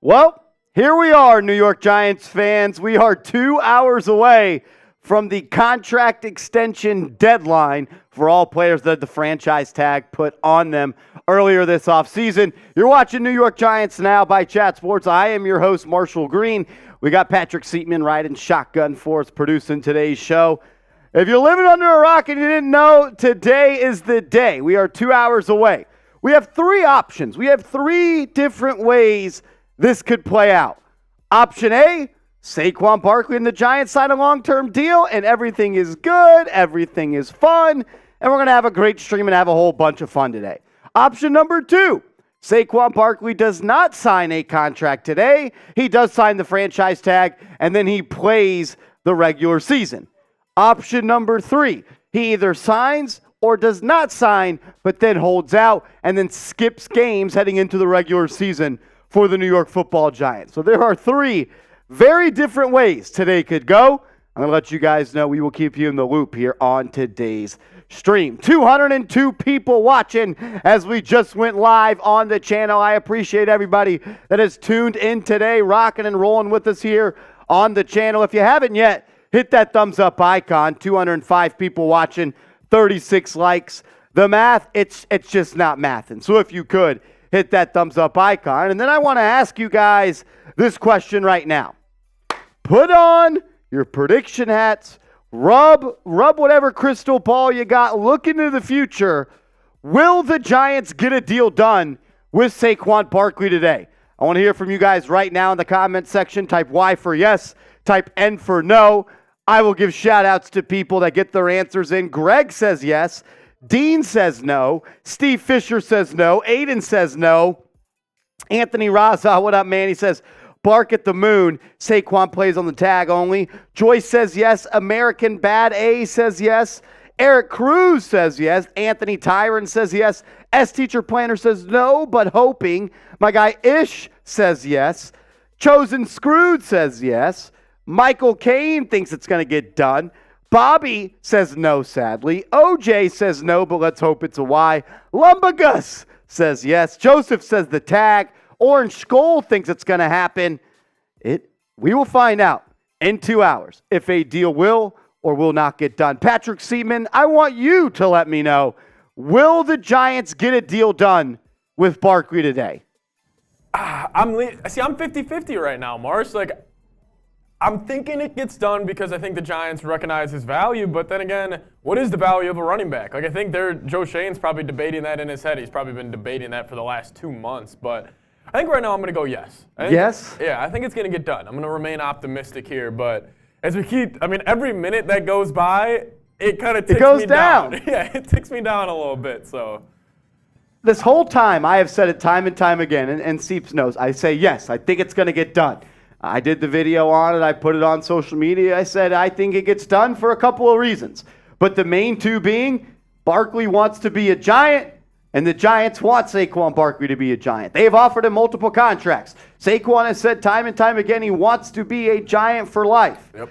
Well, here we are, New York Giants fans. We are 2 hours away from the contract extension deadline for all players that the franchise tag put on them earlier this offseason. You're watching New York Giants Now by Chat Sports. I am your host, Marshall Green. We got Patrick Seatman riding shotgun for us, producing today's show. If you're living under a rock and you didn't know, today is the day. We are 2 hours away. We have three options. We have three different ways this could play out. Option A, Saquon Barkley and the Giants sign a long-term deal, and everything is good, everything is fun, and we're going to have a great stream and have a whole bunch of fun today. Option number two, Saquon Barkley does not sign a contract today. He does sign the franchise tag, and then he plays the regular season. Option number three, he either signs or does not sign, but then holds out and then skips games heading into the regular season for the New York Football Giants. So there are three very different ways today could go. I'm going to let you guys know. We will keep you in the loop here on today's stream. 202 people watching as we just went live on the channel. I appreciate everybody that has tuned in today, rocking and rolling with us here on the channel. If you haven't yet, hit that thumbs up icon. 205 people watching, 36 likes. The math, it's just not mathing. So if you could, hit that thumbs up icon. And then I want to ask you guys this question right now. Put on your prediction hats, rub whatever crystal ball you got, look into the future. Will the Giants get a deal done with Saquon Barkley today? I want to hear from you guys right now in the comment section. Type Y for yes, type N for no. I will give shout outs to people that get their answers in. Greg says yes. Dean says no. Steve Fisher says no. Aiden says no. Anthony Raza, what up, man? He says, bark at the moon. Saquon plays on the tag only. Joyce says yes. American Bad A says yes. Eric Cruz says yes. Anthony Tyron says yes. S-Teacher Planner says no, but hoping. My guy Ish says yes. Chosen Screwed says yes. Michael Kane thinks it's going to get done. Bobby says no, sadly. OJ says no, but let's hope it's a Y. Lumbagus says yes. Joseph says the tag. Orange Skull thinks it's going to happen. We will find out in 2 hours if a deal will or will not get done. Patrick Seatman, I want you to let me know, will the Giants get a deal done with Barkley today? I'm 50-50 right now, Marsh. I'm thinking it gets done because I think the Giants recognize his value, but then again, what is the value of a running back? I think Joe Schoen's probably debating that in his head. He's probably been debating that for the last 2 months, but I think right now I'm going to go yes. Yes? Yeah, I think it's going to get done. I'm going to remain optimistic here, but as we keep, every minute that goes by, it kind of ticks me down. Yeah, it ticks me down a little bit, so. This whole time, I have said it time and time again, and Seeps knows, I say yes, I think it's going to get done. I did the video on it. I put it on social media. I said I think it gets done for a couple of reasons. But the main two being Barkley wants to be a Giant, and the Giants want Saquon Barkley to be a Giant. They have offered him multiple contracts. Saquon has said time and time again he wants to be a Giant for life. Yep.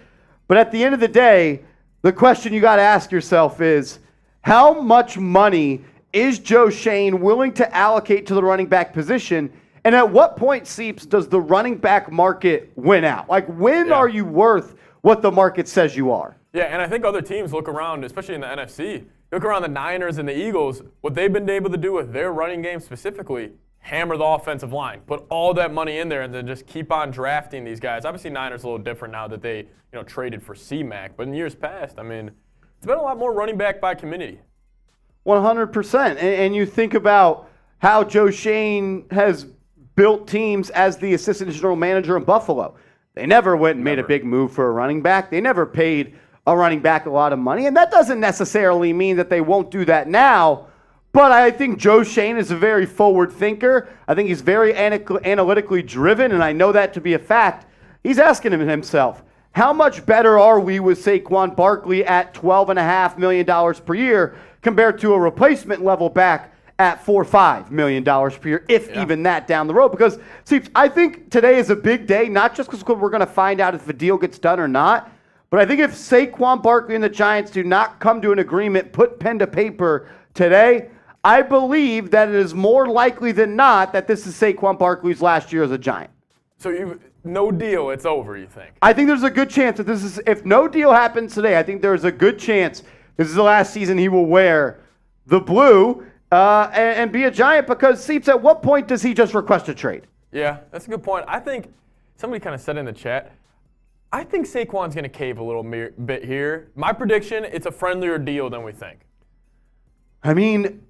But at the end of the day, the question you got to ask yourself is, how much money is Joe Schoen willing to allocate to the running back position? And at what point, Seeps, does the running back market win out? When are you worth what the market says you are? Yeah, and I think other teams look around, especially in the NFC, look around the Niners and the Eagles, what they've been able to do with their running game specifically, hammer the offensive line, put all that money in there, and then just keep on drafting these guys. Obviously, Niners a little different now that they traded for C-Mac, but in years past, it's been a lot more running back by committee. 100%. And you think about how Joe Schoen has built teams as the assistant general manager in Buffalo. They never went and made a big move for a running back. They never paid a running back a lot of money. And that doesn't necessarily mean that they won't do that now. But I think Joe Schoen is a very forward thinker. I think he's very analytically driven, and I know that to be a fact. He's asking himself, how much better are we with Saquon Barkley at $12.5 million per year compared to a replacement level back at $4 or $5 million per year, even that down the road? Because, see, I think today is a big day, not just because we're going to find out if the deal gets done or not, but I think if Saquon Barkley and the Giants do not come to an agreement, put pen to paper today, I believe that it is more likely than not that this is Saquon Barkley's last year as a Giant. So no deal, it's over, you think? I think there's a good chance that if no deal happens today, I think there's a good chance this is the last season he will wear the blue and be a Giant, because, Seeps, at what point does he just request a trade? Yeah, that's a good point. I think somebody kind of said in the chat, I think Saquon's going to cave a little bit here. My prediction, it's a friendlier deal than we think. I mean,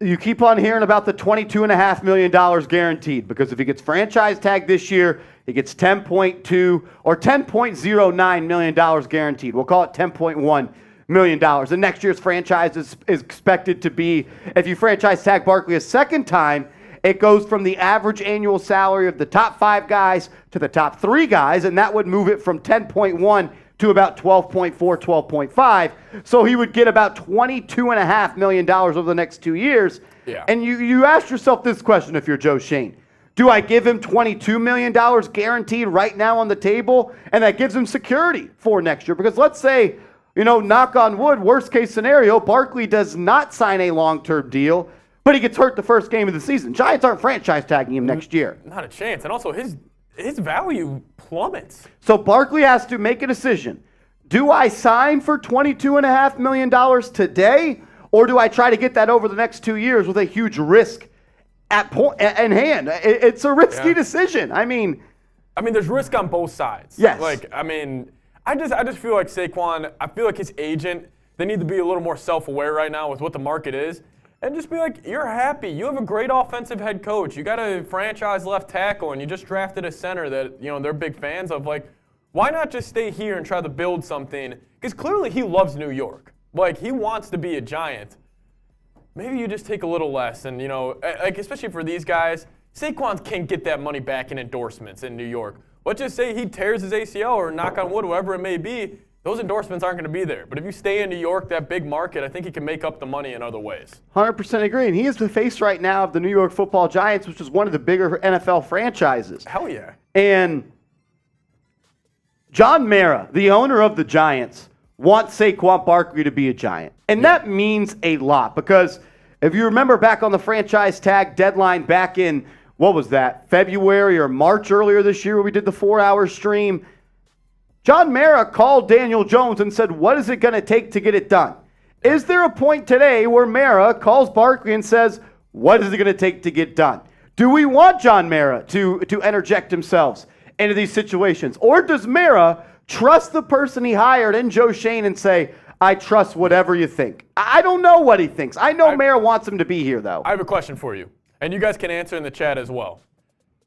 you keep on hearing about the $22.5 million guaranteed, because if he gets franchise tagged this year, he gets $10.2 or $10.09 million guaranteed. We'll call it $10.1 million. And next year's franchise is expected to be, if you franchise tag Barkley a second time, it goes from the average annual salary of the top 5 guys to the top 3 guys, and that would move it from 10.1 to about 12.4, 12.5. So he would get about $22.5 million over the next 2 years. Yeah. And you ask yourself this question if you're Joe Schoen. Do I give him $22 million guaranteed right now on the table? And that gives him security for next year. Because let's say, knock on wood, worst case scenario, Barkley does not sign a long-term deal, but he gets hurt the first game of the season. Giants aren't franchise tagging him next year. Not a chance. And also, his value plummets. So Barkley has to make a decision. Do I sign for $22.5 million today, or do I try to get that over the next 2 years with a huge risk in hand? It's a risky decision. I mean, there's risk on both sides. Yes. I just feel like Saquon, I feel like his agent, they need to be a little more self-aware right now with what the market is. And just be like, you're happy. You have a great offensive head coach. You got a franchise left tackle, and you just drafted a center that they're big fans of. Like, why not just stay here and try to build something? Because clearly he loves New York. Like, he wants to be a Giant. Maybe you just take a little less, and especially for these guys, Saquon can't get that money back in endorsements in New York. Let's just say he tears his ACL, or knock on wood, whatever it may be. Those endorsements aren't going to be there. But if you stay in New York, that big market, I think he can make up the money in other ways. 100% agree. And he is the face right now of the New York Football Giants, which is one of the bigger NFL franchises. Hell yeah. And John Mara, the owner of the Giants, wants Saquon Barkley to be a Giant. And that means a lot, because if you remember back on the franchise tag deadline back in, what was that, February or March earlier this year when we did the 4-hour stream, John Mara called Daniel Jones and said, what is it going to take to get it done? Is there a point today where Mara calls Barkley and says, what is it going to take to get done? Do we want John Mara to interject himself into these situations? Or does Mara trust the person he hired in Joe Schoen and say, I trust whatever you think? I don't know what he thinks. I know Mara wants him to be here, though. I have a question for you, and you guys can answer in the chat as well.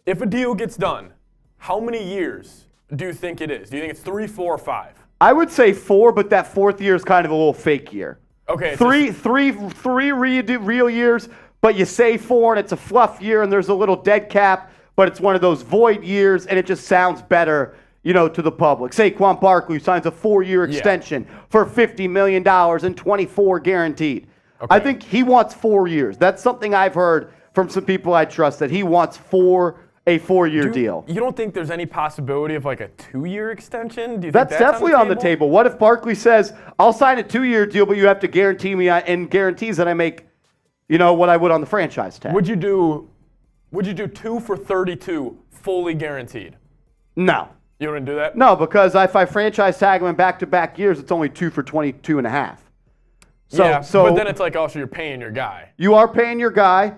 If a deal gets done, how many years do you think it is? Do you think it's 3, 4, or 5? I would say 4, but that 4th year is kind of a little fake year. Okay. Three real years, but you say 4 and it's a fluff year and there's a little dead cap, but it's one of those void years and it just sounds better, to the public. Saquon Barkley signs a 4-year extension for $50 million and 24 guaranteed. Okay. I think he wants 4 years. That's something I've heard from some people I trust, that he wants a 4-year deal. You don't think there's any possibility of like a 2-year extension? Do you think that's definitely on the table? What if Barkley says, I'll sign a 2-year deal, but you have to guarantee me and guarantees that I make, what I would on the franchise tag? Would you do 2 for 32 fully guaranteed? No. You wouldn't do that? No, because if I franchise tag him in back-to-back years, it's only 2 for 22.5. So but then it's like, also you're paying your guy. You are paying your guy.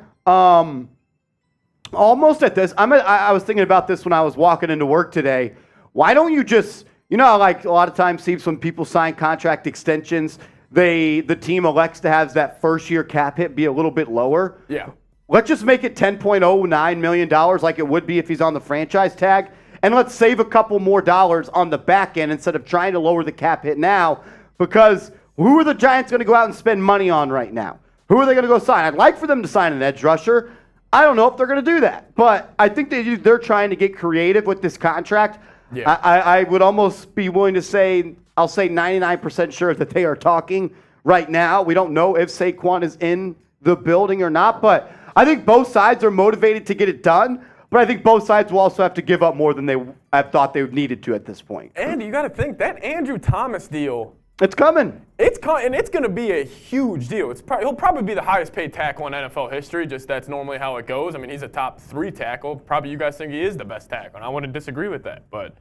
Almost at this, I was thinking about this when I was walking into work today. Why don't you just, like a lot of times, Steve, when people sign contract extensions, the team elects to have that first-year cap hit be a little bit lower. Yeah. Let's just make it $10.09 million like it would be if he's on the franchise tag, and let's save a couple more dollars on the back end instead of trying to lower the cap hit now, because who are the Giants going to go out and spend money on right now? Who are they going to go sign? I'd like for them to sign an edge rusher. I don't know if they're going to do that, but I think they're trying to get creative with this contract. Yeah. I would almost be willing to say, I'll say 99% sure that they are talking right now. We don't know if Saquon is in the building or not, but I think both sides are motivated to get it done, but I think both sides will also have to give up more than they have thought they needed to at this point. And you got to think, that Andrew Thomas deal, It's coming. It's coming, and it's going to be a huge deal. He'll probably be the highest paid tackle in NFL history. Just that's normally how it goes. I mean, he's a top 3 tackle. Probably you guys think he is the best tackle, and I wouldn't disagree with that. But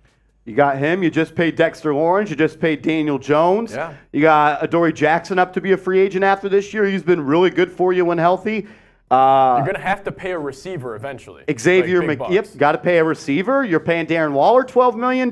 you got him. You just paid Dexter Lawrence. You just paid Daniel Jones. Yeah. You got Adoree Jackson up to be a free agent after this year. He's been really good for you when healthy. You're going to have to pay a receiver eventually. Xavier McKinney, got to pay a receiver. You're paying Darren Waller $12 million.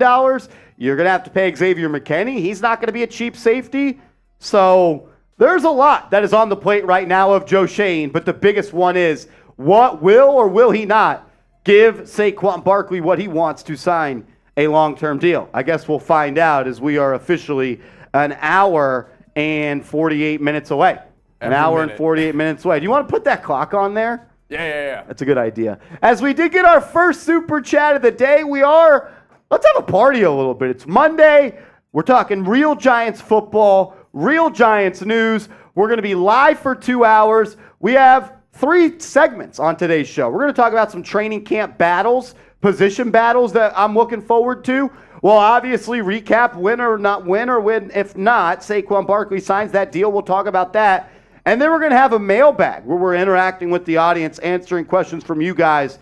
You're going to have to pay Xavier McKinney. He's not going to be a cheap safety. So there's a lot that is on the plate right now of Joe Schoen, but the biggest one is what will or will he not give Saquon Barkley what he wants to sign a long-term deal? I guess we'll find out as we are officially an hour and 48 minutes away. An hour and 48 minutes away. Do you want to put that clock on there? Yeah. That's a good idea. As we did get our first super chat of the day, let's have a party a little bit. It's Monday. We're talking real Giants football, real Giants news. We're going to be live for 2 hours. We have 3 segments on today's show. We're going to talk about some training camp battles, position battles that I'm looking forward to. We'll obviously recap win or win if not. Saquon Barkley signs that deal. We'll talk about that. And then we're going to have a mailbag where we're interacting with the audience, answering questions from you guys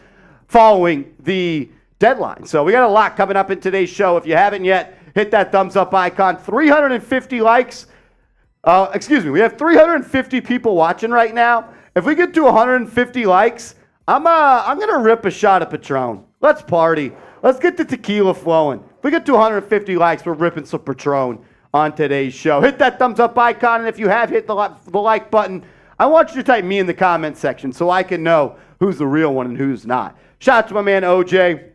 following the deadline. So we got a lot coming up in today's show. If you haven't yet, hit that thumbs up icon. 350 likes. We have 350 people watching right now. If we get to 150 likes, I'm going to rip a shot of Patron. Let's party. Let's get the tequila flowing. If we get to 150 likes, we're ripping some Patron on today's show. Hit that thumbs up icon, and if you have hit the like button, I want you to type me in the comment section so I can know who's the real one and who's not. Shout out to my man OJ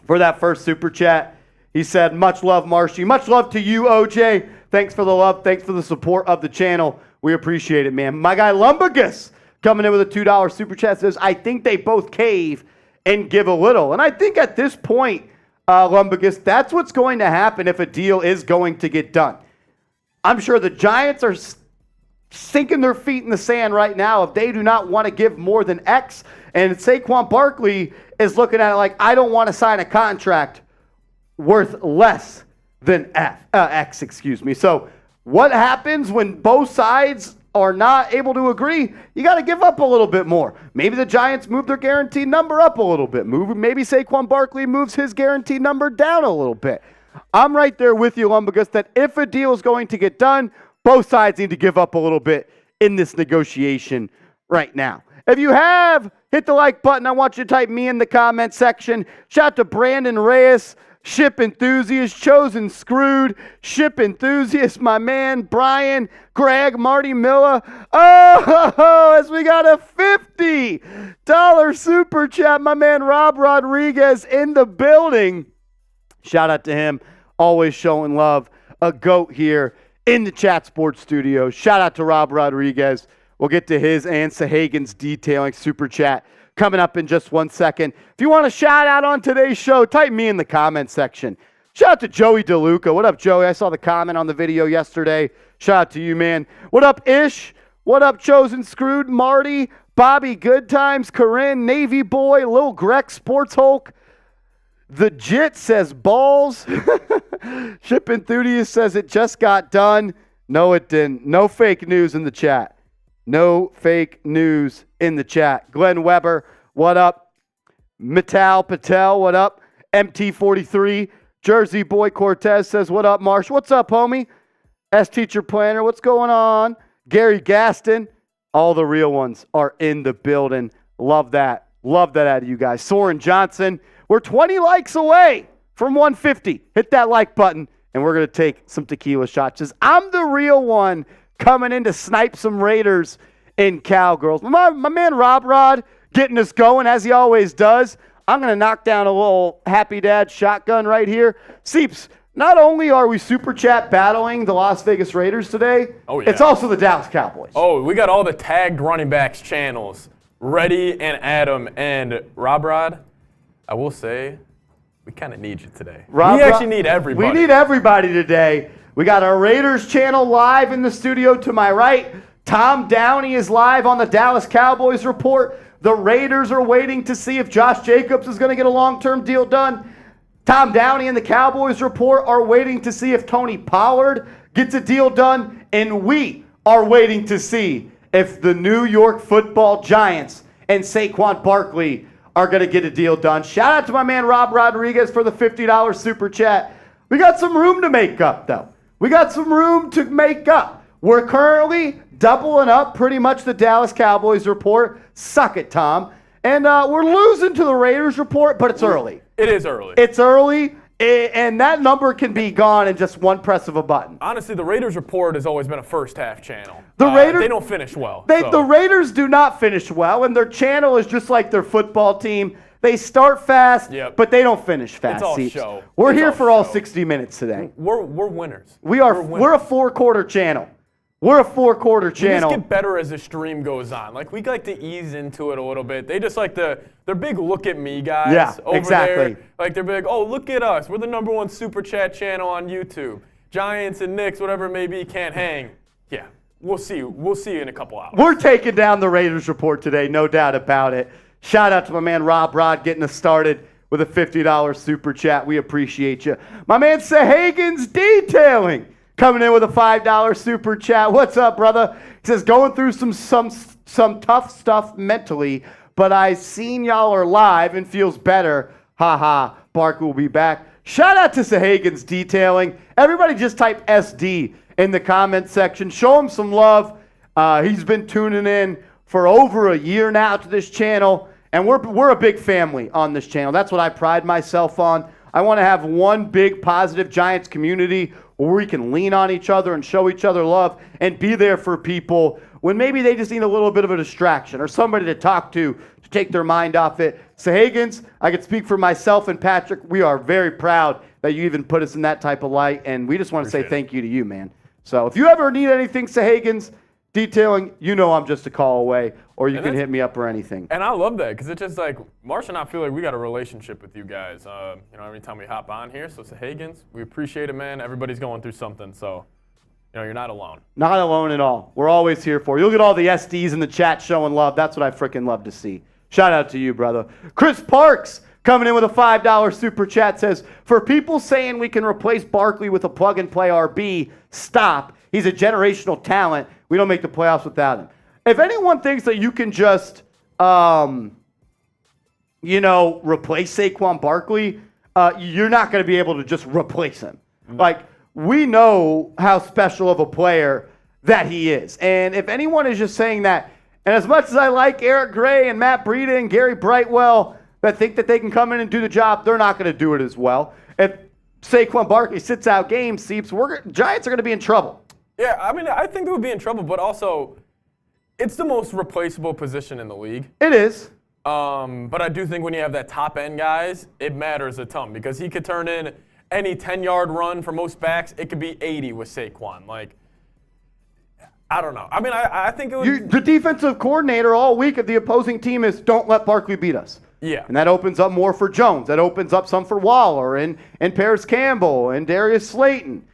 for that first super chat. He said, much love, Marshy. Much love to you, OJ. Thanks for the love. Thanks for the support of the channel. We appreciate it, man. My guy Lumbagus coming in with a $2 super chat says, I think they both cave and give a little. And I think at this point, Lumbagus, that's what's going to happen if a deal is going to get done. I'm sure the Giants are sinking their feet in the sand right now if they do not want to give more than X. And Saquon Barkley is looking at it like, I don't want to sign a contract worth less than X. So what happens when both sides are not able to agree? You got to give up a little bit more. Maybe the Giants move their guaranteed number up a little bit. Maybe Saquon Barkley moves his guaranteed number down a little bit. I'm right there with you, Lumbagus, that if a deal is going to get done, both sides need to give up a little bit in this negotiation right now. If you have hit the like button, I want you to type me in the comment section. Shout out to Brandon Reyes, Ship Enthusiast, Chosen Screwed, Ship Enthusiast, my man, Brian, Greg, Marty Miller. Oh, as we got a $50 super chat, my man Rob Rodriguez in the building. Shout out to him, always showing love. A GOAT here in the Chat Sports Studio. Shout out to Rob Rodriguez. We'll get to his and Sahagan's detailing super chat coming up in just 1 second. If you want a shout out on today's show, type me in the comment section. Shout out to Joey DeLuca. What up, Joey? I saw the comment on the video yesterday. Shout out to you, man. What up, Ish? What up, Chosen Screwed? Marty, Bobby Good Times, Corinne, Navy Boy, Lil Greg, Sports Hulk. The Jit says balls. Ship Enthusiast says it just got done. No, it didn't. No fake news in the chat. No fake news in the chat. Glenn Weber, what up? Metal Patel, what up? MT43, Jersey Boy Cortez says, what up, Marsh? What's up, homie? S Teacher Planner, what's going on? Gary Gaston, all the real ones are in the building. Love that. Love that out of you guys. Soren Johnson, we're 20 likes away from 150. Hit that like button, and we're going to take some tequila shots. Says, I'm the real one coming in to snipe some Raiders and Cowgirls. My man Rob Rod getting us going as he always does. I'm going to knock down a little Happy Dad shotgun right here. Seeps, not only are we super chat battling the Las Vegas Raiders today, it's also the Dallas Cowboys. Oh, we got all the tagged running backs channels, Reddy and Adam and Rob Rod. I will say, we kind of need you today. We actually need everybody. We need everybody today. We got our Raiders channel live in the studio to my right. Tom Downey is live on the Dallas Cowboys report. The Raiders are waiting to see if Josh Jacobs is going to get a long-term deal done. Tom Downey and the Cowboys report are waiting to see if Tony Pollard gets a deal done, and we are waiting to see if the New York Football Giants and Saquon Barkley are going to get a deal done. Shout out to my man Rob Rodriguez for the $50 super chat. We got some room to make up, though. We got some room to make up. We're currently doubling up pretty much the Dallas Cowboys report. Suck it, Tom. And we're losing to the Raiders report, but it's early. It is early. It's early, and that number can be gone in just one press of a button. Honestly, the Raiders report has always been a first-half channel. The Raiders, they don't finish well. The Raiders do not finish well, and their channel is just like their football team. They start fast, but they don't finish fast. It's all show. We're here for all 60 minutes today. We're winners. We're a four-quarter channel. We're a four-quarter channel. We just get better as the stream goes on. Like, we like to ease into it a little bit. They just like they're big look at me guys over there. Like, they're big, oh, look at us. We're the #1 super chat channel on YouTube. Giants and Knicks, whatever it may be, can't hang. Yeah, we'll see you. We'll see you in a couple hours. We're taking down the Raiders report today, no doubt about it. Shout out to my man Rob Rod getting us started with a $50 super chat. We appreciate you. My man Sahagan's Detailing coming in with a $5 super chat. What's up, brother? He says, going through some tough stuff mentally, but I seen y'all are live and feels better. Ha ha. Barkley will be back. Shout out to Sahagan's Detailing. Everybody just type SD in the comment section. Show him some love. He's been tuning in for over a year now to this channel, and we're a big family on this channel. That's what I pride myself on. I want to have one big positive Giants community where we can lean on each other and show each other love and be there for people when maybe they just need a little bit of a distraction or somebody to talk to take their mind off it. Sahagans, I can speak for myself and Patrick. We are very proud that you even put us in that type of light, and we just want to say thank you to you, man. So if you ever need anything, Sahagans Detailing, you know I'm just a call away, or you can hit me up or anything. And I love that because it's just like, Marsh and I feel like we got a relationship with you guys. Every time we hop on here. So Sahagans, we appreciate it, man. Everybody's going through something, so you're not alone. Not alone at all. We're always here for you. You'll get all the SDs in the chat showing love. That's what I freaking love to see. Shout out to you, brother. Chris Parks coming in with a $5 super chat says, for people saying we can replace Barkley with a plug-and-play RB, stop. He's a generational talent. We don't make the playoffs without him. If anyone thinks that you can just, replace Saquon Barkley, you're not going to be able to just replace him. Mm-hmm. Like, we know how special of a player that he is. And if anyone is just saying that, and as much as I like Eric Gray and Matt Breida and Gary Brightwell that think that they can come in and do the job, they're not going to do it as well. If Saquon Barkley sits out games, Giants are going to be in trouble. Yeah, I think they would be in trouble, but also it's the most replaceable position in the league. It is. But I do think when you have that top-end guys, it matters a ton because he could turn in any 10-yard run for most backs. It could be 80 with Saquon. Like, I don't know. I think it would. The defensive coordinator all week of the opposing team is don't let Barkley beat us. Yeah. And that opens up more for Jones. That opens up some for Waller and Paris Campbell and Darius Slayton.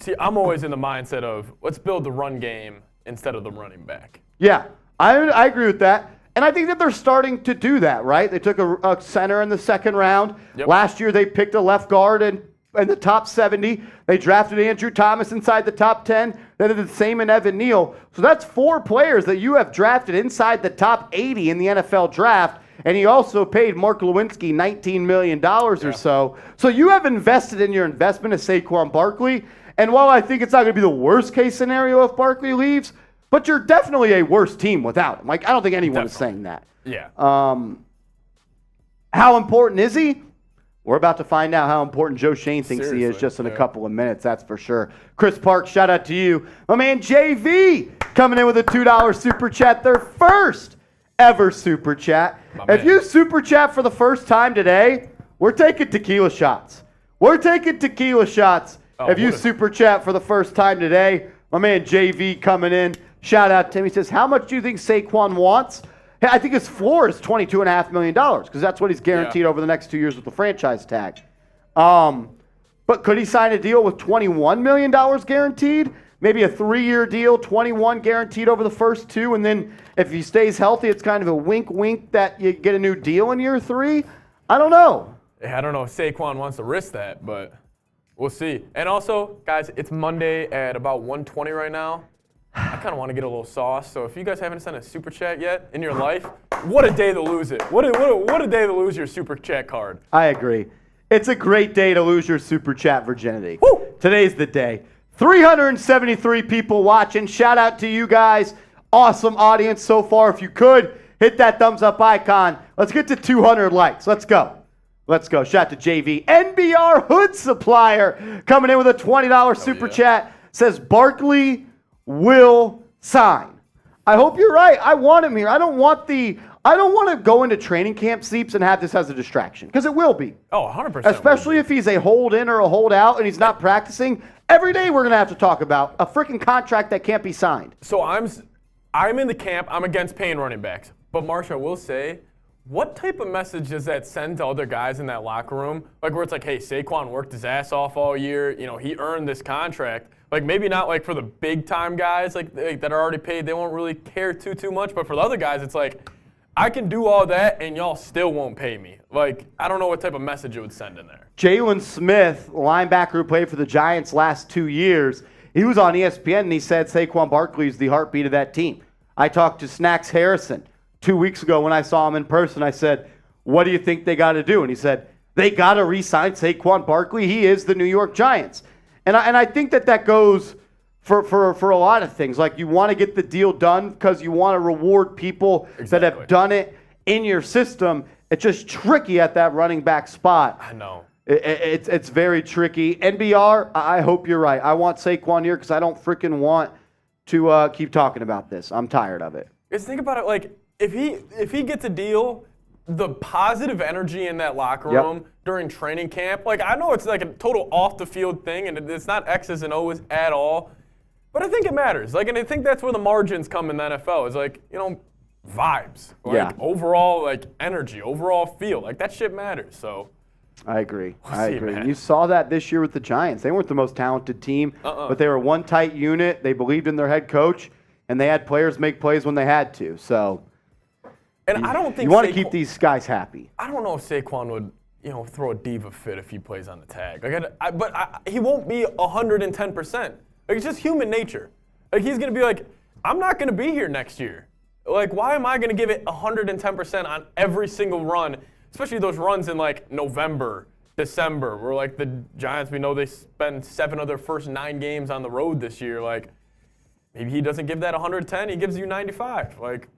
See, I'm always in the mindset of let's build the run game instead of the running back. Yeah, I agree with that. And I think that they're starting to do that, right? They took a center in the second round. Yep. Last year they picked a left guard in the top 70. They drafted Andrew Thomas inside the top 10. They did the same in Evan Neal. So that's 4 players that you have drafted inside the top 80 in the NFL draft. And he also paid Mark Lewinsky $19 million or so. So you have invested in your investment as Saquon Barkley. And while I think it's not going to be the worst case scenario if Barkley leaves, but you're definitely a worse team without him. Like, I don't think anyone is saying that. Yeah. How important is he? We're about to find out how important Joe Schoen thinks he is just in a couple of minutes, that's for sure. Chris Parks, shout out to you. My man JV coming in with a $2 super chat, their first ever super chat. If you super chat for the first time today, we're taking tequila shots. We're taking tequila shots. If you super chat for the first time today, my man JV coming in. Shout out to him. He says, how much do you think Saquon wants? I think his floor is $22.5 million because that's what he's guaranteed over the next 2 years with the franchise tag. But could he sign a deal with $21 million guaranteed? Maybe a 3-year deal, 21 guaranteed over the first 2, and then if he stays healthy, it's kind of a wink that you get a new deal in year 3? I don't know. I don't know if Saquon wants to risk that, but We'll see. And also, guys, it's Monday at about 1:20 right now. I kind of want to get a little sauce. So if you guys haven't sent a super chat yet in your life, what a day to lose it. What a day to lose your super chat card. I agree. It's a great day to lose your super chat virginity. Woo! Today's the day. 373 people watching. Shout out to you guys. Awesome audience so far. If you could, hit that thumbs up icon. Let's get to 200 likes. Let's go. Let's go. Shout out to JV. NBR Hood Supplier coming in with a $20 super chat. Says Barkley will sign. I hope you're right. I want him here. I don't want to go into training camp sleeps and have this as a distraction, because it will be. Oh, 100%. Especially if he's a hold in or a hold out and he's not practicing. Every day we're going to have to talk about a freaking contract that can't be signed. So I'm in the camp. I'm against paying running backs. But Marsha, I will say, what type of message does that send to other guys in that locker room? Like where it's like, hey, Saquon worked his ass off all year. He earned this contract. Like maybe not like for the big time guys like that are already paid, they won't really care too much. But for the other guys, it's like, I can do all that and y'all still won't pay me. Like, I don't know what type of message it would send in there. Jalen Smith, linebacker who played for the Giants last 2 years, he was on ESPN and he said Saquon Barkley is the heartbeat of that team. I talked to Snacks Harrison 2 weeks ago when I saw him in person. I said, what do you think they got to do? And he said, they got to re-sign Saquon Barkley. He is the New York Giants. And I think that goes for a lot of things. Like, you want to get the deal done because you want to reward people that have done it in your system. It's just tricky at that running back spot. I know. It's very tricky. NBR, I hope you're right. I want Saquon here because I don't freaking want to keep talking about this. I'm tired of it. Just think about it. Like, if he gets a deal, the positive energy in that locker room during training camp, like, I know it's like a total off-the-field thing, and it's not X's and O's at all, but I think it matters. Like, and I think that's where the margins come in the NFL. It's like, vibes. Like, overall, like, energy, overall feel. Like, that shit matters, so. I agree. We'll I see, agree. man. You saw that this year with the Giants. They weren't the most talented team, but they were one tight unit. They believed in their head coach, and they had players make plays when they had to. So, and I don't think you want to keep these guys happy. I don't know if Saquon would, throw a diva fit if he plays on the tag. Like, but he won't be 110%. Like, it's just human nature. Like, he's gonna be like, I'm not gonna be here next year. Like, why am I gonna give it 110% on every single run? Especially those runs in like November, December, where like the Giants, we know they spend 7 of their first 9 games on the road this year. Like, maybe he doesn't give that 110, he gives you 95. Like,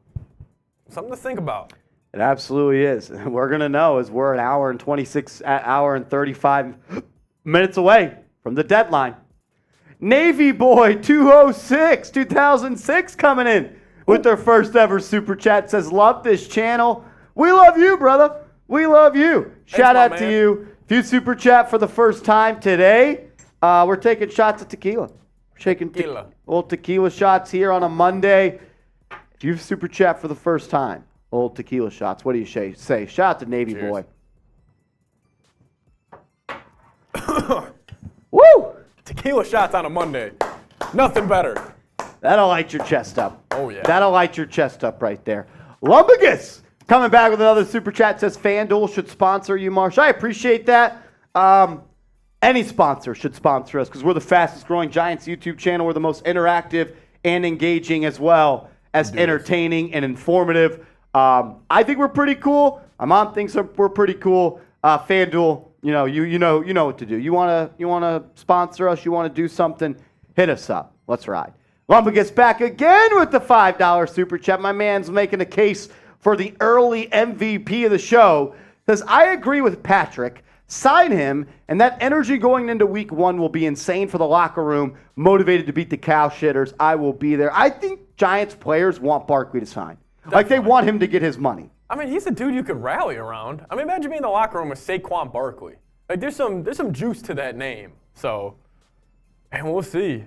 something to think about. It absolutely is. We're going to know as we're an hour and 35 minutes away from the deadline. Navy Boy 2006 coming in with their first ever super chat. Says, love this channel. We love you, brother. We love you. Shout out to you. If you super chat for the first time today, we're taking shots of tequila. We're shaking little tequila shots here on a Monday. If you super chat for the first time, old tequila shots. What do you say? Shout out to Navy Boy. Woo! Tequila shots on a Monday. Nothing better. That'll light your chest up. Oh, yeah. That'll light your chest up right there. Lumbagus coming back with another super chat. Says FanDuel should sponsor you, Marsh. I appreciate that. Any sponsor should sponsor us because we're the fastest growing Giants YouTube channel. We're the most interactive and engaging as well as entertaining and informative. I think we're pretty cool. My mom thinks we're pretty cool. FanDuel, you know what to do. You wanna sponsor us? You wanna do something? Hit us up. Let's ride. Lumba gets back again with the $5 super chat. My man's making a case for the early MVP of the show. Says, I agree with Patrick. Sign him, and that energy going into week 1 will be insane for the locker room. Motivated to beat the cow shitters. I will be there. I think Giants players want Barkley to sign. Definitely. Like, they want him to get his money. I mean, he's a dude you could rally around. I mean, imagine being in the locker room with Saquon Barkley. Like, there's some juice to that name. So, and we'll see.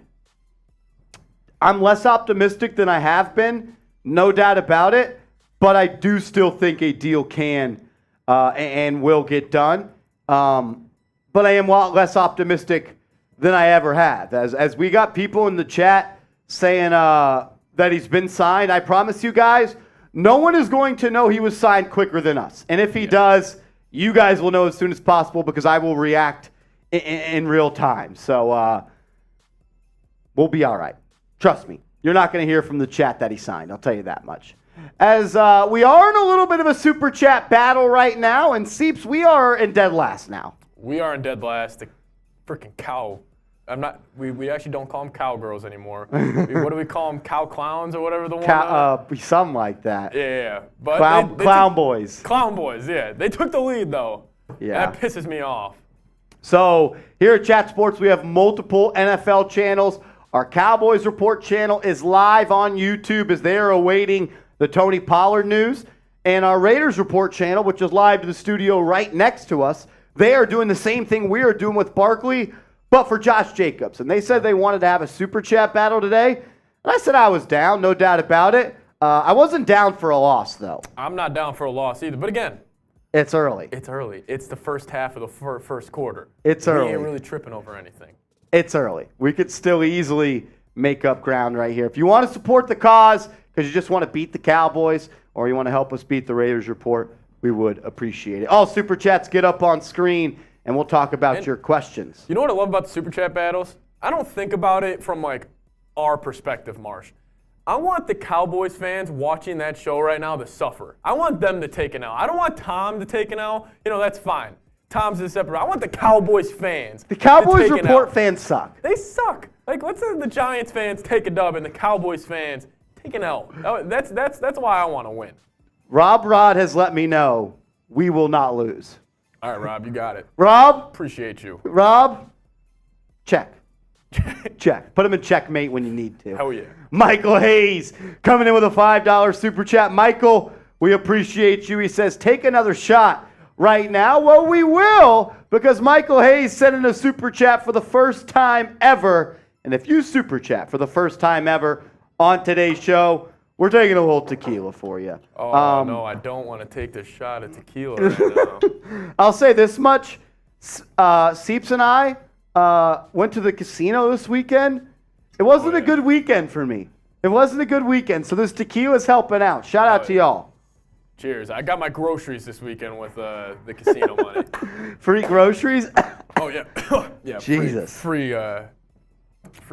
I'm less optimistic than I have been, no doubt about it, but I do still think a deal can and will get done. But I am a lot less optimistic than I ever have. As we got people in the chat saying that he's been signed, I promise you guys, no one is going to know he was signed quicker than us. And if he does, you guys will know as soon as possible because I will react in real time. So we'll be all right. Trust me. You're not going to hear from the chat that he signed. I'll tell you that much. As we are in a little bit of a super chat battle right now, and Seeps, we are in dead last now. We are in dead last. The freaking cow. We actually don't call them cowgirls anymore. What do we call them? Cow clowns or whatever the one? Something like that. Yeah. But clown boys. Clown boys, yeah. They took the lead, though. Yeah. That pisses me off. So here at Chat Sports, we have multiple NFL channels. Our Cowboys Report channel is live on YouTube as they are awaiting the Tony Pollard news. And our Raiders Report channel, which is live to the studio right next to us, they are doing the same thing we are doing with Barkley, but for Josh Jacobs. And they said they wanted to have a super chat battle today. And I said I was down, no doubt about it. I wasn't down for a loss, though. I'm not down for a loss either. But again, it's early. It's early. It's the first half of the first quarter. It's early. We ain't really tripping over anything. It's early. We could still easily make up ground right here. If you want to support the cause because you just want to beat the Cowboys or you want to help us beat the Raiders Report, we would appreciate it. All super chats get up on screen, and we'll talk about your questions. You know what I love about the super chat battles? I don't think about it from like our perspective, Marsh. I want the Cowboys fans watching that show right now to suffer. I want them to take an L. I don't want Tom to take an L. You know, that's fine. Tom's a separate. I want the Cowboys fans. The Cowboys Report fans suck. They suck. Like, let's say the Giants fans take a dub and the Cowboys fans take an L. That's why I want to win. Rob Rod has let me know we will not lose. All right, Rob, you got it. Rob? Appreciate you. Rob? Check. Check. Put him in checkmate when you need to. Hell yeah. Michael Hayes coming in with a $5 super chat. Michael, we appreciate you. He says, take another shot right now. Well, we will, because Michael Hayes sent in a super chat for the first time ever. And if you super chat for the first time ever on today's show, we're taking a little tequila for you. Oh, no, I don't want to take this shot of tequila right now. I'll say this much. Seeps and I went to the casino this weekend. It wasn't a good weekend for me. It wasn't a good weekend, so this tequila is helping out. Shout out to y'all. Cheers. I got my groceries this weekend with the casino money. Free groceries? Oh, yeah. Yeah. Jesus. Free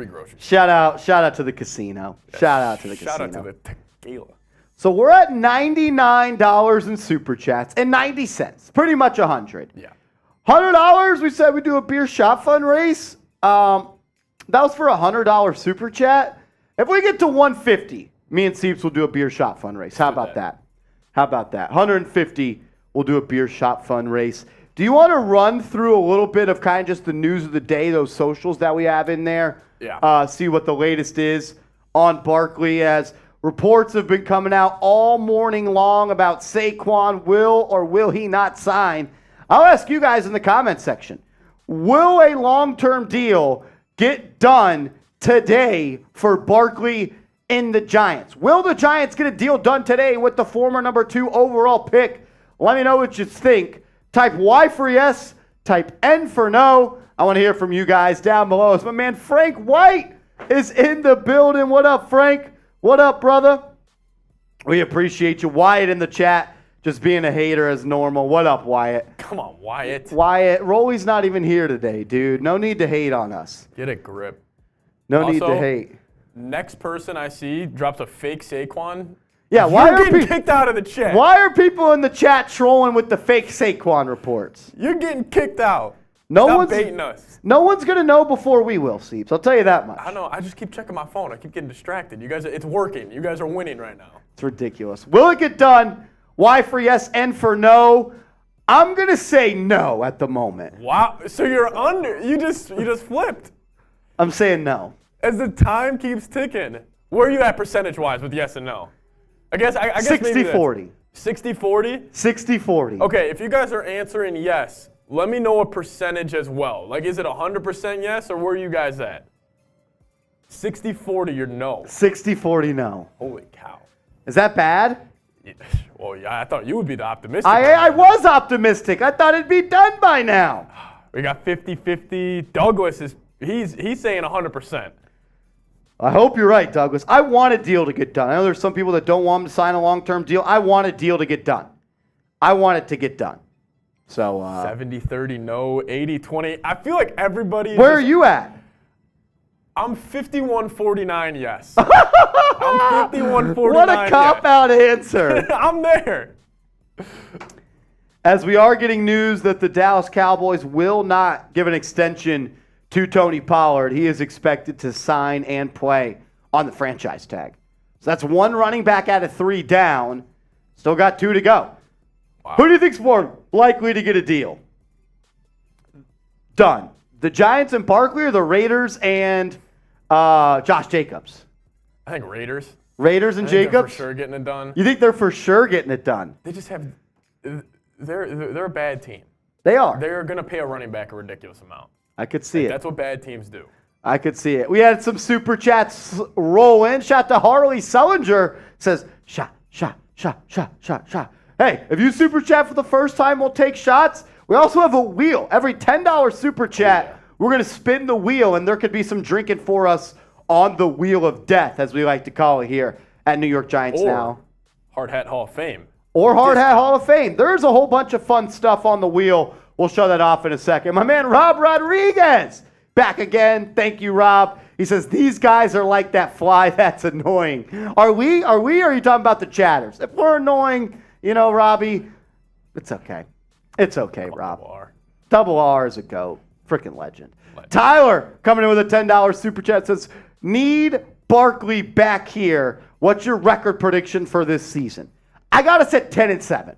groceries. Shout out to the casino. Shout out to the casino. Shout out to the tequila. So we're at $99 in super chats and 90 cents. Pretty much 100. Yeah. $100, we said we'd do a beer shot fund race. That was for a $100 super chat. If we get to 150, me and Seeps will do a beer shot fund race. How about that? How about that? 150, we'll do a beer shot fund race. Do you want to run through a little bit of kind of just the news of the day, those socials that we have in there? Yeah. See what the latest is on Barkley, as reports have been coming out all morning long about Saquon will or will he not sign. I'll ask you guys in the comment section, will a long-term deal get done today for Barkley in the Giants? Will the Giants get a deal done today with the former number 2 overall pick? Let me know what you think. Type Y for yes, type N for no. I want to hear from you guys down below. As my man Frank White is in the building. What up, Frank? What up, brother? We appreciate you. Wyatt in the chat, just being a hater as normal. What up, Wyatt? Come on, Wyatt. Wyatt, Rolly's not even here today, dude. No need to hate on us. Get a grip. No need to hate. Next person I see drops a fake Saquon. Yeah, why are people kicked out of the chat? Why are people in the chat trolling with the fake Saquon reports? You're getting kicked out. Stop baiting us. No one's gonna know before we will, Seeps. I'll tell you that much. I know. I just keep checking my phone. I keep getting distracted. You guys, it's working. You guys are winning right now. It's ridiculous. Will it get done? Y for yes, N for no. I'm gonna say no at the moment. Wow. So you're under. You just flipped. I'm saying no. As the time keeps ticking, where are you at percentage-wise with yes and no? I guess 60-40. 60-40? 60-40. Okay, if you guys are answering yes, let me know a percentage as well. Like, is it 100% yes, or where are you guys at? 60-40, you're no. 60-40 no. Holy cow. Is that bad? Yeah. Well, yeah, I thought you would be the optimistic. I was optimistic. I thought it'd be done by now. We got 50-50. Douglas he's saying 100%. I hope you're right, Douglas. I want a deal to get done. I know there's some people that don't want him to sign a long-term deal. I want a deal to get done. I want it to get done. So 70-30 no, 80-20. I feel like everybody. Where are you at? I'm 51-49 yes. I'm 51-49 What a cop-out answer. I'm there. As we are getting news that the Dallas Cowboys will not give an extension to Tony Pollard, he is expected to sign and play on the franchise tag. So that's one running back out of 3 down. Still got 2 to go. Wow. Who do you think's more likely to get a deal? Done. The Giants and Barkley or the Raiders and Josh Jacobs? I think Raiders. Raiders and I think Jacobs? they're for sure getting it done. You think they're for sure getting it done? They just have. They're a bad team. They are. They're going to pay a running back a ridiculous amount. I could see it. That's what bad teams do. I could see it. We had some super chats roll in. Shout to Harley Sullinger. Says, shot. Hey, if you super chat for the first time, we'll take shots. We also have a wheel. Every $10 super chat, we're going to spin the wheel, and there could be some drinking for us on the wheel of death, as we like to call it here at New York Giants Now. Hard Hat Hall of Fame. Or Hard Hat Hall of Fame. There's a whole bunch of fun stuff on the wheel. We'll show that off in a second. My man Rob Rodriguez, back again. Thank you, Rob. He says, these guys are like that fly that's annoying. Are we? Or are you talking about the chatters? If we're annoying, Robbie, it's okay. It's okay, Rob. Double R is a GOAT. Freaking legend. Tyler coming in with a $10 super chat says, need Barkley back here. What's your record prediction for this season? I got us at 10-7.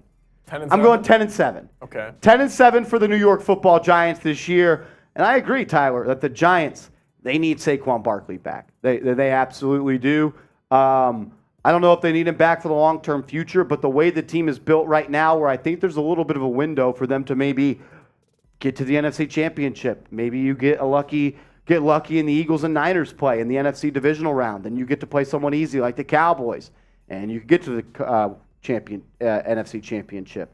I'm going 10-7. Okay. 10-7 for the New York Football Giants this year. And I agree, Tyler, that the Giants, they need Saquon Barkley back. They absolutely do. I don't know if they need him back for the long-term future, but the way the team is built right now, where I think there's a little bit of a window for them to maybe get to the NFC Championship. Maybe you get lucky in the Eagles and Niners play in the NFC divisional round. Then you get to play someone easy like the Cowboys, and you get to the NFC Championship.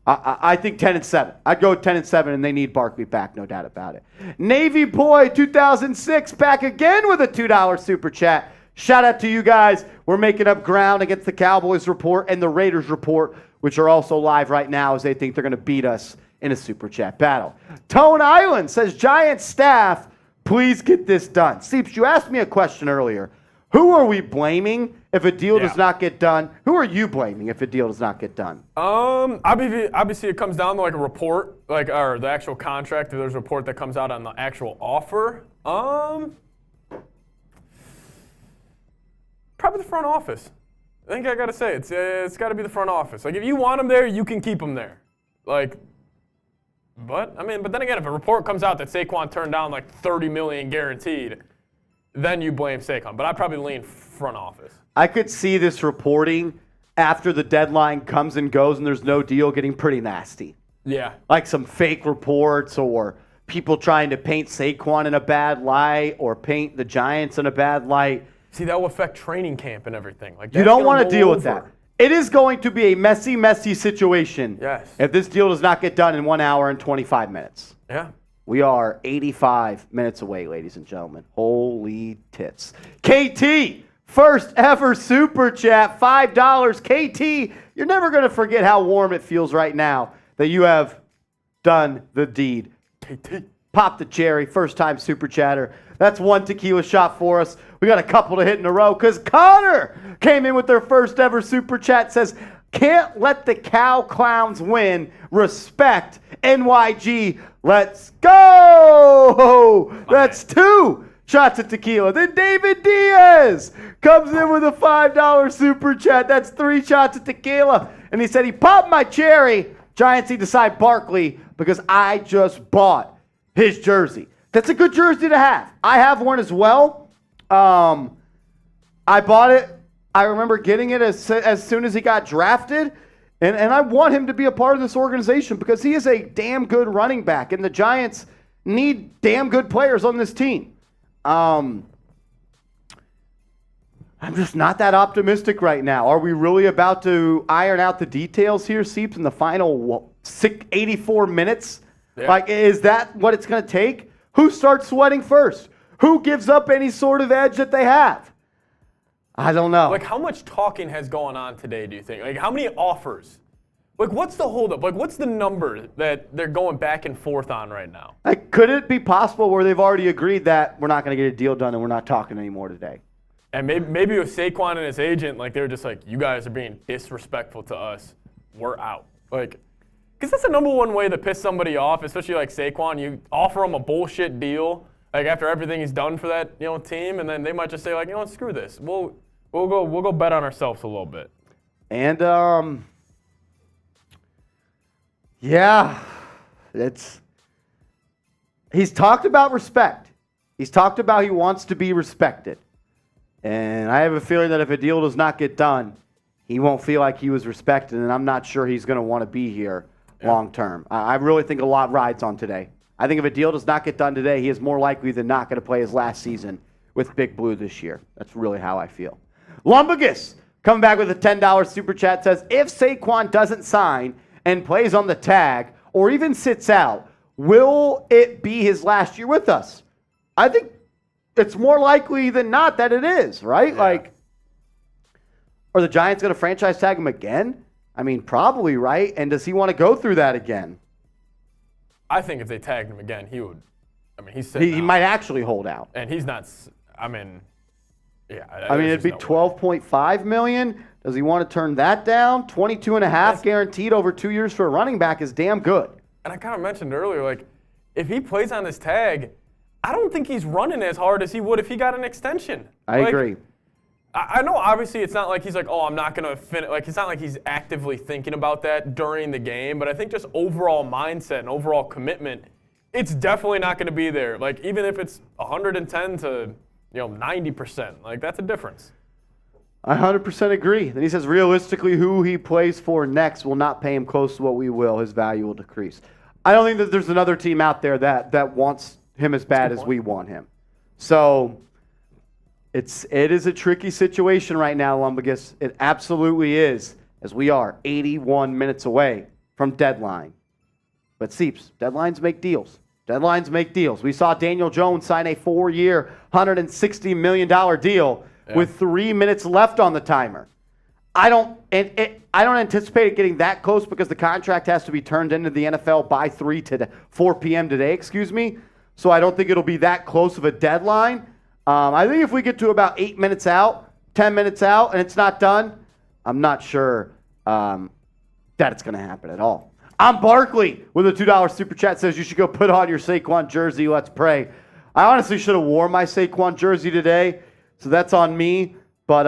I think 10-7. I'd go 10-7, and they need Barkley back, no doubt about it. Navy Boy 2006 back again with a $2 super chat. Shout out to you guys. We're making up ground against the Cowboys report and the Raiders report, which are also live right now as they think they're going to beat us in a super chat battle. Tone Island says, Giants staff, please get this done. Seeps, you asked me a question earlier. Who are we blaming if a deal does not get done? Who are you blaming if a deal does not get done? Obviously it comes down to like a report, or the actual contract. If there's a report that comes out on the actual offer. Probably the front office. I think I got to say it's got to be the front office. Like if you want them there, you can keep them there. But then again, if a report comes out that Saquon turned down like $30 million guaranteed, then you blame Saquon. But I'd probably lean front office. I could see this reporting after the deadline comes and goes and there's no deal getting pretty nasty. Yeah. Like some fake reports or people trying to paint Saquon in a bad light or paint the Giants in a bad light. See, that will affect training camp and everything. You don't want to deal with that. It is going to be a messy situation if this deal does not get done in 1 hour and 25 minutes. Yeah. We are 85 minutes away, ladies and gentlemen. Holy tits. KT, first ever super chat, $5. KT, you're never going to forget how warm it feels right now that you have done the deed. KT. Pop the cherry, first time super chatter. That's one tequila shot for us. We got a couple to hit in a row because Connor came in with their first ever super chat. Says, can't let the cow clowns win. Respect. NYG. Let's go. That's 2 shots of tequila. Then David Diaz comes in with a $5 super chat. That's 3 shots of tequila. And he said he popped my cherry. Giants need to sign Barkley because I just bought his jersey. That's a good jersey to have. I have one as well. I bought it. I remember getting it as soon as he got drafted. And I want him to be a part of this organization because he is a damn good running back. And the Giants need damn good players on this team. I'm just not that optimistic right now. Are we really about to iron out the details here, Seeps, in the final 84 minutes? Yeah. Is that what it's going to take? Who starts sweating first? Who gives up any sort of edge that they have? I don't know. How much talking has gone on today, do you think? How many offers Like, what's the holdup? Like, what's the number that they're going back and forth on right now? Like, could it be possible where they've already agreed that we're not going to get a deal done and we're not talking anymore today? And maybe with Saquon and his agent, like, they're just like, you guys are being disrespectful to us. We're out. Like, because that's the number one way to piss somebody off, especially like Saquon. You offer him a bullshit deal, like after everything he's done for that team, and then they might just say like, screw this. We'll go bet on ourselves a little bit. And yeah, he's talked about respect. He's talked about he wants to be respected. And I have a feeling that if a deal does not get done, he won't feel like he was respected, and I'm not sure he's going to want to be here long term. I really think a lot rides on today. I think if a deal does not get done today, he is more likely than not going to play his last season with Big Blue this year. That's really how I feel. Lumbagus coming back with a $10 super chat says, if Saquon doesn't sign and plays on the tag or even sits out, will it be his last year with us? I think it's more likely than not that it is, right? Yeah. Like, are the Giants going to franchise tag him again? I mean, probably, right? And does he want to go through that again? I think if they tagged him again, he would. I mean, he might actually hold out. And he's not. I mean, yeah. I mean, it'd be $12.5 million. Does he want to turn that down? $22.5 guaranteed over 2 years for a running back is damn good. And I kind of mentioned earlier, like, if he plays on this tag, I don't think he's running as hard as he would if he got an extension. I agree. I know, obviously, it's not like he's like, I'm not going to finish. Like, it's not like he's actively thinking about that during the game. But I think just overall mindset and overall commitment, it's definitely not going to be there. Like, even if it's 110 to 90%, like, that's a difference. I 100% agree. Then he says, realistically, who he plays for next will not pay him close to what we will. His value will decrease. I don't think that there's another team out there that wants him as bad as we want him. So it is a tricky situation right now, Lumbagus. It absolutely is, as we are 81 minutes away from deadline. But Seeps, deadlines make deals. Deadlines make deals. We saw Daniel Jones sign a 4-year, $160 million deal with 3 minutes left on the timer. I don't anticipate it getting that close because the contract has to be turned into the NFL by 4 p.m. today, So I don't think it'll be that close of a deadline. I think if we get to about 8 minutes out, 10 minutes out, and it's not done, I'm not sure that it's going to happen at all. I'm Barkley with a $2 super chat says you should go put on your Saquon jersey. Let's pray. I honestly should have worn my Saquon jersey today, so that's on me. But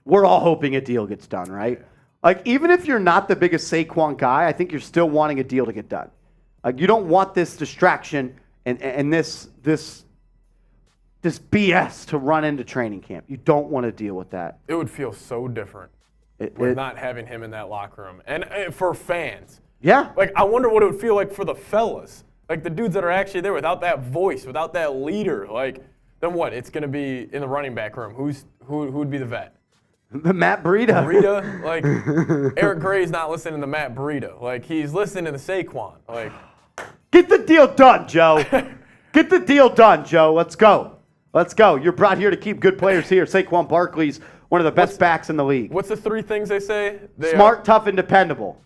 we're all hoping a deal gets done, right? Like, even if you're not the biggest Saquon guy, I think you're still wanting a deal to get done. Like, you don't want this distraction and this BS to run into training camp. You don't want to deal with that. It would feel so different with not having him in that locker room. And for fans. Yeah. Like, I wonder what it would feel like for the fellas. Like, the dudes that are actually there without that voice, without that leader. Like, then what? It's going to be in the running back room. Who would be the vet? Matt Breida. Breida? Like, Eric Gray's not listening to Matt Breida. Like, he's listening to Saquon. Like, get the deal done, Joe. Get the deal done, Joe. Let's go. Let's go. You're brought here to keep good players here. Saquon Barkley's one of the best backs in the league. What's the 3 things they say? Smart, tough, and dependable.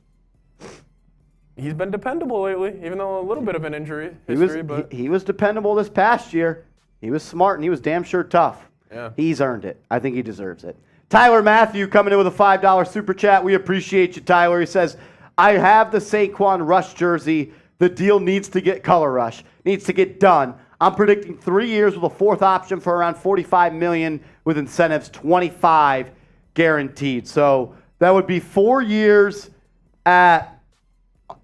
He's been dependable lately, even though a little bit of an injury history. He was dependable this past year. He was smart, and he was damn sure tough. Yeah. He's earned it. I think he deserves it. Tyler Matthew coming in with a $5 super chat. We appreciate you, Tyler. He says, I have the Saquon Rush jersey. The deal needs to get color rush. Needs to get done. I'm predicting 3 years with a 4th option for around $45 million with incentives 25 guaranteed. So that would be 4 years at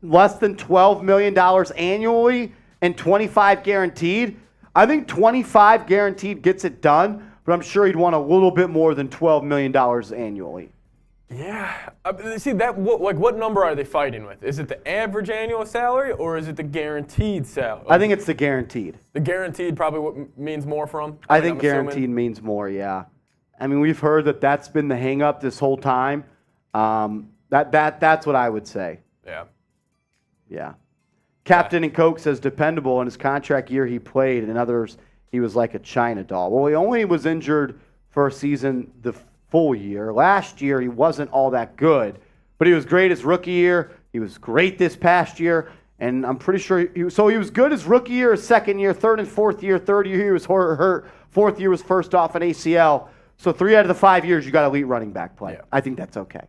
less than $12 million annually and 25 guaranteed. I think 25 guaranteed gets it done, but I'm sure he'd want a little bit more than $12 million annually. Yeah. See, what number are they fighting with? Is it the average annual salary or is it the guaranteed salary? I think it's the guaranteed. The guranteed probably means more for him? I think guaranteed means more, yeah. I mean, we've heard that's been the hang-up this whole time. That's what I would say. Yeah. Yeah. Captain and Coke says dependable. In his contract year he played. In others, he was like a China doll. Well, he only was injured for a season the full year. Last year, he wasn't all that good, but he was great his rookie year. He was great this past year, and I'm pretty sure he was good his rookie year, his second year, third and fourth year. Third year he was hurt. Fourth year was first off an ACL. So 3 out of the 5 years you got elite running back play. Yeah. I think that's okay.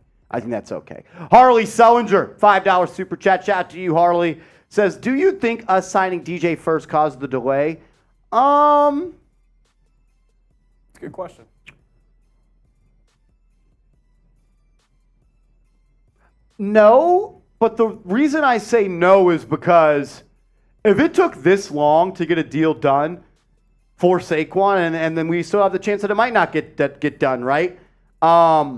Harley Sellinger, $5 super chat. Shout out to you, Harley. Says, do you think us signing DJ first caused the delay? It's a good question. No, but the reason I say no is because if it took this long to get a deal done for Saquon, and then we still have the chance that it might not get done, right? That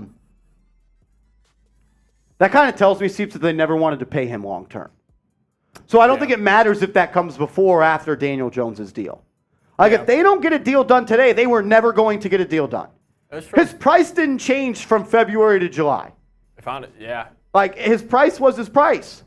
kind of tells me, Seeps, that they never wanted to pay him long term. So I don't think it matters if that comes before or after Daniel Jones's deal. Like, if they don't get a deal done today, they were never going to get a deal done. That's true. His price didn't change from February to July. I found it, yeah. Like, his price was his price.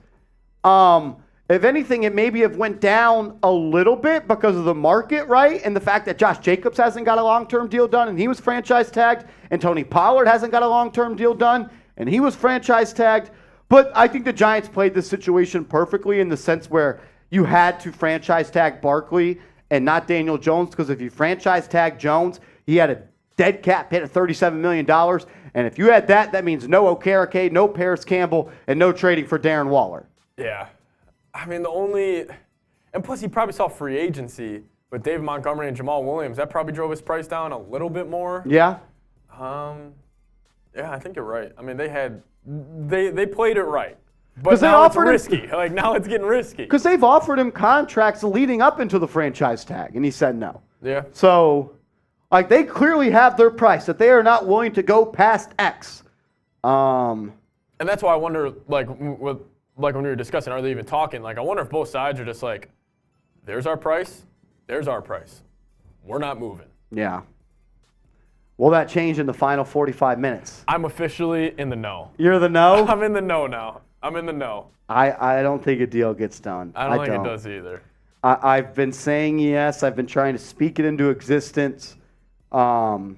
If anything, it maybe have went down a little bit because of the market, right? And the fact that Josh Jacobs hasn't got a long-term deal done, and he was franchise tagged, and Tony Pollard hasn't got a long-term deal done, and he was franchise tagged. But I think the Giants played this situation perfectly in the sense where you had to franchise tag Barkley and not Daniel Jones, because if you franchise tag Jones, he had a dead cap hit of $37 million. And if you had that, that means no Okereke, no Paris Campbell, and no trading for Darren Waller. Yeah. I mean, and plus he probably saw free agency with Dave Montgomery and Jamal Williams. That probably drove his price down a little bit more. Yeah. Yeah, I think you're right. I mean, they played it right. But they now it's offered risky. Like, now it's getting risky. Because they've offered him contracts leading up into the franchise tag, and he said no. Yeah. So, like, they clearly have their price, that they are not willing to go past X. And that's why I wonder, like when we were discussing, are they even talking? Like, I wonder if both sides are just like, there's our price, there's our price. We're not moving. Yeah. Will that change in the final 45 minutes? I'm officially in the no. You're the no? I'm in the no now. I'm in the no. I don't think a deal gets done. I don't think it does either. I've been saying yes. I've been trying to speak it into existence. I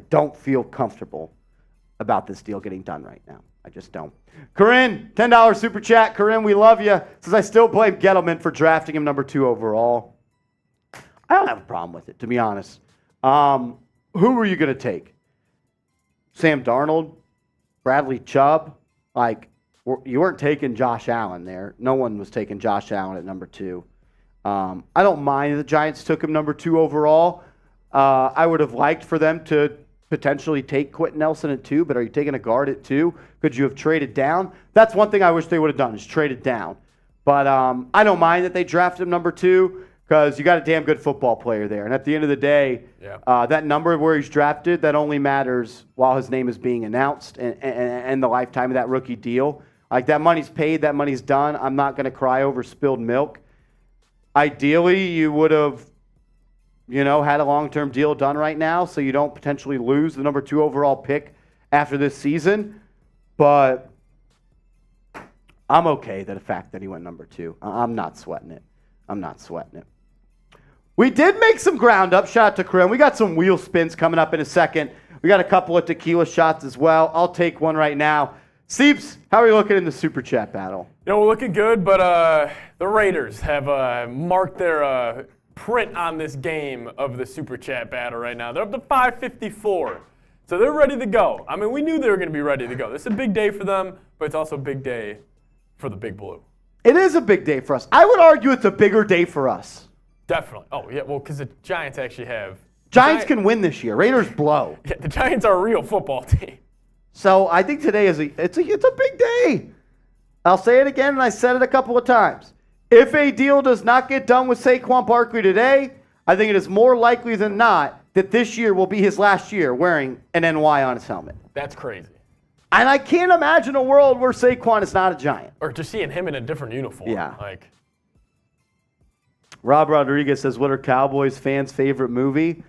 don't feel comfortable about this deal getting done right now. I just don't. Corinne, $10 super chat. Corinne, we love you. Says, I still blame Gettleman for drafting him number 2 overall. I don't have a problem with it, to be honest. Who were you going to take? Sam Darnold? Bradley Chubb? Like, you weren't taking Josh Allen there. No one was taking Josh Allen at number 2. I don't mind the Giants took him number 2 overall. I would have liked for them to potentially take Quentin Nelson at 2, but are you taking a guard at 2? Could you have traded down? That's one thing I wish they would have done, is traded down. But I don't mind that they drafted him number 2, because you got a damn good football player there. And at the end of the day, that number where he's drafted, that only matters while his name is being announced and the lifetime of that rookie deal. Like, that money's paid, that money's done. I'm not going to cry over spilled milk. Ideally, you would have, had a long-term deal done right now so you don't potentially lose the number 2 overall pick after this season. But I'm okay with the fact that he went number 2. I'm not sweating it. We did make some ground up. Shout out to Corinne. We got some wheel spins coming up in a second. We got a couple of tequila shots as well. I'll take one right now. Seeps, how are you looking in the Super Chat battle? We're looking good, but the Raiders have marked their print on this game of the Super Chat battle right now. They're up to 554, so they're ready to go. I mean, we knew they were going to be ready to go. This is a big day for them, but it's also a big day for the Big Blue. It is a big day for us. I would argue it's a bigger day for us. Definitely. Oh, yeah, well, because the Giants actually have... Giants can win this year. Raiders blow. Yeah, the Giants are a real football team. So I think today is it's a big day. I'll say it again, and I said it a couple of times. If a deal does not get done with Saquon Barkley today, I think it is more likely than not that this year will be his last year wearing an NY on his helmet. That's crazy. And I can't imagine a world where Saquon is not a Giant. Or just seeing him in a different uniform. Yeah. Like... Rob Rodriguez says, what are Cowboys fans' favorite movie?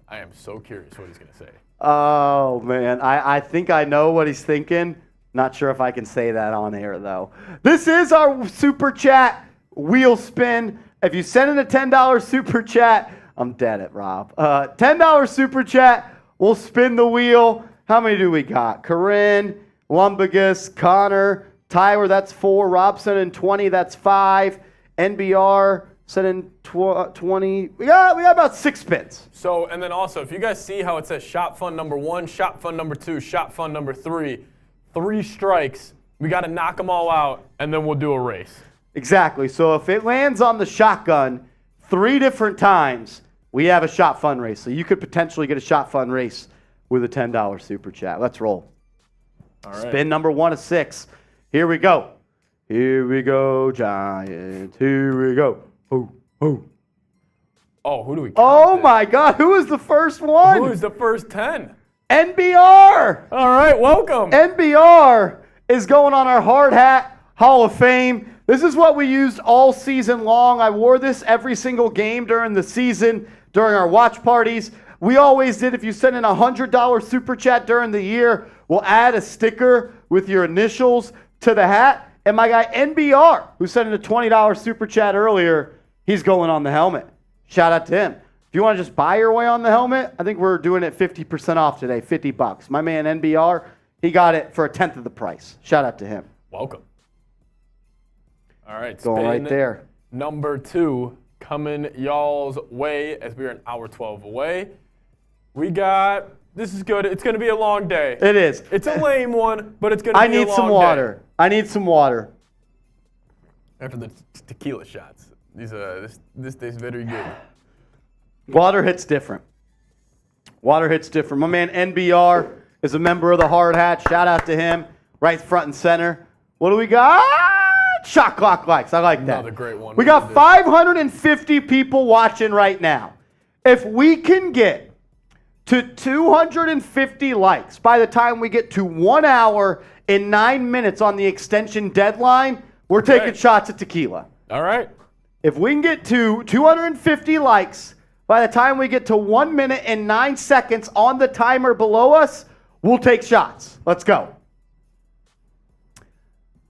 I am so curious what he's going to say. Oh, man. I think I know what he's thinking. Not sure if I can say that on air, though. This is our Super Chat wheel spin. If you send in a $10 Super Chat, I'm dead at Rob. $10 Super Chat, we'll spin the wheel. How many do we got? Corinne, Lumbagus, Connor, Tyler, that's 4. Robson and 20, that's 5. NBR sending 20. We got about 6 spins. So, and then also, if you guys see how it says shop fund number 1, shop fund number 2, shop fund number 3, 3 strikes, we got to knock them all out, and then we'll do a race. Exactly. So if it lands on the shotgun 3 different times, we have a shot fund race. So you could potentially get a shot fund race with a $10 super chat. Let's roll. All right. Spin number 1 of 6. Here we go. Here we go, Giants. Here we go. Oh, oh. Oh, who do we Oh, my God. Who is the first one? Who is the first 10? NBR. All right, welcome. NBR is going on our Hard Hat Hall of Fame. This is what we used all season long. I wore this every single game during the season, during our watch parties. We always did. If you send in a $100 super chat during the year, we'll add a sticker with your initials to the hat. And my guy NBR, who sent in a $20 super chat earlier, he's going on the helmet. Shout out to him. If you want to just buy your way on the helmet, I think we're doing it 50% off today, $50. My man NBR, he got it for a tenth of the price. Shout out to him. Welcome. All right, Going spin right there. number 2 coming y'all's way as we are an hour 12 away. We got, this is good. It's going to be a long day. It is. It's a lame one, but it's going to be a long day. I need some water. I need some water. After the tequila shots, this tastes very good. Water hits different. Water hits different. My man NBR is a member of the Hard Hat. Shout out to him. Right front and center. What do we got? Shot clock likes. I like that. Another great one. We got 550 people watching right now. If we can get to 250 likes by the time we get to 1 hour and 9 minutes on the extension deadline, we're taking shots at tequila. All right. If we can get to 250 likes by the time we get to 1 minute and 9 seconds on the timer below us, we'll take shots. Let's go.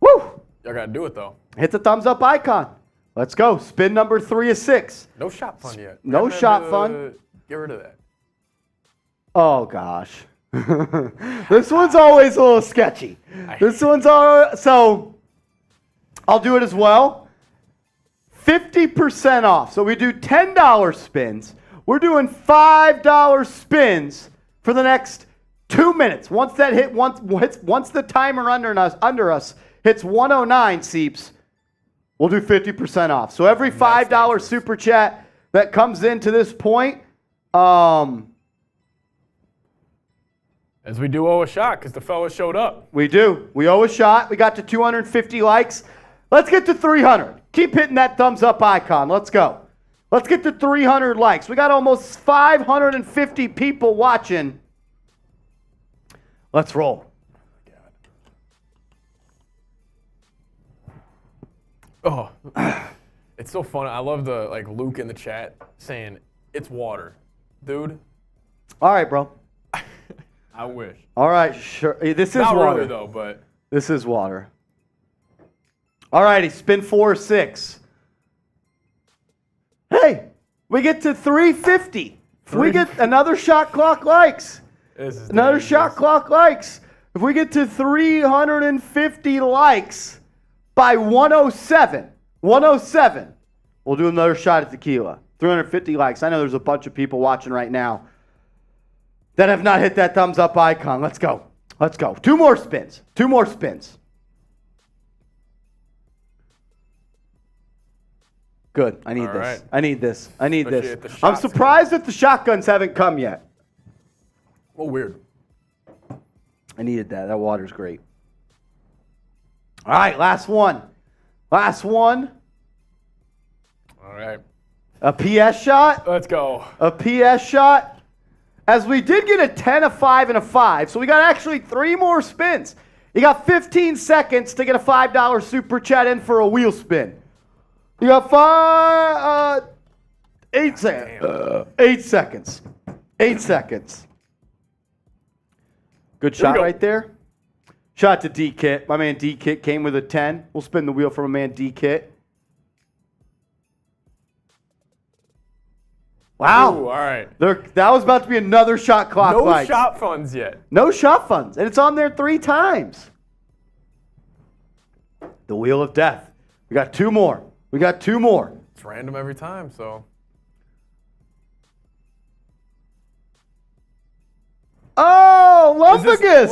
Woo! Y'all got to do it, though. Hit the thumbs up icon. Let's go. Spin number 3 of 6. No shot fun yet. No shot fun. Get rid of that. Oh, gosh. This one's always a little sketchy. This one's all so I'll do it as well. 50% off. So we do $10 spins. We're doing $5 spins for the next 2 minutes. Once that hit, once the timer under us hits 109 seeps, we'll do 50% off. So every $5 super chat that comes into this point, as we do owe a shot because the fella showed up. we do. We owe a shot. We got to 250 likes. Let's get to 300. Keep hitting that thumbs up icon. Let's go. Let's get to 300 likes. We got almost 550 people watching. Let's roll. Oh, it's so fun. I love the Luke in the chat saying it's water, dude. All right, bro. I wish. All right, sure. This is Not water. really though, but This is water. All righty, spin 4 or 6. Hey, we get to 350. If we get another shot clock likes. Another shot clock likes. If we get to 350 likes by 107, we'll do another shot at tequila. 350 likes. I know there's a bunch of people watching right now that have not hit that thumbs up icon. Let's go. Let's go. 2 more spins. 2 more spins. Good. I need All this. right. I need this. I need Especially this. if the I'm shots surprised that the shotguns haven't come yet. well, weird. I needed that. That water's great. All right, last one. Last one. All right. A PS shot. Let's go. A PS shot. As we did get a 10, a 5, and a 5. So we got actually 3 more spins. You got 15 seconds to get a $5 super chat in for a wheel spin. You got 8 seconds. 8 seconds. 8 seconds. Good shot right there. Shot to D-Kit. My man D-Kit came with a 10. We'll spin the wheel for my man D-Kit. Wow. Ooh, all right. That was about to be another shot clock No fight. shot funds yet. No shot funds. And it's on there 3 times. The Wheel of Death. We got 2 more. It's random every time, so. Oh, Lumbagus.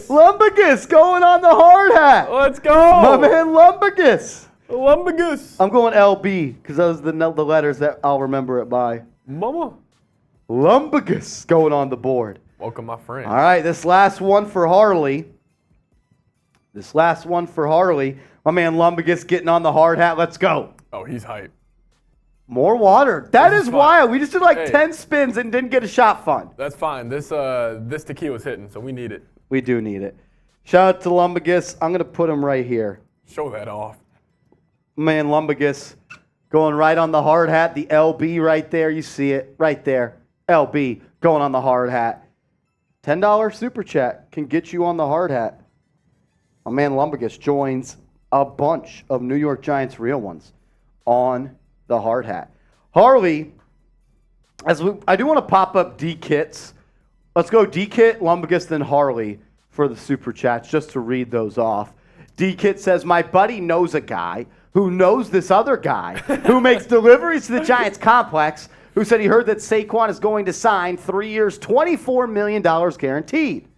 Lumbagus going on the hard hat. Let's go. My man Lumbagus. Lumbagus. I'm going LB because those are the letters that I'll remember it by. Mama. Lumbagus going on the board. Welcome, my friend. All right, this last one for Harley. My man Lumbagus getting on the hard hat. Let's go. Oh, he's hype. More water. That is fun. wild. We just did like Hey. 10 spins and didn't get a shot fund. That's fine. This tequila's hitting, so we need it. We do need it. Shout out to Lumbagus. I'm going to put him right here. Show that off. Man, Lumbagus going right on the hard hat. The LB right there. You see it right there. LB going on the hard hat. $10 super chat can get you on the hard hat. My man Lumbagus joins a bunch of New York Giants real ones on the hard hat. Harley, I do want to pop up D kits. Let's go D kit, Lumbagus, then Harley for the super chats just to read those off. D kit says, my buddy knows a guy who knows this other guy who makes deliveries to the Giants complex, who said he heard that Saquon is going to sign 3 years, $24 million guaranteed.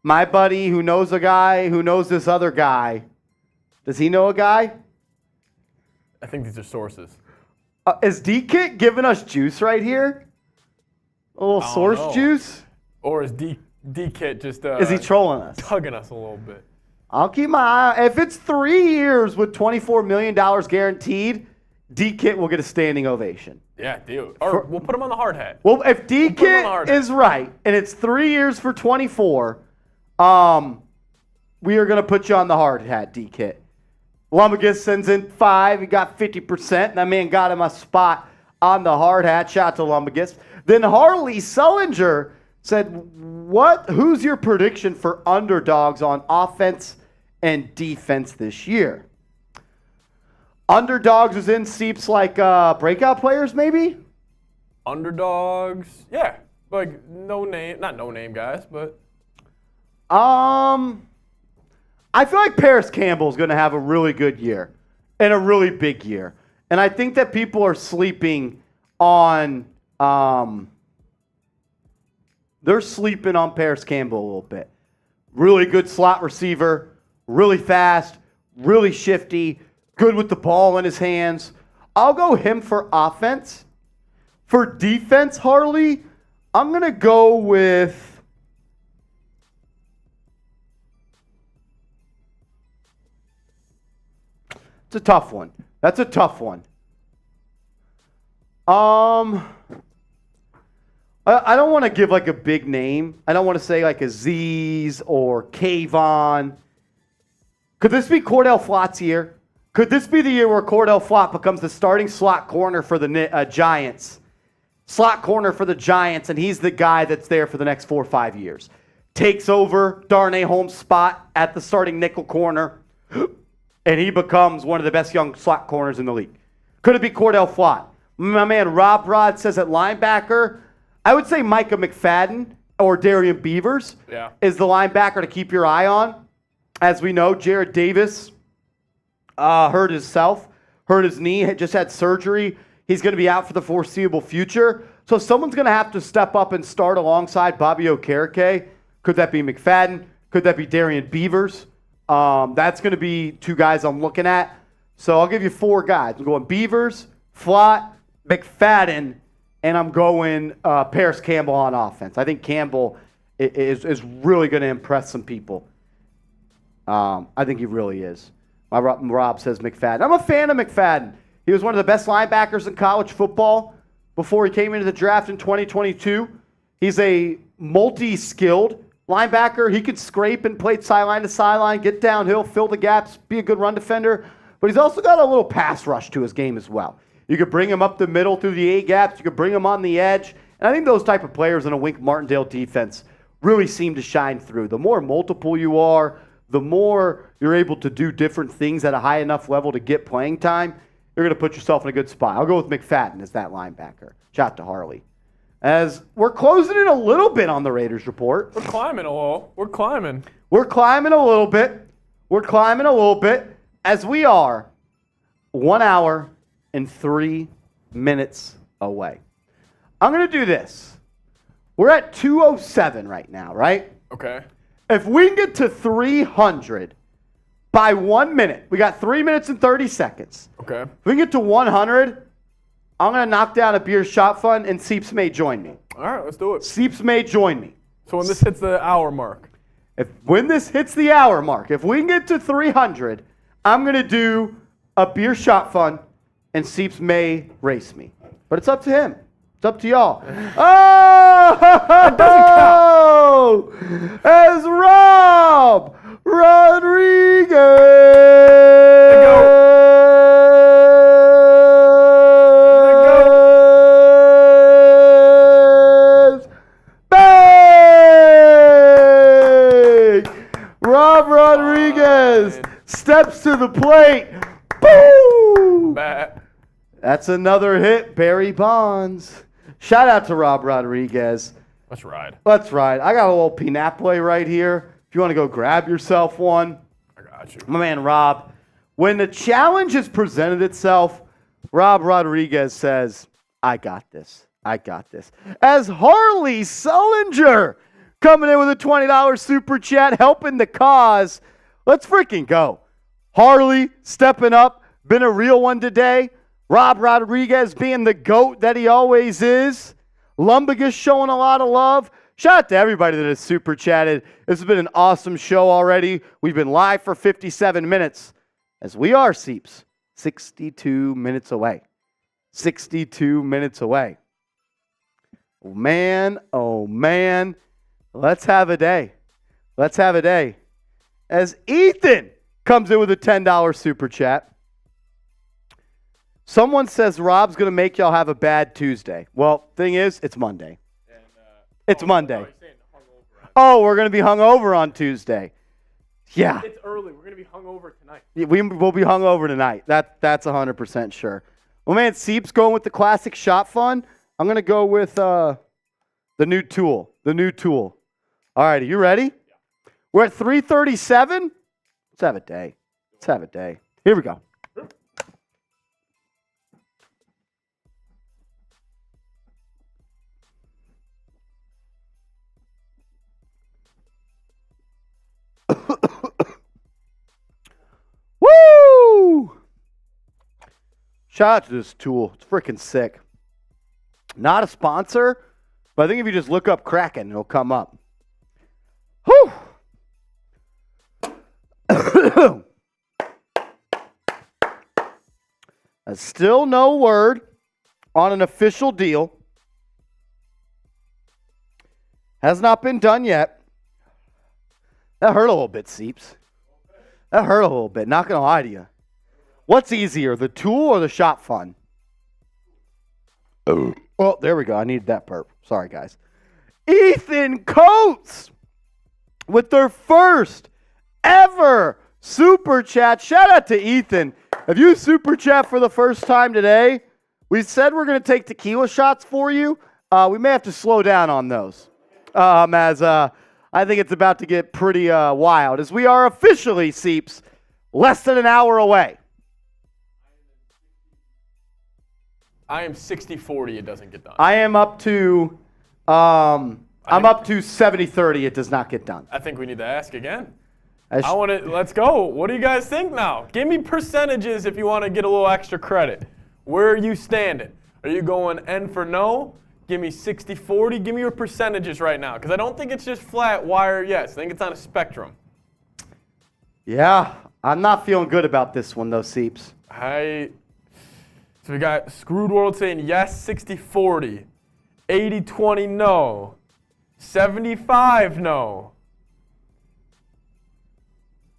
My buddy who knows a guy who knows this other guy. Does he know a guy? I think these are sources. Is D-Kit giving us juice right here? A little source juice? Or is D-Kit just is he trolling us? Tugging us a little bit. I'll keep my eye. If it's 3 years with $24 million guaranteed, D-Kit will get a standing ovation. Yeah, dude. Or we'll put him on the hard hat. Well, if D-Kit is right and it's 3 years for 24, we are going to put you on the hard hat, D-Kit. Lumbagus sends in 5. He got 50%. That man got him a spot on the hard hat. Shout out to Lumbagus. Then Harley Sullinger said, who's your prediction for underdogs on offense and defense this year? Underdogs is in seeps like breakout players, maybe? Underdogs? Yeah. Like not no name guys, but. I feel like Paris Campbell is going to have a really good year and a really big year. And I think that people are sleeping on they're sleeping on Paris Campbell a little bit. Really good slot receiver, really fast, really shifty, good with the ball in his hands. I'll go him for offense. For defense, Harley, I'm going to go with it's a tough one. That's a tough one. I don't want to give like a big name. I don't want to say like Aziz or Kayvon. Could this be Cordell Flott's year? Could this be the year where Cordell Flott becomes the starting slot corner for the Giants? Slot corner for the Giants, and he's the guy that's there for the next 4 or 5 years. Takes over Darnay Holmes' spot at the starting nickel corner, and he becomes one of the best young slot corners in the league. Could it be Cordell Flott? My man Rob Rod says at linebacker, I would say Micah McFadden or Darian Beavers is the linebacker to keep your eye on. As we know, Jared Davis hurt his knee, just had surgery. He's going to be out for the foreseeable future. So someone's going to have to step up and start alongside Bobby Okereke. Could that be McFadden? Could that be Darian Beavers? That's going to be 2 guys I'm looking at. So I'll give you 4 guys. I'm going Beavers, Flott, McFadden, and I'm going Paris Campbell on offense. I think Campbell is really going to impress some people. I think he really is. My Rob says McFadden. I'm a fan of McFadden. He was one of the best linebackers in college football before he came into the draft in 2022. He's a multi-skilled linebacker. He could scrape and play sideline to sideline, get downhill, fill the gaps, be a good run defender. But he's also got a little pass rush to his game as well. You could bring him up the middle through the A gaps. You could bring him on the edge. And I think those type of players in a Wink Martindale defense really seem to shine through. The more multiple you are, the more you're able to do different things at a high enough level to get playing time. you're going to put yourself in a good spot. I'll go with McFadden as that linebacker. Shout out to Harley. As we're closing in a little bit on the Raiders report. We're climbing a little. We're climbing. We're climbing a little bit. We're climbing a little bit as we are 1 hour and 3 minutes away. I'm going to do this. We're at 2:07 right now, right? Okay. If we can get to 300 by 1 minute, we got 3 minutes and 30 seconds. Okay. If we can get to 100, I'm going to knock down a beer shot fund, and Seeps may join me. All right, let's do it. Seeps may join me. So when this hits the hour mark. When this hits the hour mark, if we can get to 300, I'm going to do a beer shot fund, and Seeps may race me. But it's up to him. It's up to y'all. Oh! As Rob Rodriguez. Rob Rodriguez steps to the plate. Boom! That's another hit, Barry Bonds. Shout out to Rob Rodriguez. Let's ride. Let's ride. I got a little Pinapple right here. If you want to go grab yourself one. I got you. My man Rob. When the challenge has presented itself, Rob Rodriguez says, I got this. I got this. As Harley Sullinger coming in with a $20 super chat, helping the cause. Let's freaking go. Harley stepping up, been a real one today. Rob Rodriguez being the GOAT that he always is. Lumbagus showing a lot of love. Shout out to everybody that has super chatted. This has been an awesome show already. We've been live for 57 minutes. As we are, Seeps, 62 minutes away. 62 minutes away. Oh, man. Oh, man. Let's have a day. Let's have a day. As Ethan comes in with a $10 super chat. Someone says Rob's going to make y'all have a bad Tuesday. Well, thing is, it's Monday. It's Monday. Oh, we're going to be hungover on Tuesday. Yeah. It's early. We're going to be hungover tonight. We will be hungover tonight. That's 100% sure. Well, man, Seeps going with the classic shot fun. I'm going to go with the new tool. The new tool. All right, are you ready? Yeah. We're at 337. Let's have a day. Let's have a day. Here we go. Woo! Shout out to this tool. It's freaking sick. Not a sponsor, but I think if you just look up Kraken, it'll come up. Whew! Still no word on an official deal. Has not been done yet. That hurt a little bit, Seeps. That hurt a little bit, not going to lie to you. What's easier, the tool or the shot fun? Oh, well, there we go. I needed that burp. Sorry, guys. Ethan Coates with their first ever super chat. Shout out to Ethan. If you super chat for the first time today, we said we're going to take tequila shots for you. We may have to slow down on those as I think it's about to get pretty wild as we are officially, Seeps, less than an hour away. I am 60-40. It doesn't get done. I am up to I'm up to 70-30. It does not get done. I think we need to ask again. Let's go. What do you guys think now? Give me percentages if you want to get a little extra credit. Where are you standing? Are you going N for no? Give me 60-40. Give me your percentages right now, because I don't think it's just flat wire yes. I think it's on a spectrum. Yeah, I'm not feeling good about this one, though, Seeps. So we got Screwed World saying yes, 60-40. 80-20, no. 75, no.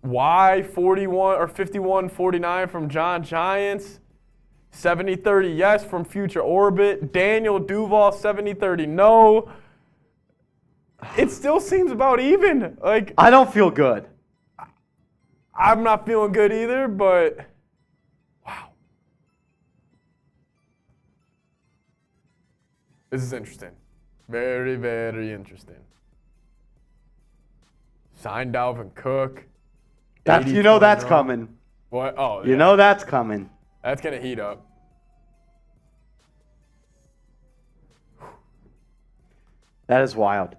Y, 41 or 51-49 from John Giants. 70-30 yes from Future Orbit. Daniel Duval, 70-30 no. It still seems about even. Like, I don't feel good. I'm not feeling good either, but wow. This is interesting. Very, very interesting. Signed Dalvin Cook. That's coming. What? Oh, You know that's coming. That's going to heat up. That is wild.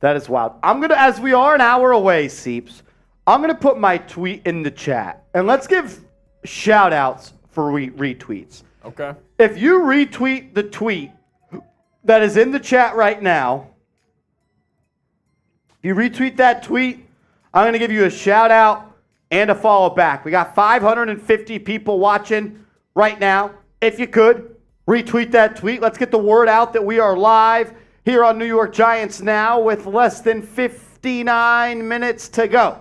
That is wild. I'm going to, as we are an hour away, Seeps, I'm going to put my tweet in the chat. And let's give shout-outs for retweets. Okay. If you retweet the tweet that is in the chat right now, if you retweet that tweet, I'm going to give you a shout-out and a follow back. We got 550 people watching right now. If you could, retweet that tweet. Let's get the word out that we are live here on New York Giants Now with less than 59 minutes to go.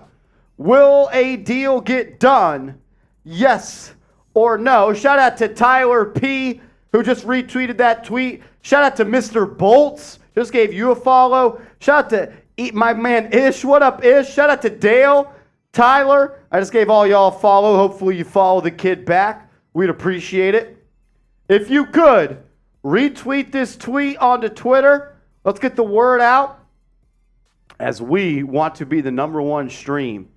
Will a deal get done? Yes or no? Shout out to Tyler P., who just retweeted that tweet. Shout out to Mr. Bolts, just gave you a follow. Shout out to my man Ish. What up, Ish? Shout out to Dale, Tyler. I just gave all y'all a follow. Hopefully you follow the kid back. We'd appreciate it. If you could, retweet this tweet onto Twitter. Let's get the word out, as we want to be the #1 stream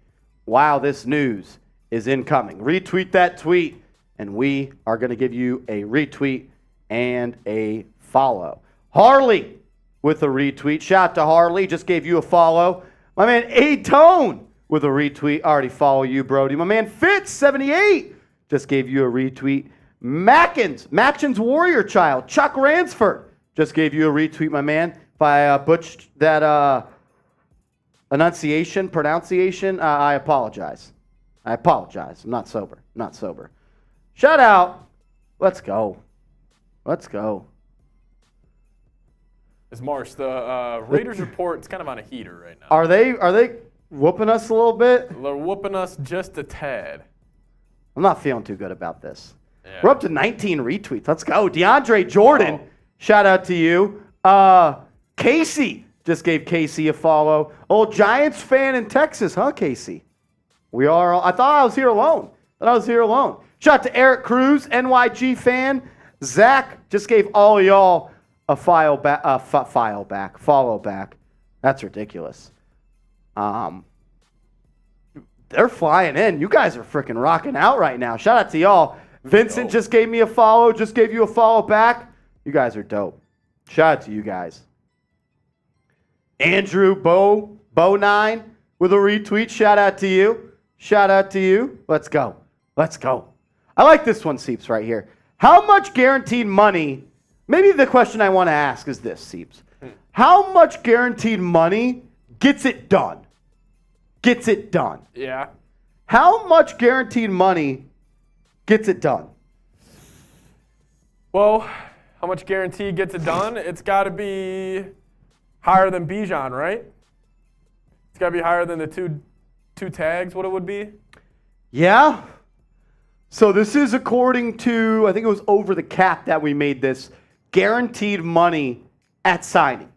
while this news is incoming. Retweet that tweet, and we are going to give you a retweet and a follow. Harley with a retweet. Shout out to Harley. Just gave you a follow. My man A-Tone with a retweet. Already follow you, Brody. My man Fitz78 just gave you a retweet. Mackin's Warrior Child. Chuck Ransford just gave you a retweet, my man. If I butchered that pronunciation, I apologize. I'm not sober. Shout out. Let's go. As Marsh, the Raiders report is kind of on a heater right now. Are they whooping us a little bit? They're whooping us just a tad. I'm not feeling too good about this. Yeah. We're up to 19 retweets. Let's go. DeAndre Jordan, shout out to you. Casey, just gave Casey a follow. Old Giants fan in Texas, huh, Casey? I thought I was here alone. Shout out to Eric Cruz, NYG fan. Zach just gave all of y'all a follow back. That's ridiculous. They're flying in. You guys are freaking rocking out right now. Shout out to y'all. Vincent just gave me a follow, just gave you a follow back. You guys are dope. Shout out to you guys. Andrew Bo9 with a retweet. Shout out to you. Let's go. I like this one, Seeps, right here. How much guaranteed money? Maybe the question I want to ask is this, Seeps. How much guaranteed money gets it done? Yeah. How much guaranteed money gets it done? Well, how much guarantee gets it done? It's got to be higher than Bijan, right? It's got to be higher than the two tags, what it would be? Yeah. So this is according to, I think it was Over the Cap that we made this, guaranteed money at signing.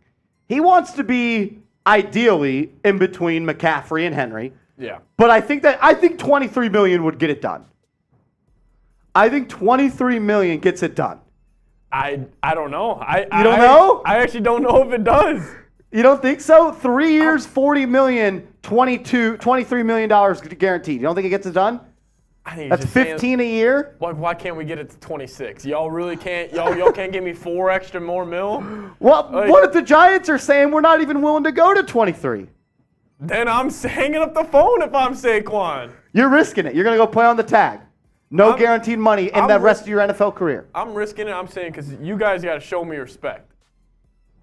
He wants to be ideally in between McCaffrey and Henry. Yeah. But I think $23 million would get it done. I think $23 million gets it done. I don't know. You don't know? I actually don't know if it does. You don't think so? 3 years, $40 million, $23 million guaranteed. You don't think it gets it done? I think that's 15 a year. Why can't we get it to 26? Y'all really can't. Y'all can't give me more mil. Well, what if the Giants are saying we're not even willing to go to 23? Then I'm hanging up the phone if I'm Saquon. You're risking it. You're gonna go play on the tag. No guaranteed money in the rest of your NFL career. I'm risking it. I'm saying because you guys got to show me respect.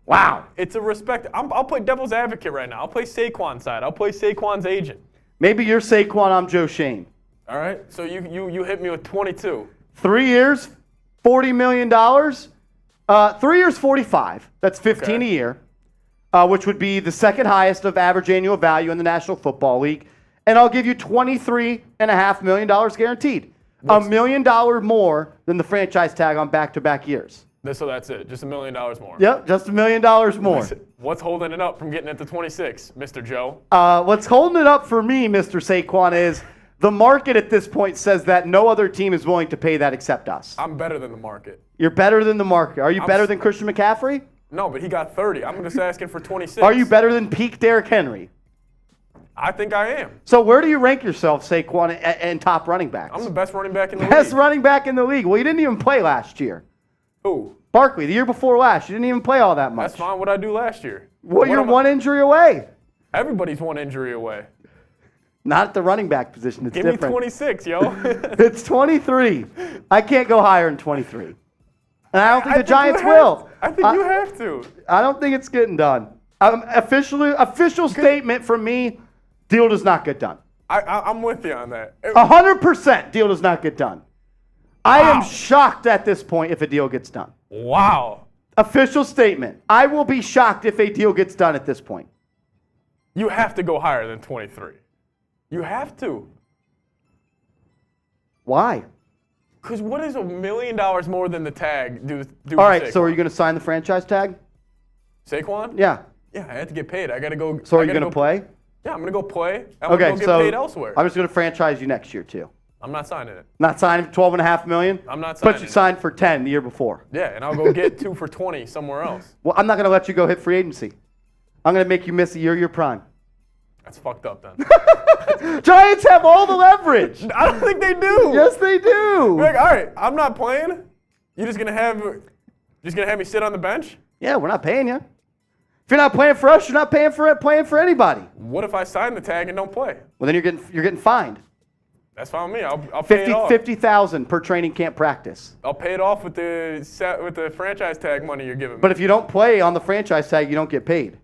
Wow. It's a respect. I'll play devil's advocate right now. I'll play Saquon's side. I'll play Saquon's agent. Maybe you're Saquon. I'm Joe Schoen. All right. So you hit me with 22. 3 years, $40 million. 3 years, 45. That's 15 a year, which would be the second highest of average annual value in the National Football League. And I'll give you $23.5 million guaranteed. $1 million more than the franchise tag on back-to-back years. So that's it. Just $1 million more. Yep, just $1 million more. What's holding it up from getting it to 26, Mr. Joe? What's holding it up for me, Mr. Saquon, is the market at this point says that no other team is willing to pay that except us. I'm better than the market. You're better than the market. Are you better than Christian McCaffrey? No, but he got 30. I'm just asking for 26. Are you better than peak Derrick Henry? I think I am. So where do you rank yourself, Saquon, and top running backs? I'm the best running back in the league. Best running back in the league. Well, you didn't even play last year. Who? Barkley, the year before last. You didn't even play all that much. That's fine. What I do last year? Well, you're one injury away. Everybody's one injury away. Not at the running back position. It's Give different. me 26, yo. It's 23. I can't go higher than 23. And I don't think the Giants will. I think you have to. I don't think it's getting done. Official statement from me, deal does not get done. I'm with you on that. 100% deal does not get done. I am shocked at this point if a deal gets done. Wow. Official statement. I will be shocked if a deal gets done at this point. You have to go higher than 23. You have to. Why? Because what is $1 million more than the tag do All right, Saquon? so are you going to sign the franchise tag? Saquon? Yeah. Yeah, I have to get paid. I got to go. So are you going to play? Yeah, I'm going to go play. I'm Okay, going to go so get paid elsewhere. I'm just going to franchise you next year too. I'm not signing it. Not signing for $12.5 million? I'm not signing But you it. signed for 10 the year before. Yeah, and I'll go get 2 for 20 somewhere else. Well, I'm not going to let you go hit free agency. I'm going to make you miss a year of your prime. That's fucked up then. Giants have all the leverage. I don't think they do. Yes, they do. Like, all right, I'm not playing. You're just gonna have me sit on the bench? Yeah, we're not paying you. If you're not playing for us, you're not paying for anybody. What if I sign the tag and don't play? Well, then you're getting fined. That's fine with me. I'll pay it off. 50,000 per training camp practice. I'll pay it off with the franchise tag money you're giving me. But if you don't play on the franchise tag, you don't get paid.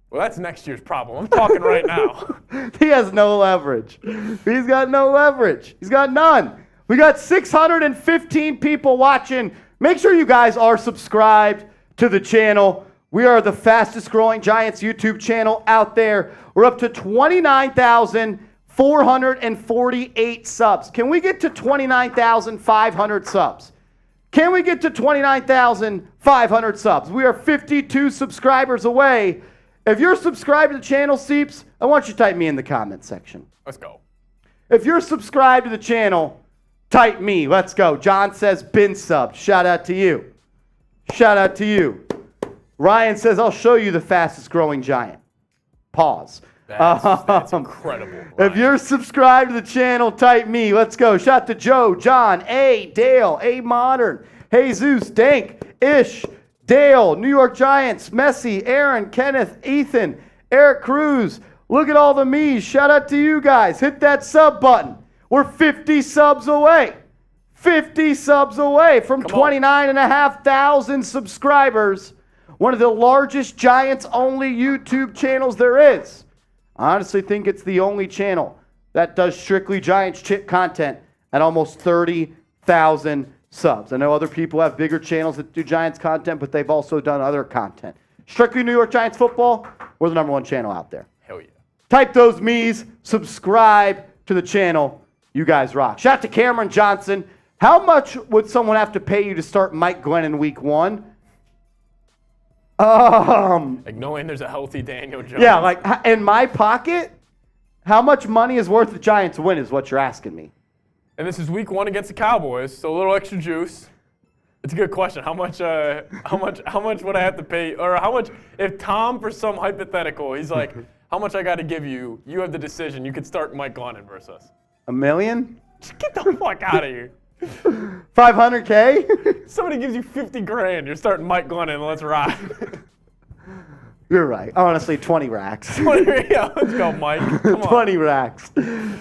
Well, that's next year's problem. I'm talking right now. He has no leverage. He's got no leverage. He's got none. We got 615 people watching. Make sure you guys are subscribed to the channel. We are the fastest growing Giants YouTube channel out there. We're up to 29,448 subs. Can we get to 29,500 subs? Can we get to 29,500 subs? We are 52 subscribers away. If you're subscribed to the channel, Seeps, I want you to type me in the comment section. Let's go. If you're subscribed to the channel, type me. Let's go. John says, been subbed. Shout out to you. Shout out to you. Ryan says, I'll show you the fastest growing giant. Pause. That's incredible. Ryan. If you're subscribed to the channel, type me. Let's go. Shout out to Joe, John, A, Dale, A Modern, Jesus, Dank, Ish, Dale, New York Giants, Messi, Aaron, Kenneth, Ethan, Eric Cruz. Look at all the me's. Shout out to you guys. Hit that sub button. We're 50 subs away. 50 subs away from 29,500 subscribers. One of the largest Giants-only YouTube channels there is. I honestly think it's the only channel that does strictly Giants chip content at almost 30,000 subs. I know other people have bigger channels that do Giants content, but they've also done other content. Strictly New York Giants football, we're the #1 channel out there. Hell yeah. Type those me's, subscribe to the channel. You guys rock. Shout out to Cameron Johnson. How much would someone have to pay you to start Mike Glennon week 1? Like knowing there's a healthy Daniel Jones. Yeah, like in my pocket, how much money is worth the Giants win is what you're asking me. And this is week 1 against the Cowboys, so a little extra juice. It's a good question. How much would I have to pay, or how much if Tom, for some hypothetical, he's like, how much I got to give you? You have the decision. You could start Mike Glennon versus us. $1 million? Just get the fuck out of here. $500K? Somebody gives you 50 grand. You're starting Mike Glennon. Let's ride. You're right. Honestly, 20 racks. 20, yeah, let's go, Mike. Come on. 20 racks.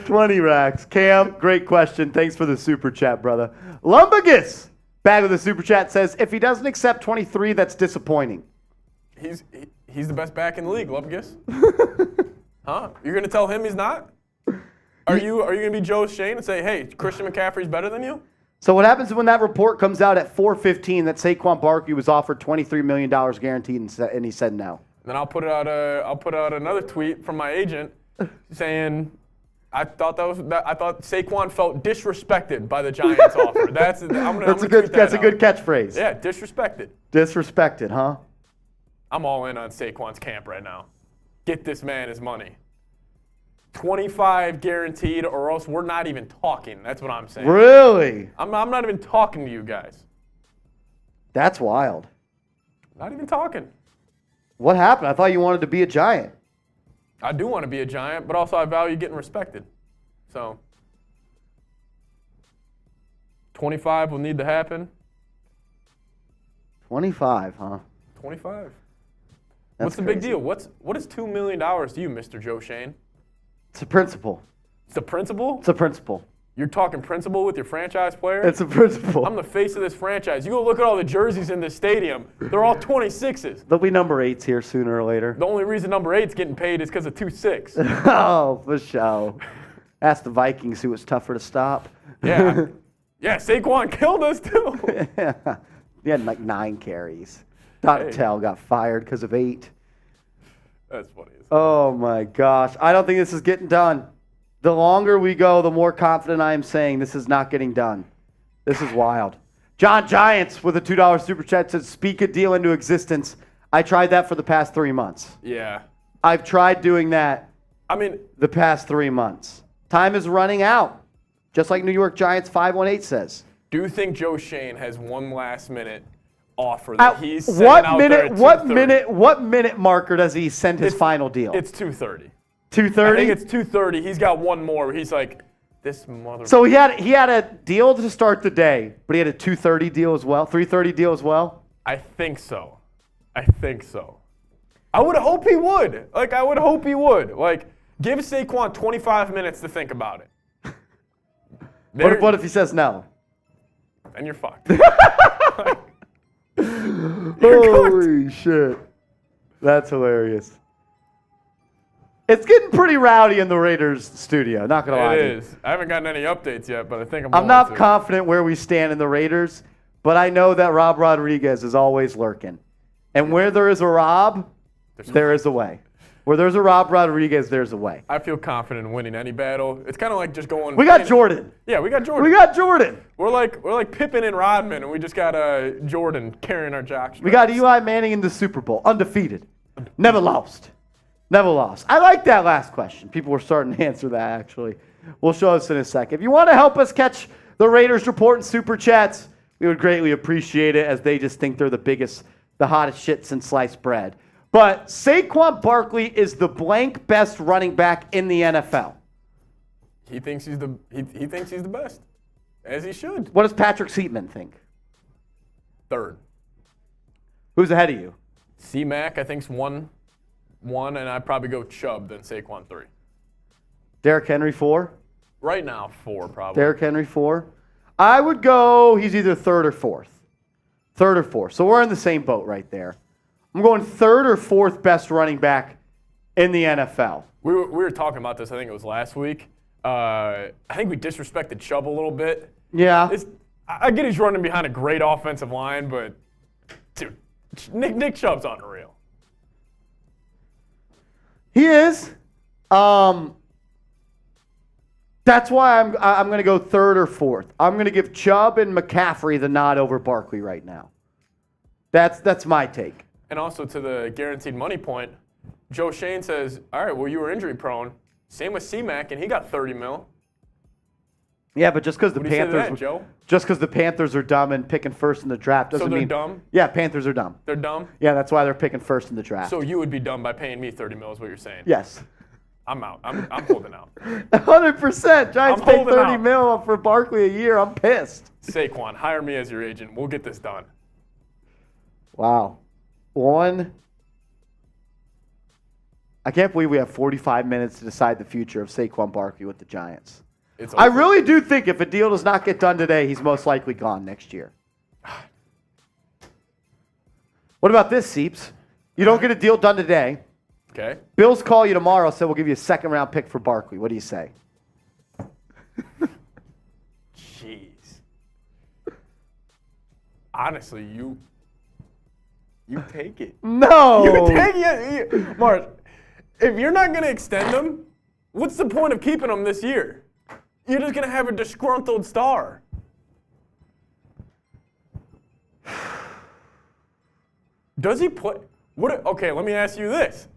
20 racks. Cam, great question. Thanks for the super chat, brother. Lumbagus, back with the super chat, says, if he doesn't accept 23, that's disappointing. He's the best back in the league, Lupagus. Huh? You're going to tell him he's not? Are you going to be Joe Schoen and say, hey, Christian McCaffrey's better than you? So what happens when that report comes out at 4:15 that Saquon Barkley was offered $23 million guaranteed and he said no? Then I'll put out another tweet from my agent saying I thought Saquon felt disrespected by the Giants offer. That's a good catchphrase. Yeah, disrespected. Disrespected, huh? I'm all in on Saquon's camp right now. Get this man his money. 25 guaranteed, or else we're not even talking. That's what I'm saying. Really? I'm not even talking to you guys. That's wild. Not even talking. What happened? I thought you wanted to be a Giant. I do want to be a Giant, but also I value getting respected. So 25 will need to happen. 25, huh? 25. That's What's the big crazy. deal? What is $2 million to you, Mr. Joe Schoen? It's a principle. It's a principle? It's a principle. You're talking principle with your franchise player? It's a principle. I'm the face of this franchise. You go look at all the jerseys in this stadium. They're all 26s. There'll be number 8s here sooner or later. The only reason number 8's getting paid is because of 2-6. Oh, for sure. Ask the Vikings who was tougher to stop. Yeah. Yeah, Saquon killed us too. He had like 9 carries. Donatello got fired because of 8. That's funny. Oh my gosh. I don't think this is getting done. The longer we go, the more confident I am saying this is not getting done. This is wild. John Giants with a $2 super chat says, speak a deal into existence. I tried that for the past 3 months. Yeah. I've tried doing that the past 3 months. Time is running out. Just like New York Giants 518 says. Do you think Joe Schoen has one last minute offer that he's sending what out minute? there at What 2:30? minute? What minute marker does he send his final deal? It's 2:30. 2:30. I think it's 2:30. He's got one more where he's like, this mother. So he had a deal to start the day, but he had a 2:30 deal as well, 3:30 deal as well. I think so. I would hope he would. I would hope he would. Give Saquon 25 minutes to think about it. What if he says no? Then you're fucked. Holy shit. That's hilarious. It's getting pretty rowdy in the Raiders studio, not going to lie. It to you. is. I haven't gotten any updates yet, but I think I'm I'm going not to. confident where we stand in the Raiders, but I know that Rob Rodriguez is always lurking. And where there is a Rob, there is a way. Where there's a Rob Rodriguez, there's a way. I feel confident in winning any battle. It's kind of like just going. We got Jordan. Yeah, we got Jordan. We got Jordan. We're like Pippen and Rodman, and we just got Jordan carrying our jock. We got Eli Manning in the Super Bowl, undefeated, never lost. Never lost. I like that last question. People were starting to answer that, actually. We'll show us in a second. If you want to help us catch the Raiders report and super chats, we would greatly appreciate it, as they just think they're the biggest, the hottest shit since sliced bread. But Saquon Barkley is the blank best running back in the NFL. He thinks he's the best, as he should. What does Patrick Seatman think? Third. Who's ahead of you? C-Mac, I think's one, and I'd probably go Chubb, then Saquon 3. Derrick Henry 4? Right now, 4 probably. Derrick Henry 4? I would go, he's either third or fourth. Third or fourth. So we're in the same boat right there. I'm going third or fourth best running back in the NFL. We were talking about this, I think it was last week. I think we disrespected Chubb a little bit. Yeah. I get he's running behind a great offensive line, but, dude, Nick Chubb's unreal. He is. That's why I'm going to go third or fourth. I'm going to give Chubb and McCaffrey the nod over Barkley right now. That's my take. And also to the guaranteed money point, Joe Schoen says, all right, well, you were injury prone. Same with C-Mac, and he got 30 mil. Yeah, but just because the What do you say to Panthers, that, Joe? just because the Panthers are dumb and picking first in the draft doesn't So they're mean dumb? Yeah, Panthers are dumb. They're dumb? Yeah, that's why they're picking first in the draft. So you would be dumb by paying me 30 mil is what you're saying? Yes. I'm out. I'm holding out. 100%. Giants I'm pay holding 30 out. mil for Barkley a year. I'm pissed. Saquon, hire me as your agent. We'll get this done. Wow. I can't believe we have 45 minutes to decide the future of Saquon Barkley with the Giants. I really do think if a deal does not get done today, he's most likely gone next year. What about this, Seeps? You don't get a deal done today. Okay. Bills call you tomorrow, so we'll give you a second-round pick for Barkley. What do you say? Jeez. Honestly, you take it. No. You take it. Mark, if you're not going to extend him, what's the point of keeping him this year? You're just going to have a disgruntled star. Does he play? Okay, let me ask you this.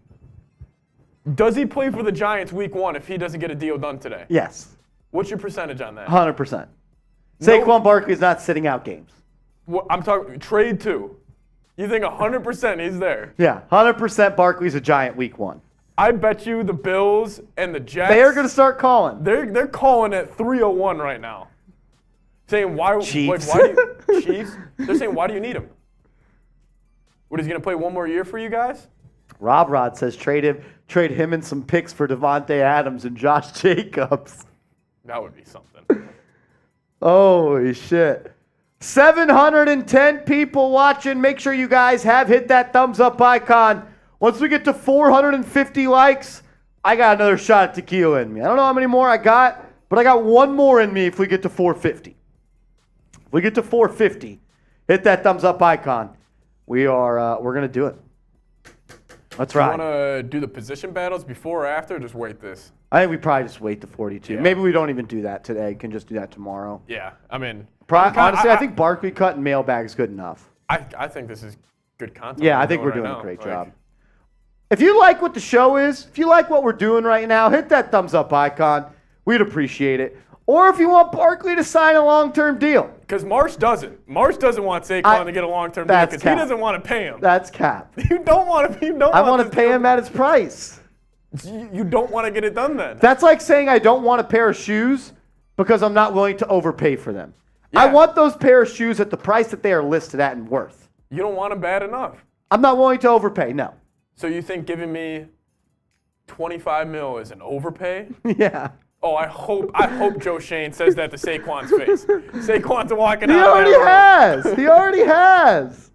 Does he play for the Giants week 1 if he doesn't get a deal done today? Yes. What's your percentage on that? 100%. Saquon Barkley is not sitting out games. I'm talking trade 2. You think 100% he's there? Yeah, 100% Barkley's a Giant week 1. I bet you the Bills and the Jets. They are going to start calling. They're calling at 3:01 right now, saying why? Chiefs. Like, why do you, Chiefs? They're saying why do you need him? What, is he going to play one more year for you guys? Rob Rod says trade him and some picks for Devontae Adams and Josh Jacobs. That would be something. Holy shit. 710 people watching. Make sure you guys have hit that thumbs up icon. Once we get to 450 likes, I got another shot at tequila in me. I don't know how many more I got, but I got one more in me if we get to 450. If we get to 450, hit that thumbs up icon. We're going to do it. Let's ride. You want to do the position battles before or after, or just wait this? I think we probably just wait to 42. Yeah. Maybe we don't even do that today. Can just do that tomorrow. Yeah, I mean, Honestly, I think Barkley cut and mailbag is good enough. I think this is good content. Yeah, I think we're doing a great job. If you like what the show is, if you like what we're doing right now, hit that thumbs up icon. We'd appreciate it. Or if you want Barkley to sign a long-term deal. Because Marsh doesn't. Marsh doesn't want Saquon to get a long-term deal because he doesn't want to pay him. That's cap. You don't want to. I want to pay him at his price. You don't want to get it done then. That's like saying I don't want a pair of shoes because I'm not willing to overpay for them. Yeah. I want those pair of shoes at the price that they are listed at and worth. You don't want them bad enough. I'm not willing to overpay, no. So you think giving me $25 million is an overpay? Yeah. Oh, I hope Joe Schoen says that to Saquon's face. Saquon's walking out. He already has. He already has.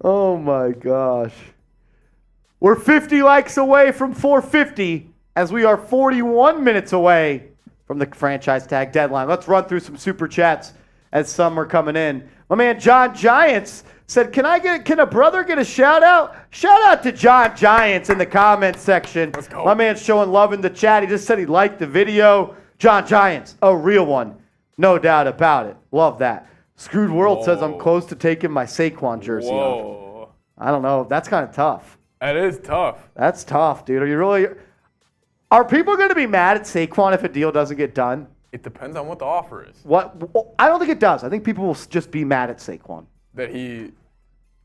Oh my gosh. We're 50 likes away from 450 as we are 41 minutes away from the franchise tag deadline. Let's run through some super chats as some are coming in. My man John Giants said, can a brother get a shout out? Shout out to John Giants in the comments section. Let's go. My man's showing love in the chat. He just said he liked the video. John Giants, a real one. No doubt about it. Love that. Screwed World says I'm close to taking my Saquon jersey off. I don't know. That's kind of tough. That is tough. That's tough, dude. Are people going to be mad at Saquon if a deal doesn't get done? It depends on what the offer is. What? I don't think it does. I think people will just be mad at Saquon. I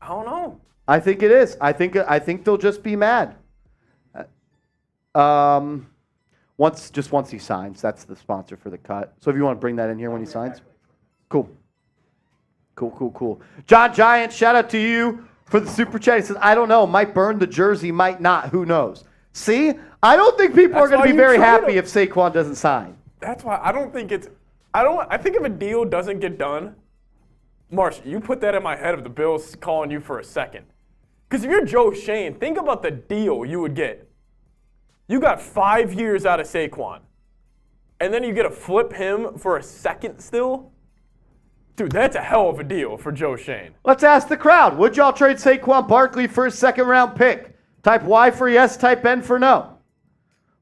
don't know. I think it is. I think they'll just be mad. Once he signs, that's the sponsor for the cut. So if you want to bring that in here when he signs, cool. John Giant, shout out to you for the super chat. He says, I don't know, might burn the jersey, might not. Who knows? See, I don't think people are going to be very happy if Saquon doesn't sign. That's why I don't think I think if a deal doesn't get done, Marsh, you put that in my head of the Bills calling you for a second. Because if you're Joe Schoen, think about the deal you would get. You got 5 years out of Saquon, and then you get to flip him for a second still? Dude, that's a hell of a deal for Joe Schoen. Let's ask the crowd. Would y'all trade Saquon Barkley for a second-round pick? Type Y for yes, type N for no.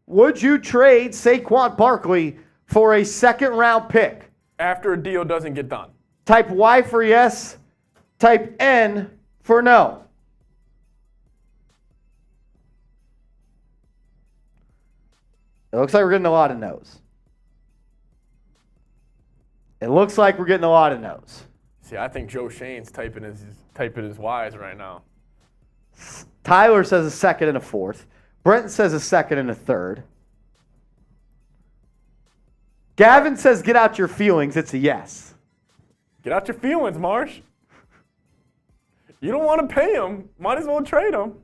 Would you trade Saquon Barkley for a second-round pick? After a deal doesn't get done. Type Y for yes, type N for no. It looks like we're getting a lot of no's. See, I think Joe Shane's typing his Y's right now. Tyler says a second and a fourth. Brent says a second and a third. Gavin says get out your feelings. It's a yes. Get out your feelings, Marsh. You don't want to pay him. Might as well trade him.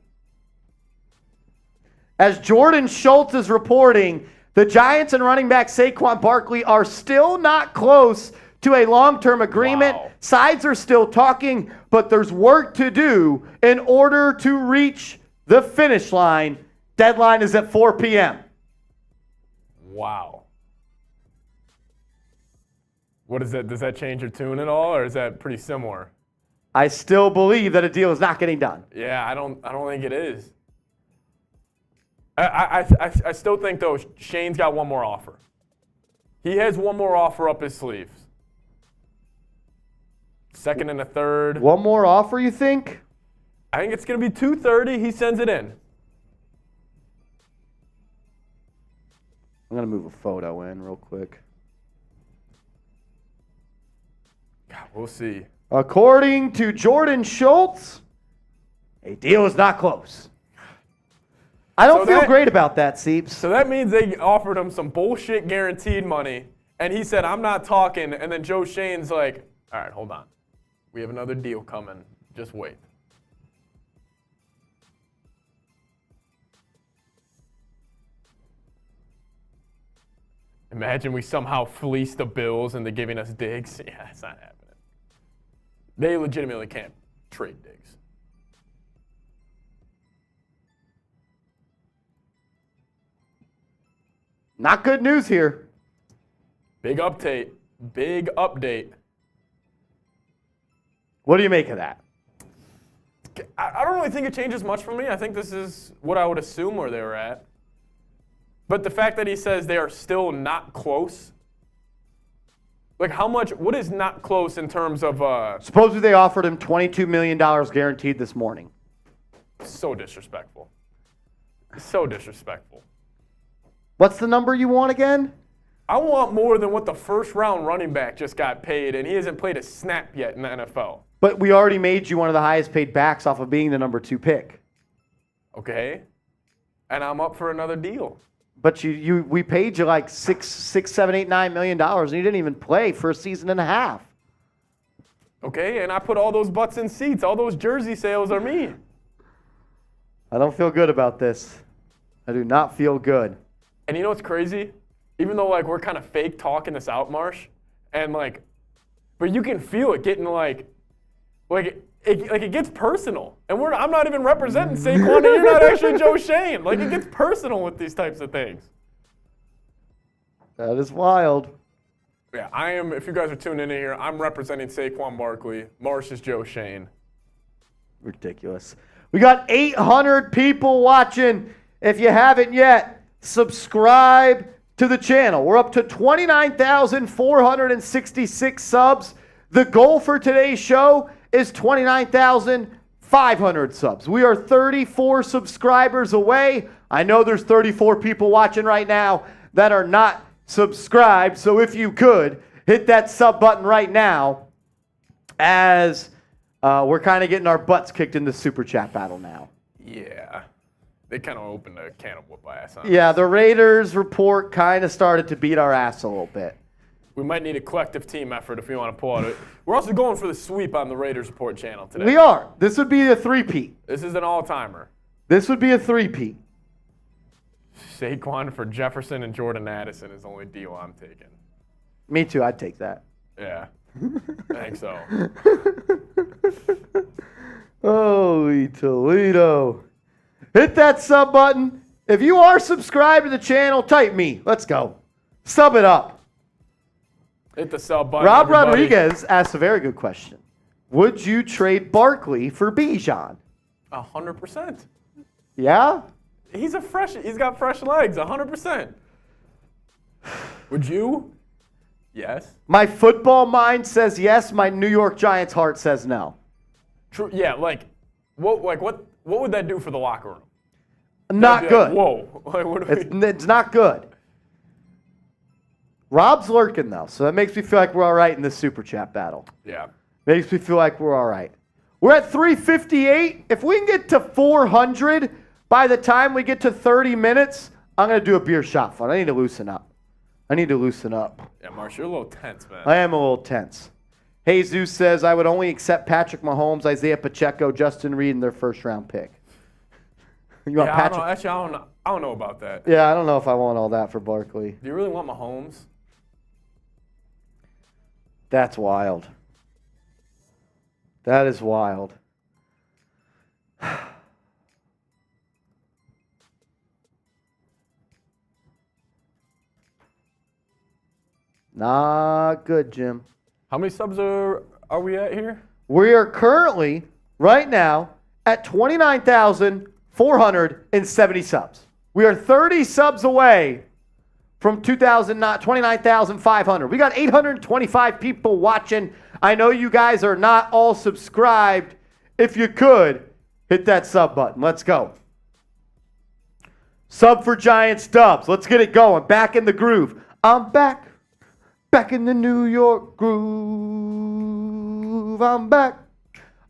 As Jordan Schultz is reporting, the Giants and running back Saquon Barkley are still not close to a long-term agreement. Wow. Sides are still talking, but there's work to do in order to reach the finish line. Deadline is at 4 p.m. Wow. What is that? Does that change your tune at all, or is that pretty similar? I still believe that a deal is not getting done. Yeah, I don't think it is. I still think, though, Shane's got one more offer. He has one more offer up his sleeves. Second and a third. One more offer, you think? I think it's going to be 230. He sends it in. I'm going to move a photo in real quick. God, we'll see. According to Jordan Schultz, a deal is not close. I don't feel great about that, Seeps. So that means they offered him some bullshit guaranteed money, and he said, I'm not talking, and then Joe Schoen's like, all right, hold on. We have another deal coming. Just wait. Imagine we somehow fleece the Bills into giving us Diggs. Yeah, it's not happening. They legitimately can't trade Diggs. Not good news here. Big update. Big update. What do you make of that? I don't really think it changes much for me. I think this is what I would assume where they were at. But the fact that he says they are still not close, like how much, what is not close in terms of... Supposedly they offered him $22 million guaranteed this morning. So disrespectful. So disrespectful. What's the number you want again? I want more than what the first-round running back just got paid, and he hasn't played a snap yet in the NFL. But we already made you one of the highest paid backs off of being the number 2 pick. Okay. And I'm up for another deal. But we paid you like $6, $7, $8, $9 million, and you didn't even play for a season and a half. Okay, and I put all those butts in seats. All those jersey sales are me. I don't feel good about this. I do not feel good. And you know what's crazy? Even though like we're kind of fake talking this out, Marsh, and like, but you can feel it getting like it gets personal. And I'm not even representing Saquon, and you're not actually Joe Schoen. Like it gets personal with these types of things. That is wild. Yeah, I am. If you guys are tuning in here, I'm representing Saquon Barkley. Marsh is Joe Schoen. Ridiculous. We got 800 people watching. If you haven't yet, subscribe to the channel. We're up to 29,466 subs. The goal for today's show is 29,500 subs. We are 34 subscribers away. I know there's 34 people watching right now that are not subscribed. So if you could, hit that sub button right now as we're kind of getting our butts kicked in the Super Chat battle now. Yeah. They kind of opened a can of whoop ass. Yeah, the Raiders report kind of started to beat our ass a little bit. We might need a collective team effort if we want to pull out it. We're also going for the sweep on the Raiders report channel today. We are. This would be a three-peat. This is an all-timer. This would be a three-peat. Saquon for Jefferson and Jordan Addison is the only deal I'm taking. Me too. I'd take that. Yeah. I think so. Holy Toledo. Hit that sub button. If you are subscribed to the channel, type me. Let's go. Sub it up. Hit the sub button. Rob everybody. Rodriguez asked a very good question. Would you trade Barkley for Bijan? 100%. Yeah? He's got fresh legs, 100%. Would you? Yes. My football mind says yes. My New York Giants heart says no. True. Yeah, what would that do for the locker room? Not good. Whoa. What It's not good. Rob's lurking, though, so that makes me feel like we're all right in this Super Chat battle. Yeah. Makes me feel like we're all right. We're at 358. If we can get to 400 by the time we get to 30 minutes, I'm going to do a beer shot fun. I need to loosen up. Yeah, Marsh, you're a little tense, man. I am a little tense. Jesus says, I would only accept Patrick Mahomes, Isaiah Pacheco, Justin Reed in their first-round pick. You want Patrick? I don't know about that. Yeah, I don't know if I want all that for Barkley. Do you really want Mahomes? That's wild. That is wild. Not good, Jim. How many subs are we at here? We are currently, right now, at 29,470 subs. We are 30 subs away from 29,500. We got 825 people watching. I know you guys are not all subscribed. If you could, hit that sub button. Let's go. Sub for Giants Dubs. Let's get it going. Back in the groove. I'm back in the New York groove. groove, I'm back.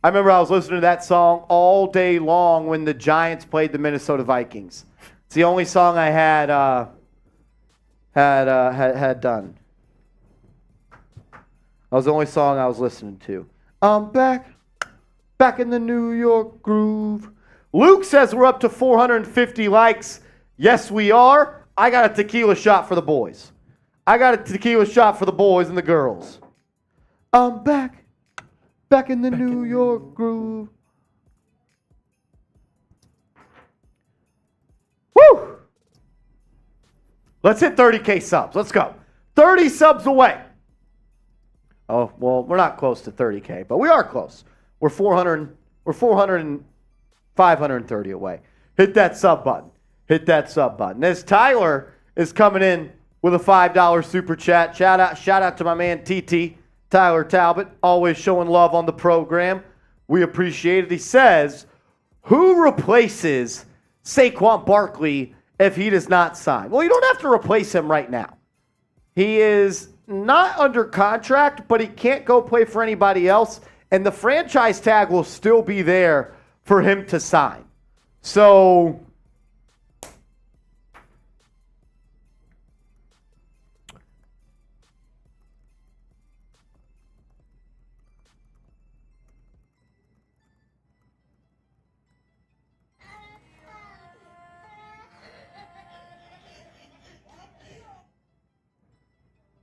I remember I was listening to that song all day long when the Giants played the Minnesota Vikings. It's the only song I had done. That was the only song I was listening to. I'm back in the New York groove. Luke says we're up to 450 likes. Yes, we are. I got a tequila shot for the boys. I got a tequila shot for the boys and the girls. I'm back in the New York groove. Woo! Let's hit 30K subs. Let's go. 30 subs away. Oh, well, we're not close to 30K, but we are close. We're 400 and 530 away. Hit that sub button. Hit that sub button. As Tyler is coming in with a $5 super chat. Shout out to my man TT, Tyler Talbot, always showing love on the program. We appreciate it. He says, who replaces Saquon Barkley if he does not sign? Well, you don't have to replace him right now. He is not under contract, but he can't go play for anybody else, and the franchise tag will still be there for him to sign. So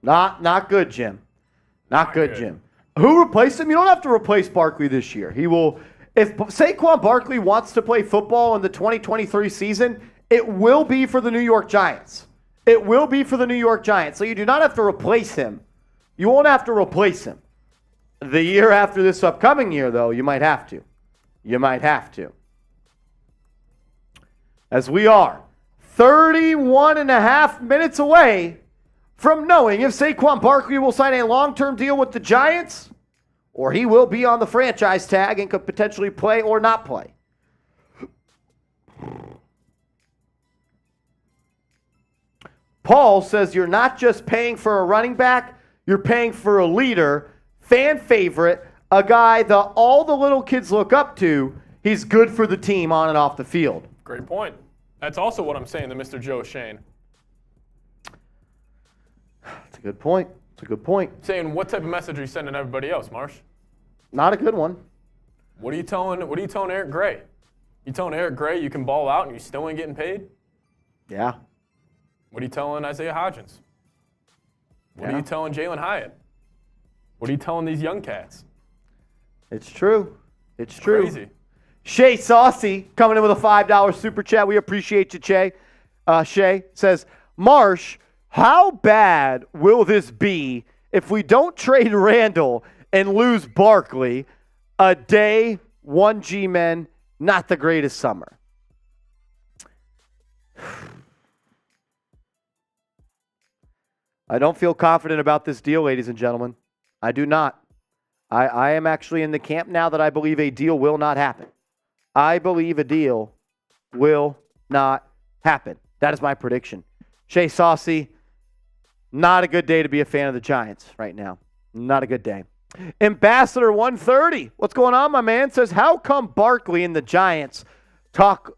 Not good, Jim. Not good, Jim. Who replaced him? You don't have to replace Barkley this year. He will. If Saquon Barkley wants to play football in the 2023 season, it will be for the New York Giants. It will be for the New York Giants. So you do not have to replace him. You won't have to replace him. The year after this upcoming year, though, you might have to. You might have to. As we are 31 and a half minutes away from knowing if Saquon Barkley will sign a long-term deal with the Giants or he will be on the franchise tag and could potentially play or not play. Paul says you're not just paying for a running back, you're paying for a leader, fan favorite, a guy that all the little kids look up to. He's good for the team on and off the field. Great point. That's also what I'm saying to Mr. Joe Schoen. That's a good point. It's a good point. Saying what type of message are you sending everybody else, Marsh? Not a good one. What are you telling Eric Gray? You telling Eric Gray you can ball out and you still ain't getting paid? Yeah. What are you telling Isaiah Hodgins? What are you telling Jalen Hyatt? What are you telling these young cats? It's true. It's true. Crazy. Shay Saucy coming in with a $5 super chat. We appreciate you, Shay. Shay says, Marsh, how bad will this be if we don't trade Randall and lose Barkley? A day, one G-men, not the greatest summer. I don't feel confident about this deal, ladies and gentlemen. I do not. I am actually in the camp now that I believe a deal will not happen. I believe a deal will not happen. That is my prediction. Shay Saucy, not a good day to be a fan of the Giants right now. Not a good day. Ambassador 130, what's going on, my man? Says, how come Barkley and the Giants talk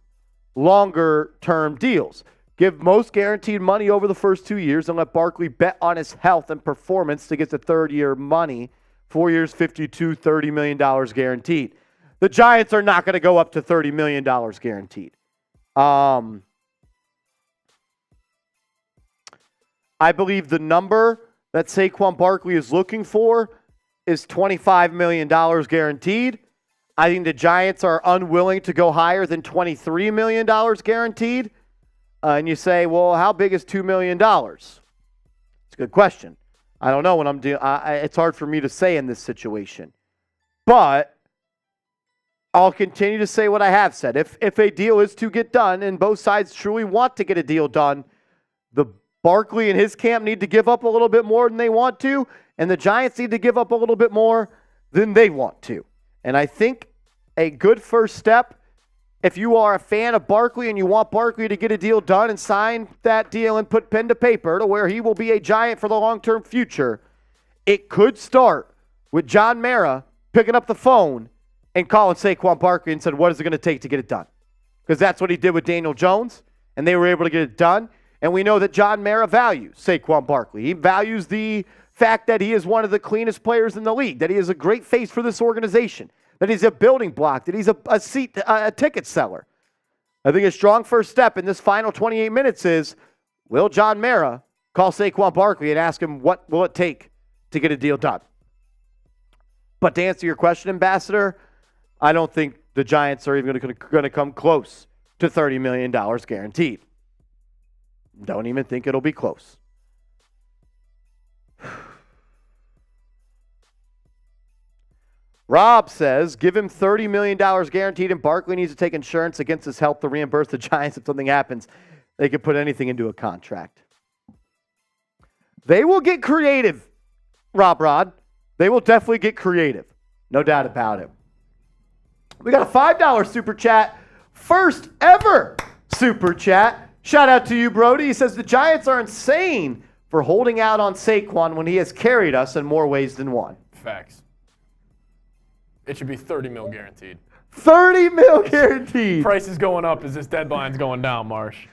longer-term deals? Give most guaranteed money over the first 2 years and let Barkley bet on his health and performance to get the third-year money. 4 years, $30 million guaranteed. The Giants are not going to go up to $30 million guaranteed. I believe the number that Saquon Barkley is looking for is $25 million guaranteed. I think the Giants are unwilling to go higher than $23 million guaranteed. And you say, well, how big is $2 million? It's a good question. I don't know what I'm doing. It's hard for me to say in this situation. But I'll continue to say what I have said. If a deal is to get done and both sides truly want to get a deal done, the Barkley and his camp need to give up a little bit more than they want to, and the Giants need to give up a little bit more than they want to. And I think a good first step, if you are a fan of Barkley and you want Barkley to get a deal done and sign that deal and put pen to paper to where he will be a Giant for the long-term future, it could start with John Mara picking up the phone and calling Saquon Barkley and said, what is it going to take to get it done? Because that's what he did with Daniel Jones, and they were able to get it done. And we know that John Mara values Saquon Barkley. He values the fact that he is one of the cleanest players in the league, that he is a great face for this organization, that he's a building block, that he's a ticket seller. I think a strong first step in this final 28 minutes is, will John Mara call Saquon Barkley and ask him what will it take to get a deal done? But to answer your question, Ambassador, I don't think the Giants are even going to come close to $30 million guaranteed. Don't even think it'll be close. Rob says, give him $30 million guaranteed, and Barkley needs to take insurance against his health to reimburse the Giants if something happens. They can put anything into a contract. They will get creative, Rod. They will definitely get creative. No doubt about it. We got a $5 super chat. First ever super chat. Shout out to you, Brody. He says, the Giants are insane for holding out on Saquon when he has carried us in more ways than one. Facts. It should be $30 mil guaranteed. $30 mil guaranteed. Price is going up as this deadline's going down, Marsh.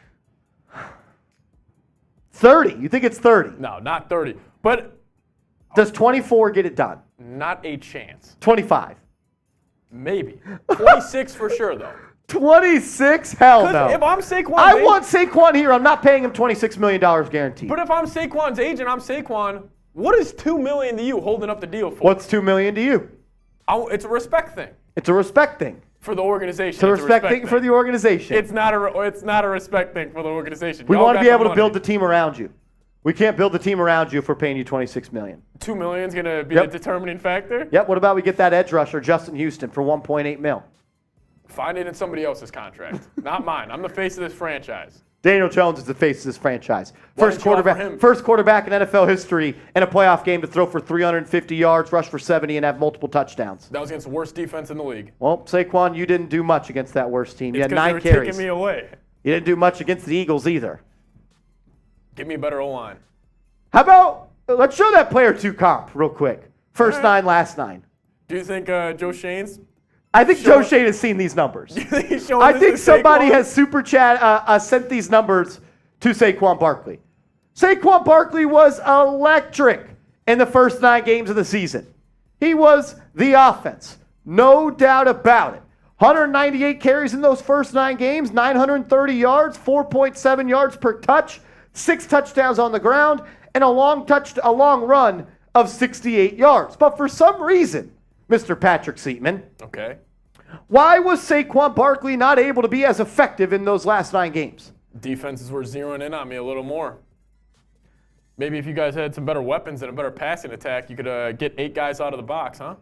30. You think it's 30? No, not 30. But does 24 get it done? Not a chance. 25. Maybe. 26 for sure, though. 26? Hell no. If I'm Saquon, I want Saquon here. I'm not paying him $26 million guaranteed. But if I'm Saquon's agent, I'm Saquon. What is $2 million to you holding up the deal for? What's $2 million to you? It's a respect thing. It's a respect thing. For the organization. It's a respect thing for the organization. It's not a respect thing for the organization. We want to be able to build the team around you. We can't build the team around you if we're paying you $26 million. $2 million is going to be the determining factor? Yep. What about we get that edge rusher, Justin Houston, for $1.8 million? Find it in somebody else's contract. Not mine. I'm the face of this franchise. Daniel Jones is the face of this franchise. First quarterback in NFL history in a playoff game to throw for 350 yards, rush for 70, and have multiple touchdowns. That was against the worst defense in the league. Well, Saquon, you didn't do much against that worst team. You had 9 carries. They were taking me away. You didn't do much against the Eagles either. Give me a better O-line. How about, let's show that player 2 comp real quick. First 9, last 9. Do you think Joe Schoen's? I think Joe Schoen has seen these numbers. I think somebody has super chat sent these numbers to Saquon Barkley. Saquon Barkley was electric in the first 9 games of the season. He was the offense. No doubt about it. 198 carries in those first 9 games, 930 yards, 4.7 yards per touch, 6 touchdowns on the ground, and a long run of 68 yards. But for some reason, Mr. Patrick Seatman. Okay. Why was Saquon Barkley not able to be as effective in those last 9 games? Defenses were zeroing in on me a little more. Maybe if you guys had some better weapons and a better passing attack, you could get 8 guys out of the box, huh?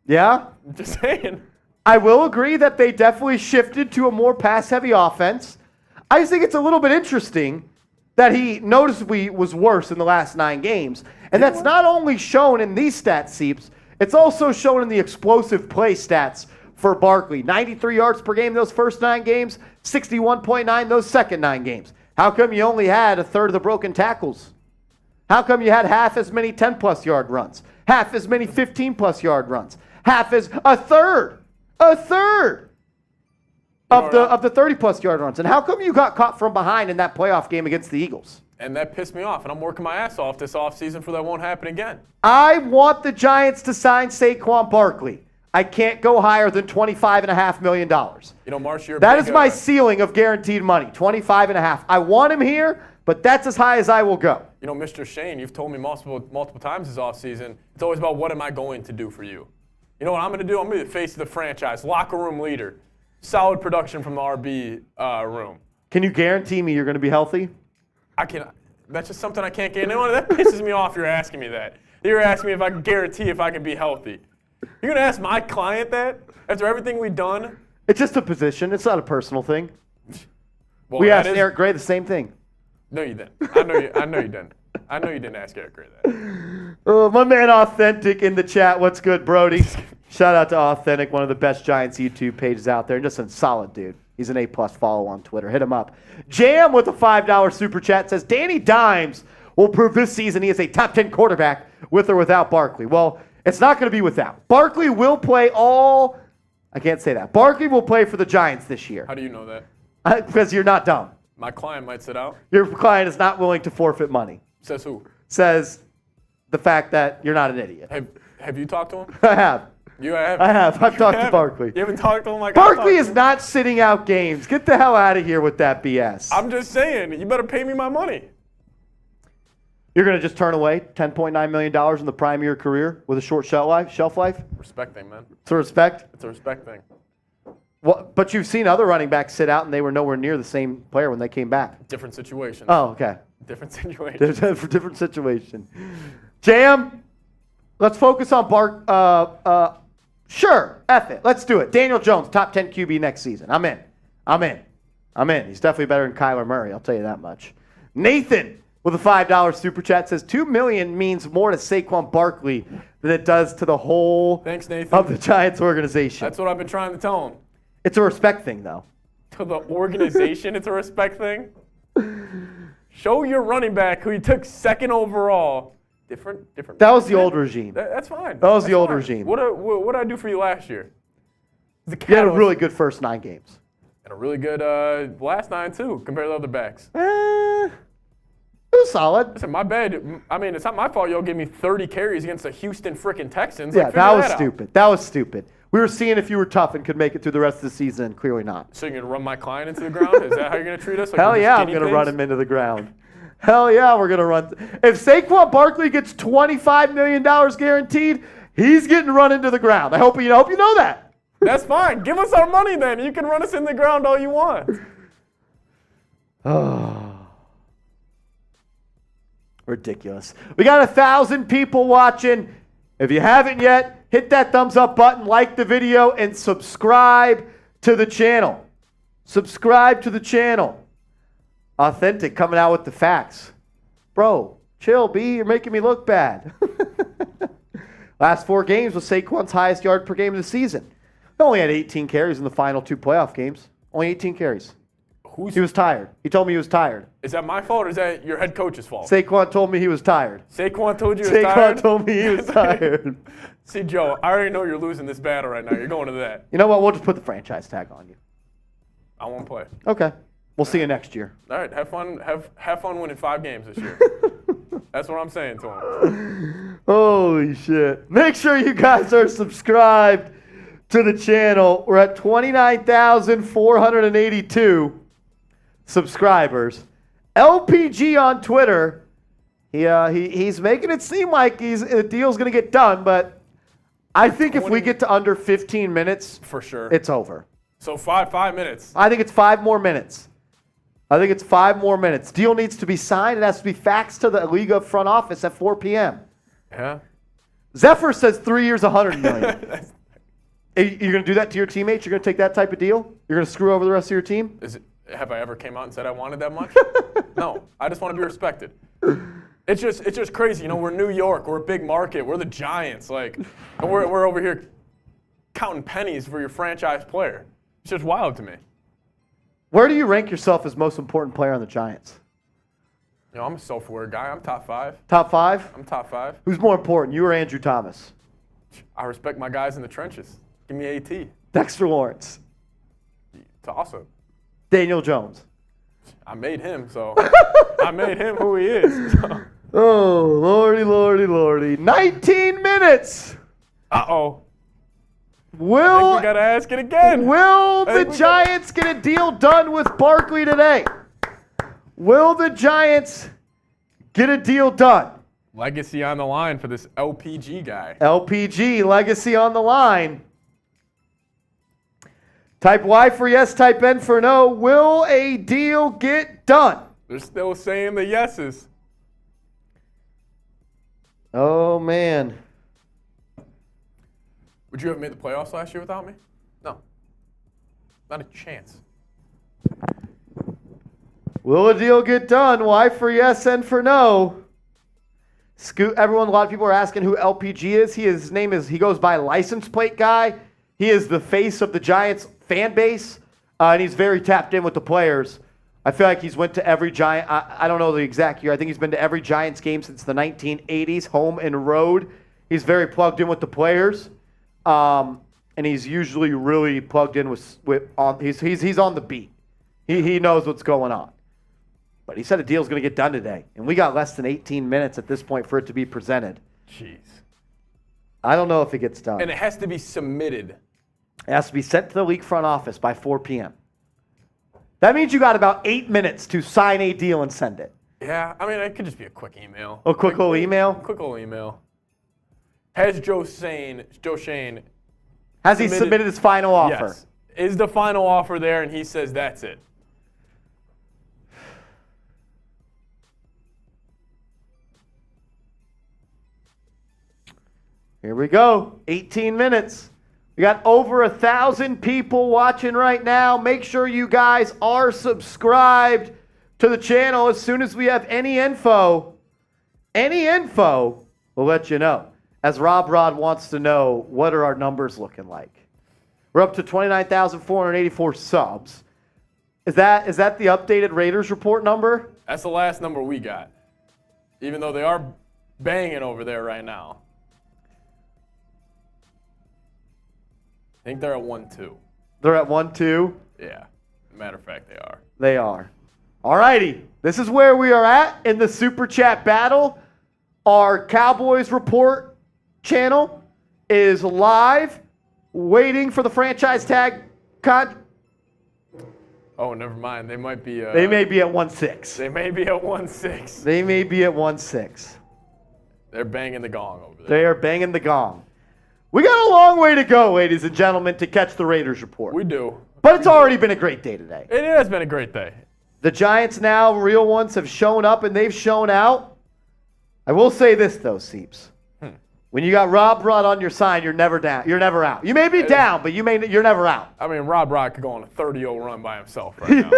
Yeah? Just saying. I will agree that they definitely shifted to a more pass-heavy offense. I just think it's a little bit interesting that he noticeably was worse in the last 9 games. And that's not only shown in these stat seeps, it's also shown in the explosive play stats for Barkley. 93 yards per game those first 9 games, 61.9 those second 9 games. How come you only had a third of the broken tackles? How come you had half as many 10-plus yard runs? Half as many 15-plus yard runs? A third of the 30-plus yard runs? And how come you got caught from behind in that playoff game against the Eagles? And that pissed me off, and I'm working my ass off this offseason for that won't happen again. I want the Giants to sign Saquon Barkley. I can't go higher than $25.5 million. Marsh, that is my ceiling of guaranteed money, $25.5. I want him here, but that's as high as I will go. Mr. Schoen, you've told me multiple times this offseason, it's always about what am I going to do for you. You know what I'm going to do? I'm going to be the face of the franchise, locker room leader, solid production from the RB room. Can you guarantee me you're going to be healthy? I can. That's just something I can't guarantee. That pisses me off. You're asking me that. You're asking me if I can guarantee if I can be healthy. You're gonna ask my client that after everything we've done? It's just a position. It's not a personal thing. Well, we asked Eric Gray the same thing. No, you didn't. I know you didn't. I know you didn't ask Eric Gray that. Oh, my man Authentic in the chat. What's good, Brody? Shout out to Authentic, one of the best Giants YouTube pages out there. Just a solid dude. He's an A-plus follow on Twitter. Hit him up. Jam with a $5 super chat says, Danny Dimes will prove this season he is a top 10 quarterback with or without Barkley. Well, It's not going to be without. Barkley will play all. I can't say that. Barkley will play for the Giants this year. How do you know that? Because you're not dumb. My client might sit out. Your client is not willing to forfeit money. Says who? Says the fact that you're not an idiot. Have you talked to him? I have. You have? I have. I've talked to Barkley. You haven't talked to him like Barkley is not sitting out games. Get the hell out of here with that BS. I'm just saying, you better pay me my money. You're going to just turn away $10.9 million in the prime of your career with a short shelf life? Respect thing, man. It's a respect? It's a respect thing. Well, but you've seen other running backs sit out and they were nowhere near the same player when they came back. Different situation. Oh, okay. Different situation. Different situation. Jam, let's focus on sure, F it. Let's do it. Daniel Jones, top 10 QB next season. I'm in. He's definitely better than Kyler Murray, I'll tell you that much. Nathan, with a $5 super chat, says $2 million means more to Saquon Barkley than it does to the whole Thanks, Nathan. of the Giants organization. That's what I've been trying to tell him. It's a respect thing, though. To the organization, it's a respect thing. Show your running back who you took second overall. Different. That was the old regime. That's fine. That was the old regime. What did I do for you last year? You had a really good first 9 games. And a really good last 9, too, compared to other backs. It was solid. Listen, my bad. I mean, it's not my fault y'all gave me 30 carries against the Houston freaking Texans. Yeah, like, that was stupid. That was stupid. We were seeing if you were tough and could make it through the rest of the season, and clearly not. So you're going to run my client into the ground? Is that how you're going to treat us? Like Hell yeah, I'm going to run him into the ground. Hell yeah, we're going to run. If Saquon Barkley gets $25 million guaranteed, he's getting run into the ground. I hope you know that. That's fine. Give us our money then. You can run us in the ground all you want. Oh. Ridiculous. We got 1,000 people watching. If you haven't yet, hit that thumbs up button, like the video, and subscribe to the channel. Subscribe to the channel. Authentic coming out with the facts. Bro, chill, B. You're making me look bad. Last 4 games was Saquon's highest yard per game of the season. He only had 18 carries in the final 2 playoff games. Only 18 carries. He was tired. He told me he was tired. Is that my fault or is that your head coach's fault? Saquon told me he was tired. Saquon told you he was tired? Saquon told me he was tired. See, Joe, I already know you're losing this battle right now. You're going to that. You know what? We'll just put the franchise tag on you. I won't play. Okay. We'll see you next year. All right. Have fun. Have fun winning 5 games this year. That's what I'm saying to him. Holy shit. Make sure you guys are subscribed to the channel. We're at 29,482 subscribers. LPG on Twitter, he's making it seem like the deal's going to get done, but I think if we get to under 15 minutes, for sure, it's over. So 5 minutes. I think it's 5 more minutes. Deal needs to be signed. It has to be faxed to the league of front office at 4 p.m. Yeah. Zephyr says 3 years, $100 million. You're going to do that to your teammates? You're going to take that type of deal? You're going to screw over the rest of your team? Have I ever came out and said I wanted that much? No. I just want to be respected. It's just crazy. You know, we're New York. We're a big market. We're the Giants. Like, and we're over here counting pennies for your franchise player. It's just wild to me. Where do you rank yourself as most important player on the Giants? You know, I'm a self-aware guy. I'm top 5. Top 5? I'm top 5. Who's more important, you or Andrew Thomas? I respect my guys in the trenches. Give me AT. Dexter Lawrence. Toss him. Daniel Jones. I made him, so I made him who he is. So. Oh, lordy, lordy, lordy. 19 minutes. Uh-oh. We got to ask it again. Will the Giants get a deal done with Barkley today? Will the Giants get a deal done? Legacy on the line for this LPG guy. LPG, legacy on the line. Type Y for yes, type N for no. Will a deal get done? They're still saying the yeses. Oh, man. Would you have made the playoffs last year without me? No. Not a chance. Will a deal get done? Y for yes, N for no. Everyone, a lot of people are asking who LPG is. He goes by license plate guy. He is the face of the Giants fan base, and he's very tapped in with the players. I feel like he's went to every Giant. I don't know the exact year. I think he's been to every Giants game since the 1980s, home and road. He's very plugged in with the players, and he's usually really plugged in with he's on the beat. He knows what's going on. But he said a deal's going to get done today, and we got less than 18 minutes at this point for it to be presented. Jeez. I don't know if it gets done. And it has to be submitted. It has to be sent to the league front office by 4 p.m. That means you got about 8 minutes to sign a deal and send it. Yeah, I mean, it could just be a quick email. A quick little email? Quick little email. Has Joe Schoen Has he submitted his final offer? Yes. Is the final offer there, and he says that's it? Here we go. 18 minutes. We got over 1,000 people watching right now. Make sure you guys are subscribed to the channel. As soon as we have any info, we'll let you know. As Rob Rod wants to know, what are our numbers looking like? We're up to 29,484 subs. Is that the updated Raiders report number? That's the last number we got. Even though they are banging over there right now. I think they're at 1-2. They're at 1-2? Yeah. Matter of fact, they are. They are. All righty. This is where we are at in the Super Chat battle. Our Cowboys report channel is live, waiting for the franchise tag. Oh, never mind. They might be. They may be at 1-6. They may be at 1-6. They may be at 1-6. They're banging the gong over there. They are banging the gong. We got a long way to go, ladies and gentlemen, to catch the Raiders report. We do. But it's already been a great day today. It has been a great day. The Giants now, real ones, have shown up and they've shown out. I will say this, though, Seeps. When you got Rob Rod on your side, you're never down. You're never out. You may be down, but you're never out. I mean, Rob Rod could go on a 30-0 run by himself right now.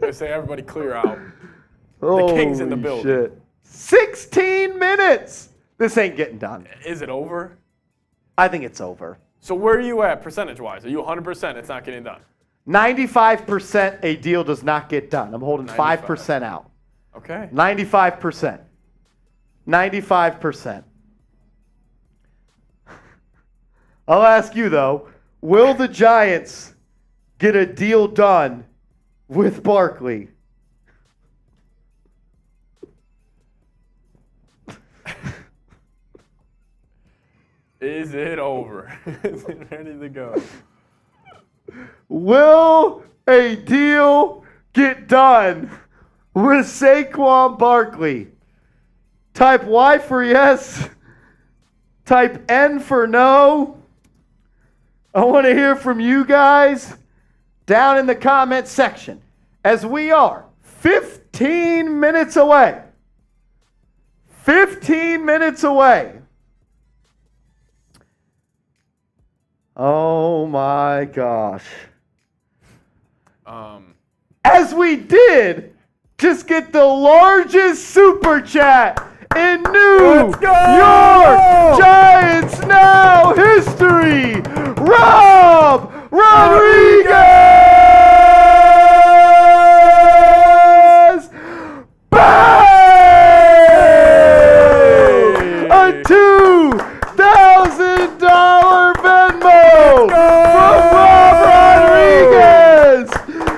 They say everybody clear out. The King's in the building. Shit. 16 minutes. This ain't getting done. Is it over? I think it's over. So where are you at percentage-wise? Are you 100% it's not getting done? 95% a deal does not get done. I'm holding 5% out. Okay. 95%. 95%. I'll ask you, though, will the Giants get a deal done with Barkley? Is it over? Is it ready to go? Will a deal get done with Saquon Barkley? Type Y for yes. Type N for no. I want to hear from you guys down in the comment section as we are 15 minutes away. 15 minutes away. Oh my gosh. As we did just get the largest super chat in New York Giants Now history, Rob Rodriguez! Bang! A $2,000 Venmo from Rob Rodriguez!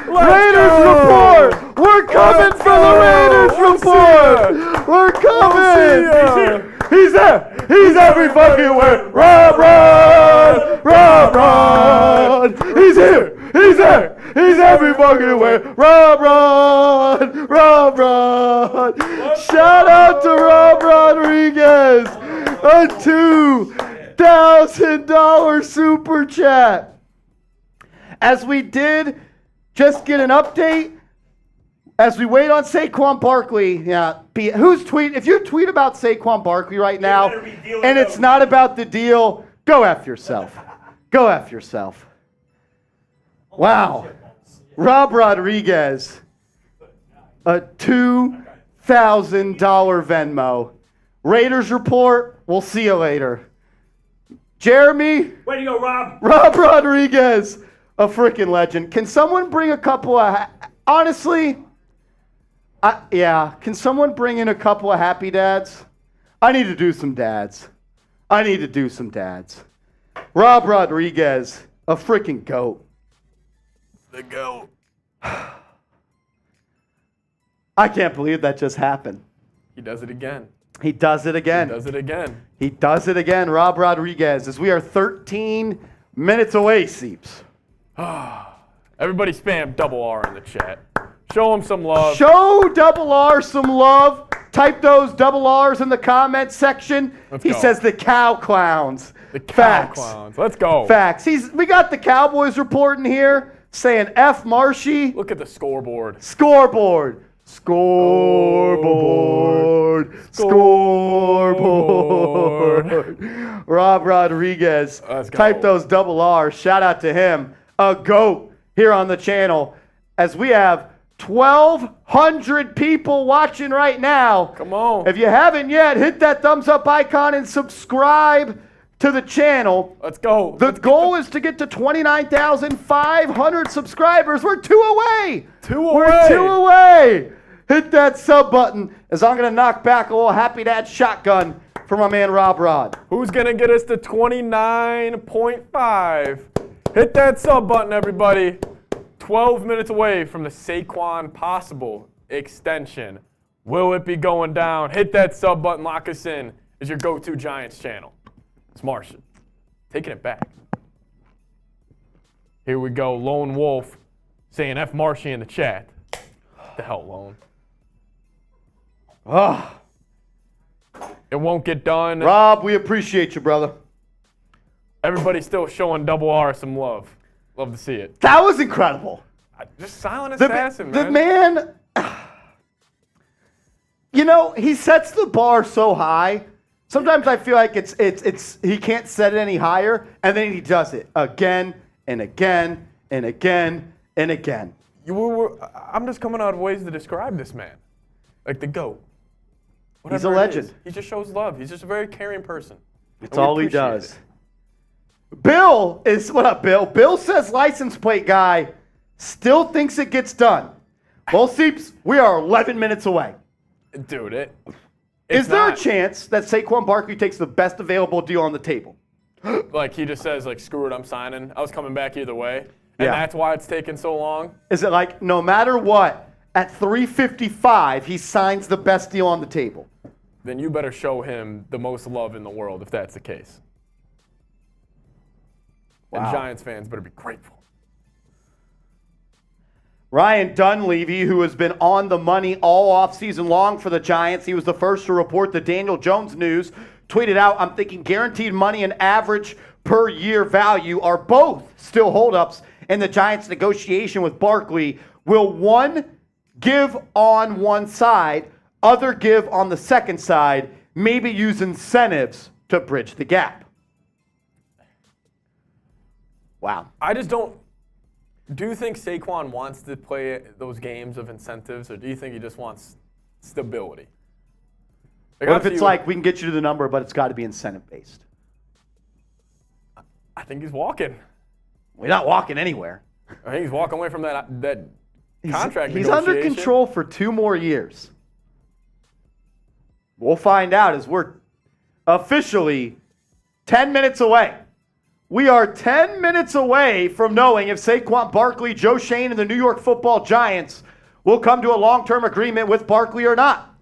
Raiders report! We're coming for the Raiders report! We're coming! He's there! He's every fucking where! Rob Rod! Rob Rod! He's here! He's there! He's every fucking where! Rob Rod! Rob Rod! Shout out to Rob Rodriguez! A $2,000 super chat! As we did just get an update, as we wait on Saquon Barkley, if you tweet about Saquon Barkley right now, and it's not about the deal, go F yourself. Go F yourself. Wow. Rob Rodriguez, a $2,000 Venmo. Raiders report, we'll see you later. Jeremy. Way to go, Rob. Rob Rodriguez, a freaking legend. Can someone bring a couple of, honestly, can someone bring in a couple of happy dads? I need to do some dads. I need to do some dads. Rob Rodriguez, a freaking GOAT. The GOAT. I can't believe that just happened. He does it again. He does it again. He does it again. He does it again, Rob Rodriguez, as we are 13 minutes away, Seeps. Everybody spam double R in the chat. Show him some love. Show double R some love. Type those double R's in the comment section. Let's He go. says the cow clowns. The cow Facts. clowns. Let's go. Facts. We got the Cowboys reporting here saying F Marshy. Look at the scoreboard. Scoreboard. Scoreboard. Scoreboard. Rob Rodriguez. Let's go. Type those double R's. Shout out to him. A GOAT here on the channel as we have 1,200 people watching right now. Come on. If you haven't yet, hit that thumbs up icon and subscribe to the channel. Let's go. The goal is to get to 29,500 subscribers. We're 2 away. We're 2 away. Hit that sub button as I'm going to knock back a little Happy Dad shotgun for my man Rob Rod. Who's going to get us to 29.5? Hit that sub button, everybody. 12 minutes away from the Saquon possible extension. Will it be going down? Hit that sub button. Lock us in as your go-to Giants channel. It's Martian. Taking it back. Here we go. Lone Wolf saying F Marshy in the chat. The hell, Lone. Oh, It won't get done. Rob, we appreciate you, brother. Everybody's still showing double R some love. Love to see it. That was incredible. Just silent assassin, The man. man, you know, he sets the bar so high. Sometimes I feel like it's he can't set it any higher, and then he does it again and again and again and again. I'm just coming out of ways to describe this man. Like the GOAT. He's a Whatever it legend. is. He just shows love. He's just a very caring person. It's And we all he appreciate does. it. Bill is, what up, Bill? Bill says license plate guy still thinks it gets done. Well, Seeps, we are 11 minutes away. Dude, Is there a chance that Saquon Barkley takes the best available deal on the table? Like he just says, like, screw it, I'm signing. I was coming back either way. And Yeah. that's why it's taken so long. Is it like no matter what, at 355, he signs the best deal on the table? Then you better show him the most love in the world if that's the case. Wow. And Giants fans better be grateful. Ryan Dunleavy, who has been on the money all offseason long for the Giants, he was the first to report the Daniel Jones news, tweeted out, I'm thinking guaranteed money and average per year value are both still holdups in the Giants' negotiation with Barkley. Will one give on one side, other give on the second side, maybe use incentives to bridge the gap? Wow. I just don't. Do you think Saquon wants to play those games of incentives, or do you think he just wants stability? Like, What if it's obviously, like, we can get you to the number, but it's got to be incentive-based? I think he's walking. We're not walking anywhere. I think he's walking away from that contract He's under negotiation. control for 2 more years. We'll find out as we're officially 10 minutes away. We are 10 minutes away from knowing if Saquon Barkley, Joe Schoen, and the New York Football Giants will come to a long-term agreement with Barkley or not.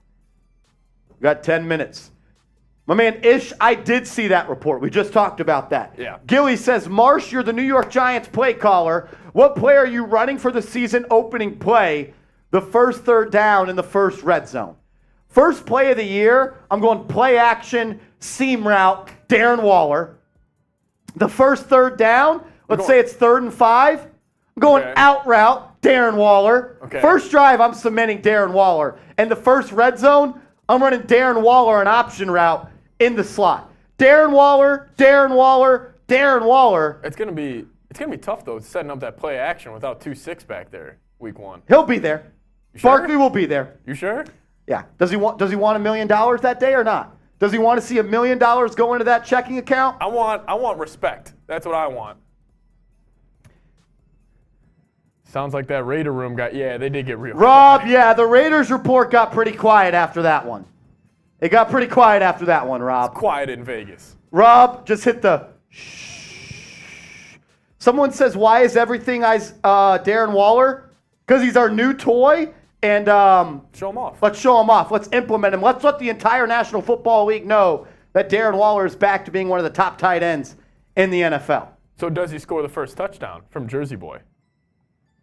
We got 10 minutes. My man Ish, I did see that report. We just talked about that. Yeah. Gilly says, Marsh, you're the New York Giants play caller. What play are you running for the season opening play, the first third down in the first red zone? First play of the year, I'm going play action, seam route, Darren Waller. The first third down, let's say it's 3rd and 5. I'm going out route, Darren Waller. Okay. First drive, I'm cementing Darren Waller. And the first red zone, I'm running Darren Waller an option route in the slot. Darren Waller, Darren Waller, Darren Waller. It's gonna be tough though, setting up that play action without 2-6 back there, week 1. He'll be there. sure? Barkley will be there. You sure? Yeah. Does he want $1 million that day or not? Does he want to see $1 million go into that checking account? I want respect. That's what I want. Sounds like that Raider room they did get real. Rob, yeah, the Raiders report got pretty quiet after that one. It got pretty quiet after that one, Rob. Quiet in Vegas. Rob, just hit the shh. Someone says, why is everything Darren Waller? Because he's our new toy. And show him off. Let's show him off. Let's implement him. Let's let the entire National Football League know that Darren Waller is back to being one of the top tight ends in the NFL. So does he score the first touchdown from Jersey Boy?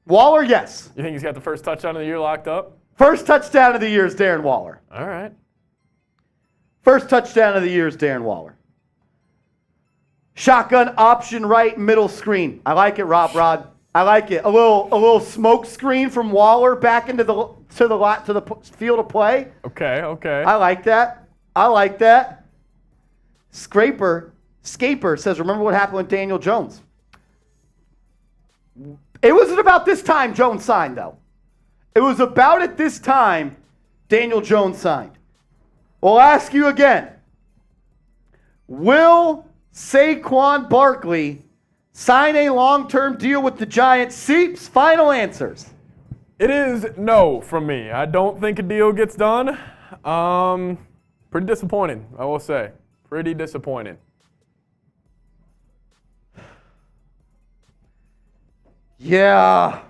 Waller, yes. You think he's got the first touchdown of the year locked up? First touchdown of the year is Darren Waller. All right. First touchdown of the year is Darren Waller. Shotgun option right middle screen. I like it, Rob Rod. I like it. A little smoke screen from Waller back into the field of play. Okay. I like that. Scaper says, remember what happened with Daniel Jones? It wasn't about this time Jones signed, though. It was about at this time Daniel Jones signed. We'll ask you again. Will Saquon Barkley sign a long-term deal with the Giants? Seeps, final answers. It is no from me. I don't think a deal gets done. Pretty disappointing, I will say. Pretty disappointing. Yeah.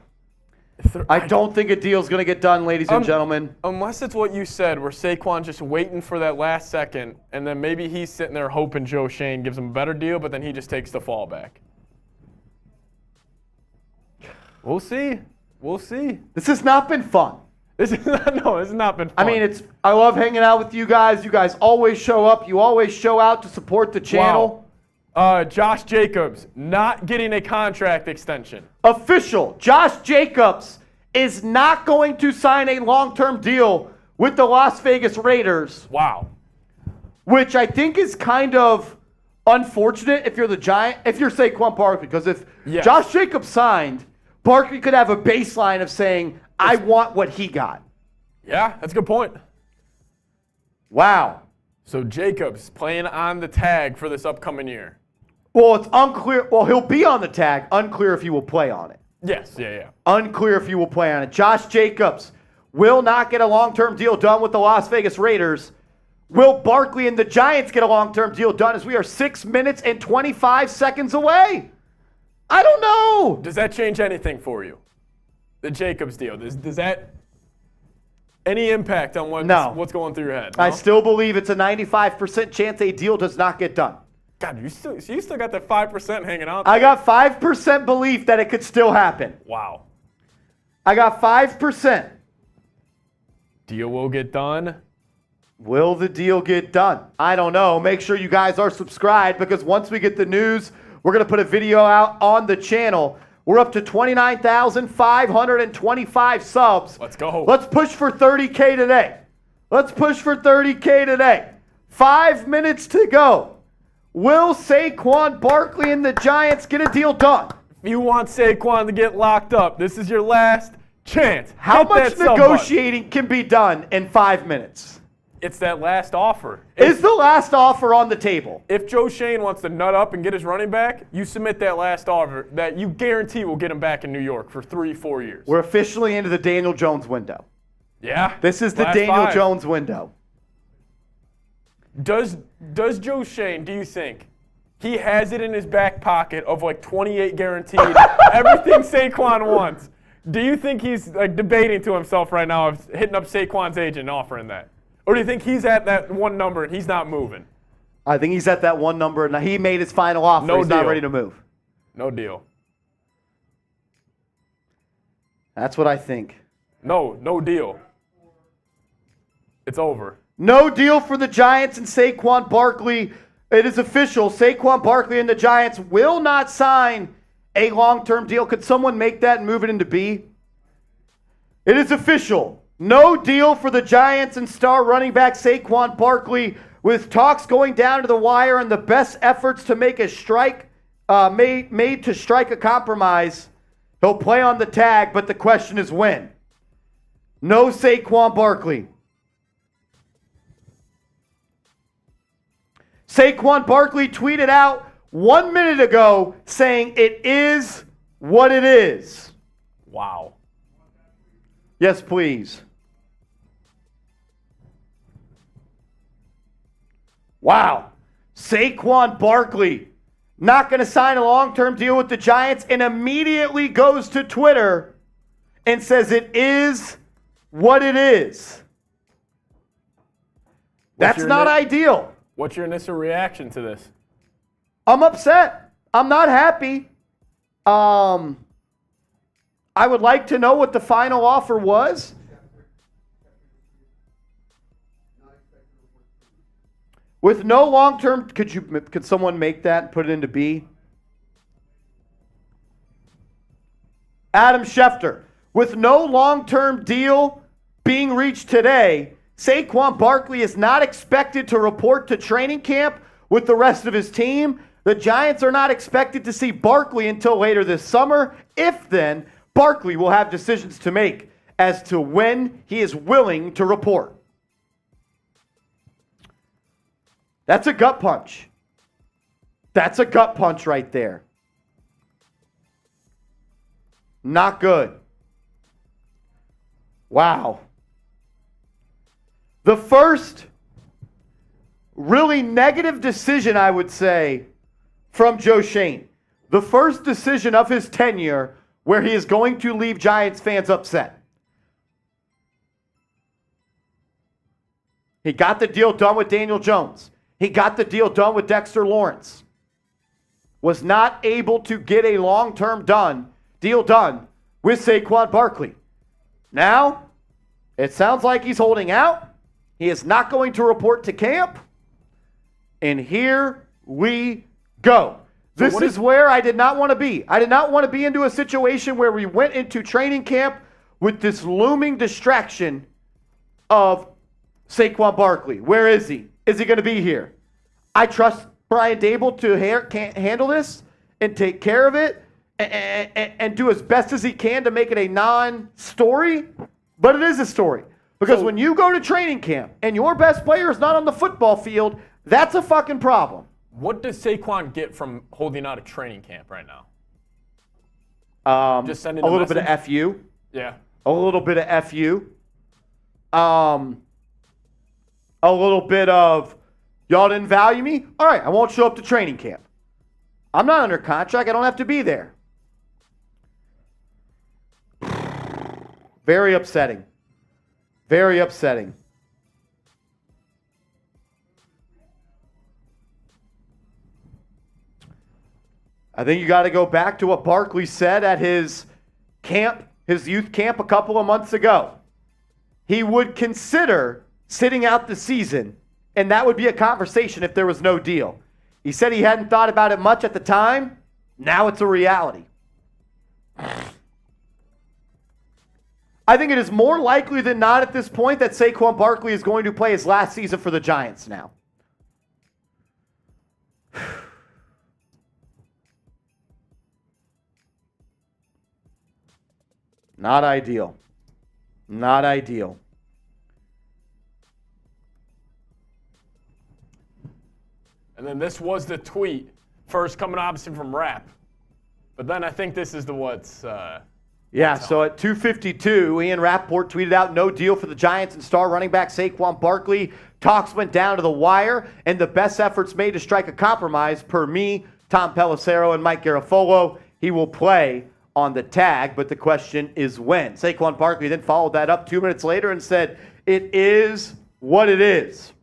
I don't think a deal's going to get done, ladies and gentlemen. Unless it's what you said, where Saquon's just waiting for that last second, and then maybe he's sitting there hoping Joe Schoen gives him a better deal, but then he just takes the fallback. We'll see. This has not been fun. This has not been fun. I mean, I love hanging out with you guys. You guys always show up. You always show out to support the channel. Wow. Josh Jacobs not getting a contract extension. Official. Josh Jacobs is not going to sign a long-term deal with the Las Vegas Raiders. Wow. Which I think is kind of unfortunate if you're the Giant, if you're Saquon Barkley, because if Josh Jacobs signed, Barkley could have a baseline of saying, I want what he got. Yeah, that's a good point. Wow. So Jacobs playing on the tag for this upcoming year. Well, it's unclear. Well, he'll be on the tag. Unclear if he will play on it. Yes, yeah. Unclear if he will play on it. Josh Jacobs will not get a long-term deal done with the Las Vegas Raiders. Will Barkley and the Giants get a long-term deal done as we are 6 minutes and 25 seconds away? I don't know. Does that change anything for you? The Jacobs deal. Does that any impact on what's going through your head? No? I still believe it's a 95% chance a deal does not get done. God, you still got that 5% hanging out there. I got 5% belief that it could still happen. Wow. I got 5%. Deal will get done. Will the deal get done? I don't know. Make sure you guys are subscribed because once we get the news, we're going to put a video out on the channel. We're up to 29,525 subs. Let's go. Let's push for 30K today. 5 minutes to go. Will Saquon Barkley and the Giants get a deal done? If you want Saquon to get locked up, this is your last chance. How much negotiating can be done in 5 minutes? It's that last offer. Is the last offer on the table? If Joe Schoen wants to nut up and get his running back, you submit that last offer that you guarantee will get him back in New York for 3-4 years. We're officially into the Daniel Jones window. Yeah. This is the Daniel Jones window. Does Joe Schoen, do you think, he has it in his back pocket of like 28 guaranteed, everything Saquon wants? Do you think he's like debating to himself right now of hitting up Saquon's agent and offering that? Or do you think he's at that one number and he's not moving? I think he's at that one number and he made his final offer. He's not ready to move. No deal. That's what I think. No deal. It's over. No deal for the Giants and Saquon Barkley. It is official. Saquon Barkley and the Giants will not sign a long-term deal. Could someone make that and move it into B? It is official. No deal for the Giants and star running back Saquon Barkley, with talks going down to the wire and the best efforts to make a strike made to strike a compromise. He'll play on the tag, but the question is when. No Saquon Barkley. Saquon Barkley tweeted out 1 minute ago saying it is what it is. Wow. Yes, please. Wow. Saquon Barkley not going to sign a long-term deal with the Giants and immediately goes to Twitter and says it is what it is. That's not ideal. What's your initial reaction to this? I'm upset. I'm not happy. I would like to know what the final offer was. With no long-term, could someone make that and put it into B? Adam Schefter. With no long-term deal being reached today, Saquon Barkley is not expected to report to training camp with the rest of his team. The Giants are not expected to see Barkley until later this summer. If then, Barkley will have decisions to make as to when he is willing to report. That's a gut punch. That's a gut punch right there. Not good. Wow. The first really negative decision, I would say, from Joe Schoen. The first decision of his tenure where he is going to leave Giants fans upset. He got the deal done with Daniel Jones. He got the deal done with Dexter Lawrence. Was not able to get a long-term deal done with Saquon Barkley. Now, it sounds like he's holding out. He is not going to report to camp. And here we go. This is where I did not want to be. I did not want to be into a situation where we went into training camp with this looming distraction of Saquon Barkley. Where is he? Is he going to be here? I trust Brian Dable to handle this and take care of it and do as best as he can to make it a non-story, but it is a story. Because when you go to training camp and your best player is not on the football field, that's a fucking problem. What does Saquon get from holding out a training camp right now? Just sending a little bit of FU. Yeah. A little bit of FU. A little bit of, y'all didn't value me? All right, I won't show up to training camp. I'm not under contract. I don't have to be there. Very upsetting. Very upsetting. I think you got to go back to what Barkley said at his camp, his youth camp a couple of months ago. He would consider sitting out the season, and that would be a conversation if there was no deal. He said he hadn't thought about it much at the time. Now it's a reality. I think it is more likely than not at this point that Saquon Barkley is going to play his last season for the Giants now. Not ideal. Not ideal. And then this was the tweet, first coming obviously from Rap. But then I think this is the what's... Yeah, so at 2:52, Ian Rappaport tweeted out, no deal for the Giants and star running back Saquon Barkley. Talks went down to the wire, and the best efforts made to strike a compromise, per me, Tom Pelissero, and Mike Garafolo. He will play on the tag, but the question is when. Saquon Barkley then followed that up 2 minutes later and said, it is what it is.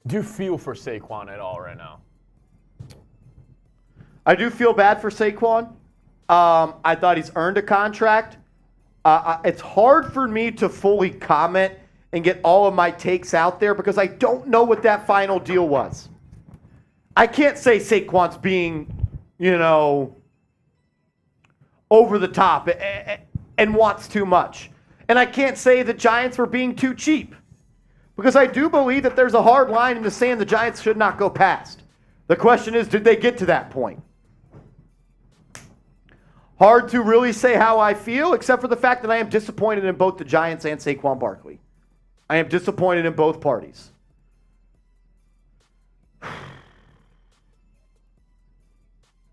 Do you feel for Saquon at all right now? I do feel bad for Saquon. I thought he's earned a contract. It's hard for me to fully comment and get all of my takes out there because I don't know what that final deal was. I can't say Saquon's being, over the top and wants too much. And I can't say the Giants were being too cheap because I do believe that there's a hard line in the sand the Giants should not go past. The question is, did they get to that point? Hard to really say how I feel, except for the fact that I am disappointed in both the Giants and Saquon Barkley. I am disappointed in both parties.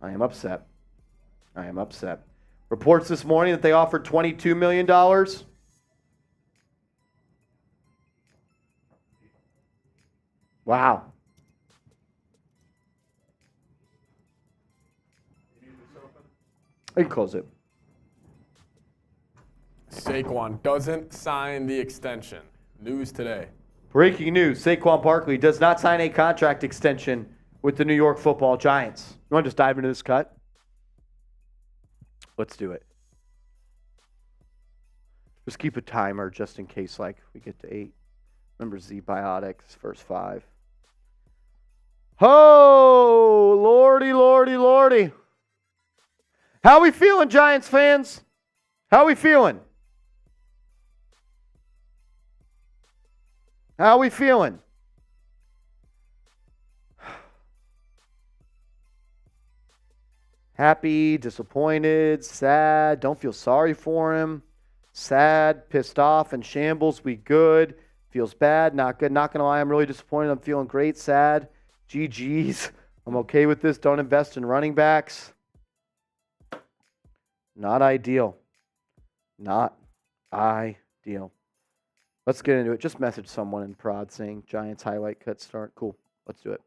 I am upset. I am upset. Reports this morning that they offered $22 million. Wow. You can close it. Saquon doesn't sign the extension. News today. Breaking news, Saquon Barkley does not sign a contract extension with the New York Football Giants. You want to just dive into this cut? Let's do it. Just keep a timer just in case, like, we get to 8. Remember Z-Biotics, verse 5. Oh, lordy, lordy, lordy. How we feeling, Giants fans? How we feeling? How we feeling? Happy, disappointed, sad, don't feel sorry for him. Sad, pissed off, in shambles, we good. Feels bad, not good. Not going to lie, I'm really disappointed. I'm feeling great, sad. GG's. I'm okay with this. Don't invest in running backs. Not ideal. Not ideal. Let's get into it. Just message someone in prod saying Giants highlight cut start. Cool. Let's do it.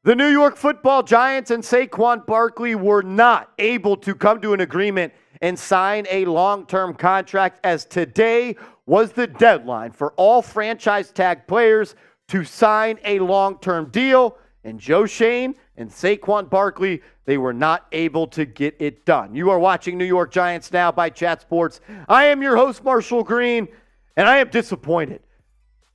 The New York Football Giants and Saquon Barkley were not able to come to an agreement and sign a long-term contract, as today was the deadline for all franchise tag players to sign a long-term deal. And Joe Schoen and Saquon Barkley, they were not able to get it done. You are watching New York Giants Now by Chat Sports. I am your host, Marshall Green, and I am disappointed.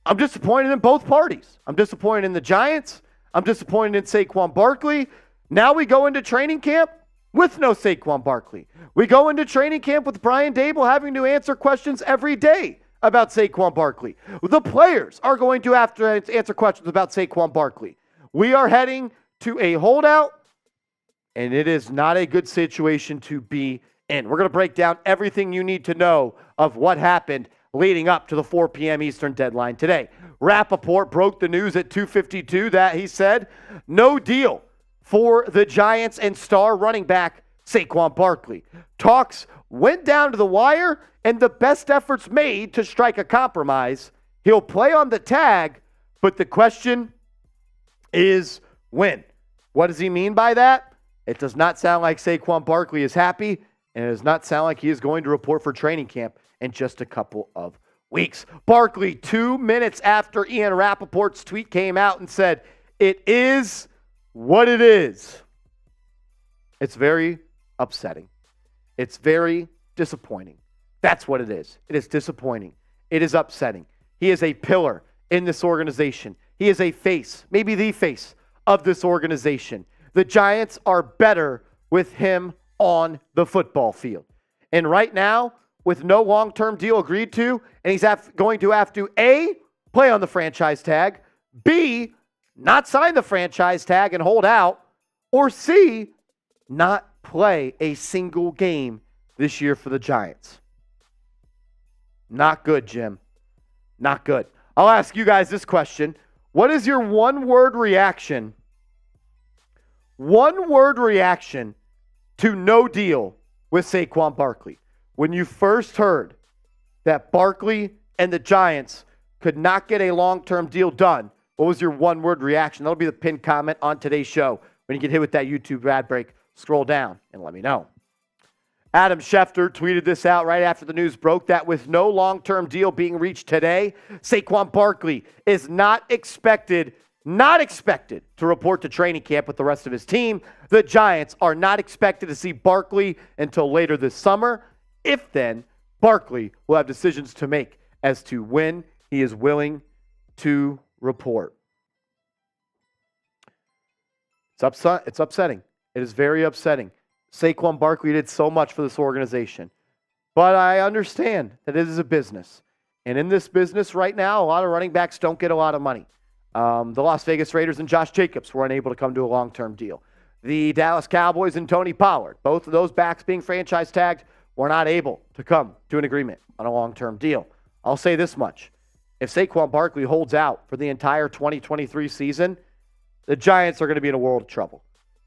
I'm disappointed in both parties. I'm disappointed in the Giants. I'm disappointed in Saquon Barkley. Now we go into training camp with no Saquon Barkley. We go into training camp with Brian Dable having to answer questions every day about Saquon Barkley. The players are going to have to answer questions about Saquon Barkley. We are heading to a holdout, and it is not a good situation to be in. We're going to break down everything you need to know of what happened leading up to the 4 p.m. Eastern deadline today. Rappaport broke the news at 2:52 that he said no deal for the Giants and star running back Saquon Barkley. Talks went down to the wire, and the best efforts made to strike a compromise. He'll play on the tag, but the question is when. What does he mean by that? It does not sound like Saquon Barkley is happy, and it does not sound like he is going to report for training camp in just a couple of weeks. Barkley, 2 minutes after Ian Rappaport's tweet came out and said, "It is what it is." It's very upsetting. It's very disappointing. That's what it is. It is disappointing. It is upsetting. He is a pillar in this organization. He is a face, maybe the face of this organization. The Giants are better with him on the football field. And right now, with no long-term deal agreed to, and he's going to have to, A, play on the franchise tag, B, not sign the franchise tag and hold out, or C, not play a single game this year for the Giants. Not good, Jim. Not good. I'll ask you guys this question. What is your one-word reaction to no deal with Saquon Barkley? When you first heard that Barkley and the Giants could not get a long-term deal done, what was your one-word reaction? That'll be the pinned comment on today's show. When you get hit with that YouTube ad break, scroll down and let me know. Adam Schefter tweeted this out right after the news broke that with no long-term deal being reached today, Saquon Barkley is not expected to report to training camp with the rest of his team. The Giants are not expected to see Barkley until later this summer. If then, Barkley will have decisions to make as to when he is willing to report. It's upsetting. It is very upsetting. Saquon Barkley did so much for this organization. But I understand that it is a business. And in this business right now, a lot of running backs don't get a lot of money. The Las Vegas Raiders and Josh Jacobs were unable to come to a long-term deal. The Dallas Cowboys and Tony Pollard, both of those backs being franchise tagged, were not able to come to an agreement on a long-term deal. I'll say this much. If Saquon Barkley holds out for the entire 2023 season, the Giants are going to be in a world of trouble.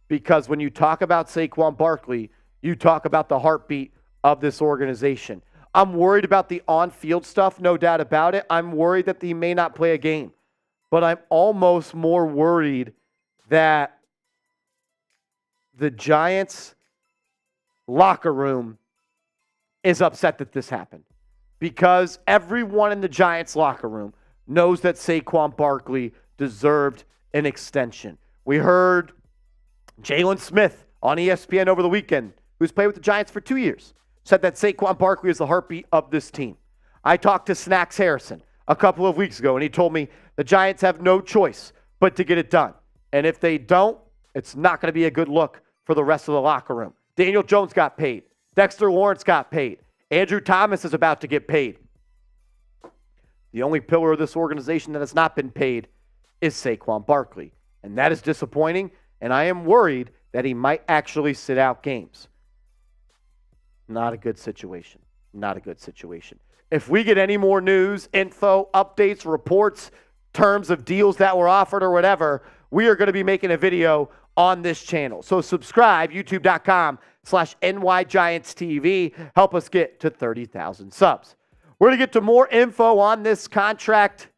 Because when you talk about Saquon Barkley, you talk about the heartbeat of this organization. I'm worried about the on-field stuff, no doubt about it. I'm worried that he may not play a game. But I'm almost more worried that the Giants locker room is upset that this happened. Because everyone in the Giants locker room knows that Saquon Barkley deserved an extension. We heard Jalen Smith on ESPN over the weekend, who's played with the Giants for 2 years, said that Saquon Barkley is the heartbeat of this team. I talked to Snacks Harrison a couple of weeks ago, and he told me the Giants have no choice but to get it done. And if they don't, it's not going to be a good look for the rest of the locker room. Daniel Jones got paid. Dexter Lawrence got paid. Andrew Thomas is about to get paid. The only pillar of this organization that has not been paid is Saquon Barkley. And that is disappointing, and I am worried that he might actually sit out games. Not a good situation. Not a good situation. If we get any more news, info, updates, reports, terms of deals that were offered or whatever, we are going to be making a video on this channel. So subscribe, youtube.com/NYGiantsTV. Help us get to 30,000 subs. We're going to get to more info on this contract,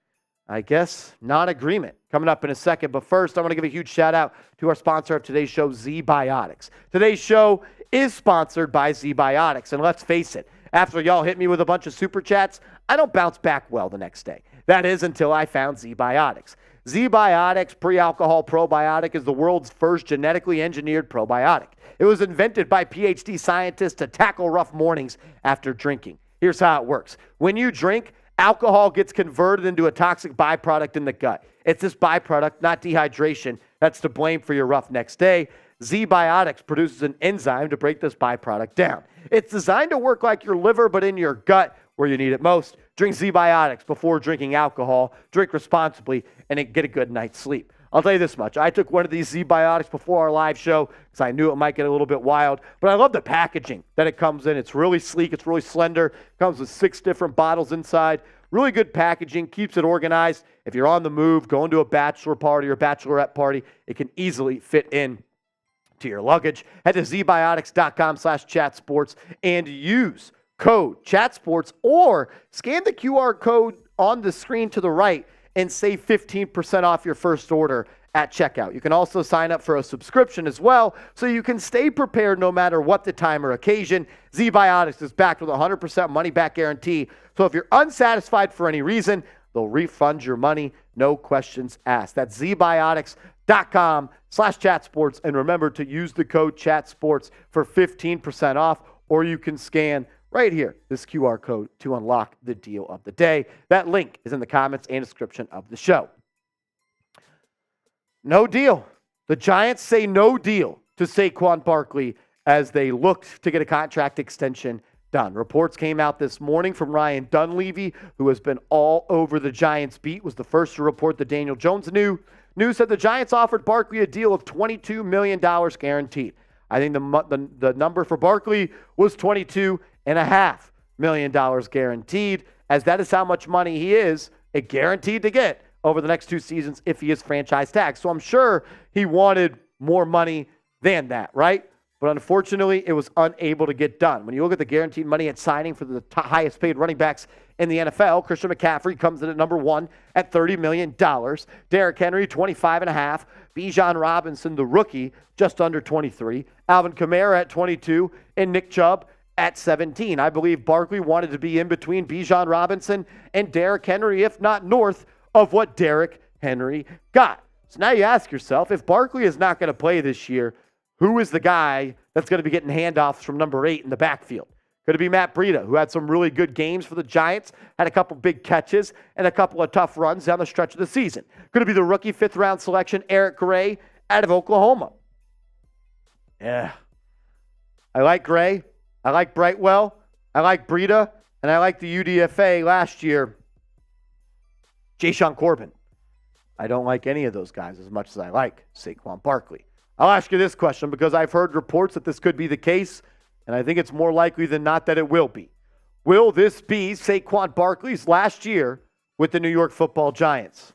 I guess, non-agreement, coming up in a second. But first, I want to give a huge shout out to our sponsor of today's show, ZBiotics. Today's show is sponsored by ZBiotics. And let's face it, after y'all hit me with a bunch of super chats, I don't bounce back well the next day. That is until I found ZBiotics. ZBiotics Pre-Alcohol Probiotic is the world's first genetically engineered probiotic. It was invented by PhD scientists to tackle rough mornings after drinking. Here's how it works. When you drink, alcohol gets converted into a toxic byproduct in the gut. It's this byproduct, not dehydration, that's to blame for your rough next day. ZBiotics produces an enzyme to break this byproduct down. It's designed to work like your liver, but in your gut where you need it most. Drink ZBiotics before drinking alcohol. Drink responsibly and get a good night's sleep. I'll tell you this much. I took one of these ZBiotics before our live show because I knew it might get a little bit wild. But I love the packaging that it comes in. It's really sleek. It's really slender. It comes with 6 different bottles inside. Really good packaging. Keeps it organized. If you're on the move, going to a bachelor party or bachelorette party, it can easily fit in to your luggage. Head to zbiotics.com/chatsports and use code chatsports or scan the QR code on the screen to the right and save 15% off your first order at checkout. You can also sign up for a subscription as well so you can stay prepared no matter what the time or occasion. ZBiotics is backed with a 100% money back guarantee. So if you're unsatisfied for any reason, they'll refund your money, no questions asked. That's zbiotics.com/chatsports. And remember to use the code chatsports for 15% off, or you can scan right here, this QR code to unlock the deal of the day. That link is in the comments and description of the show. No deal. The Giants say no deal to Saquon Barkley as they looked to get a contract extension done. Reports came out this morning from Ryan Dunleavy, who has been all over the Giants beat, was the first to report the Daniel Jones news said the Giants offered Barkley a deal of $22 million guaranteed. I think the number for Barkley was $22.5 million guaranteed, as that is how much money he is guaranteed to get over the next 2 seasons if he is franchise tagged. So I'm sure he wanted more money than that, right? But unfortunately, it was unable to get done. When you look at the guaranteed money at signing for the highest paid running backs in the NFL, Christian McCaffrey comes in at number 1 at $30 million. Derrick Henry, $25.5. Bijan Robinson, the rookie, just under 23. Alvin Kamara at 22. And Nick Chubb at 17. I believe Barkley wanted to be in between Bijan Robinson and Derrick Henry, if not north of what Derrick Henry got. So now you ask yourself, if Barkley is not going to play this year, who is the guy that's going to be getting handoffs from number 8 in the backfield? Could it be Matt Breida, who had some really good games for the Giants, had a couple big catches, and a couple of tough runs down the stretch of the season? Could it be the rookie 5th-round selection, Eric Gray, out of Oklahoma? Yeah. I like Gray. I like Brightwell. I like Breida. And I like the UDFA last year, Ja'Shawn Corbin. I don't like any of those guys as much as I like Saquon Barkley. I'll ask you this question because I've heard reports that this could be the case, and I think it's more likely than not that it will be. Will this be Saquon Barkley's last year with the New York Football Giants?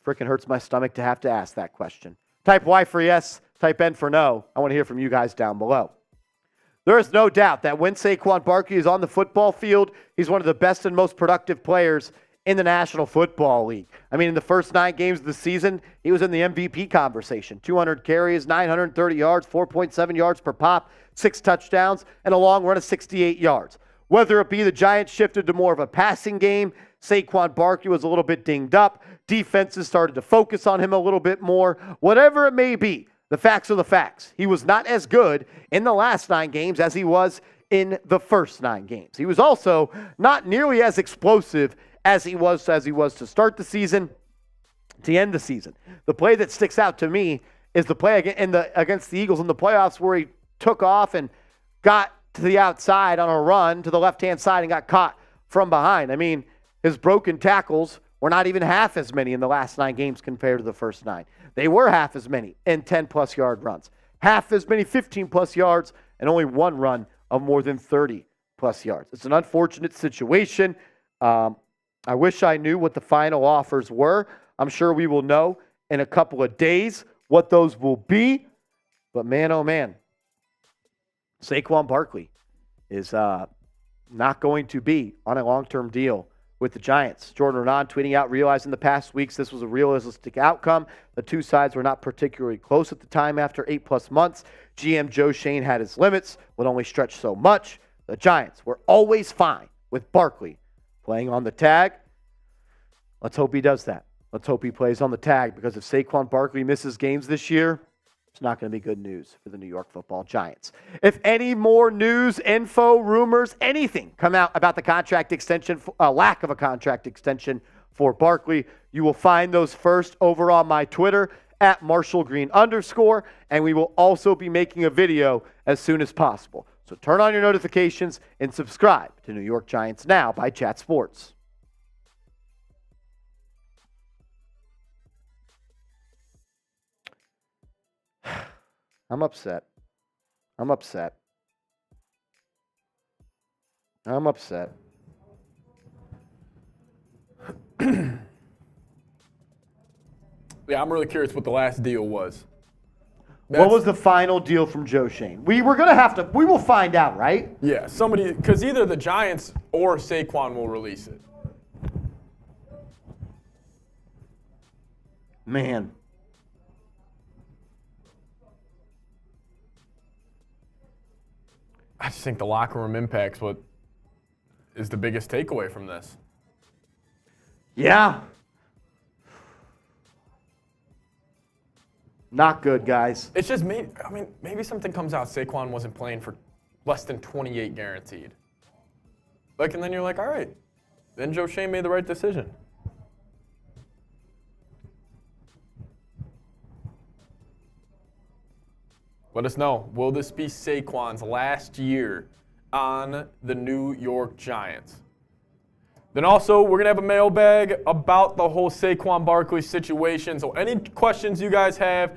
Frickin' hurts my stomach to have to ask that question. Type Y for yes, type N for no. I want to hear from you guys down below. There is no doubt that when Saquon Barkley is on the football field, he's one of the best and most productive players in the National Football League. I mean, in the first 9 games of the season, he was in the MVP conversation. 200 carries, 930 yards, 4.7 yards per pop, 6 touchdowns, and a long run of 68 yards. Whether it be the Giants shifted to more of a passing game, Saquon Barkley was a little bit dinged up, defenses started to focus on him a little bit more, whatever it may be, the facts are the facts. He was not as good in the last 9 games as he was in the first 9 games. He was also not nearly as explosive as he was to start the season, to end the season. The play that sticks out to me is the play against the Eagles in the playoffs where he took off and got to the outside on a run to the left-hand side and got caught from behind. I mean, his broken tackles were not even half as many in the last 9 games compared to the first 9. They were half as many in 10-plus yard runs, half as many 15-plus yards, and only 1 run of more than 30-plus yards. It's an unfortunate situation. I wish I knew what the final offers were. I'm sure we will know in a couple of days what those will be. But man, oh man, Saquon Barkley is not going to be on a long-term deal with the Giants. Jordan Renan tweeting out, realizing the past weeks this was a realistic outcome. The two sides were not particularly close at the time after 8+ months. GM Joe Schoen had his limits, would only stretch so much. The Giants were always fine with Barkley playing on the tag. Let's hope he does that. Let's hope he plays on the tag, because if Saquon Barkley misses games this year, it's not going to be good news for the New York Football Giants. If any more news, info, rumors, anything come out about the contract extension, lack of a contract extension for Barkley, you will find those first over on my Twitter at @MarshallGreen_, and we will also be making a video as soon as possible. So turn on your notifications and subscribe to New York Giants Now by Chat Sports. I'm upset. Yeah, I'm really curious what the last deal was. What was the final deal from Joe Schoen? We will find out, right? Yeah, somebody, because either the Giants or Saquon will release it. Man. I just think the locker room impact's what is the biggest takeaway from this. Yeah. Not good, guys. It's just maybe something comes out Saquon wasn't playing for less than 28 guaranteed. And then you're like, all right. Then Joe Schoen made the right decision. Let us know. Will this be Saquon's last year on the New York Giants? Then also, we're going to have a mailbag about the whole Saquon Barkley situation. So any questions you guys have,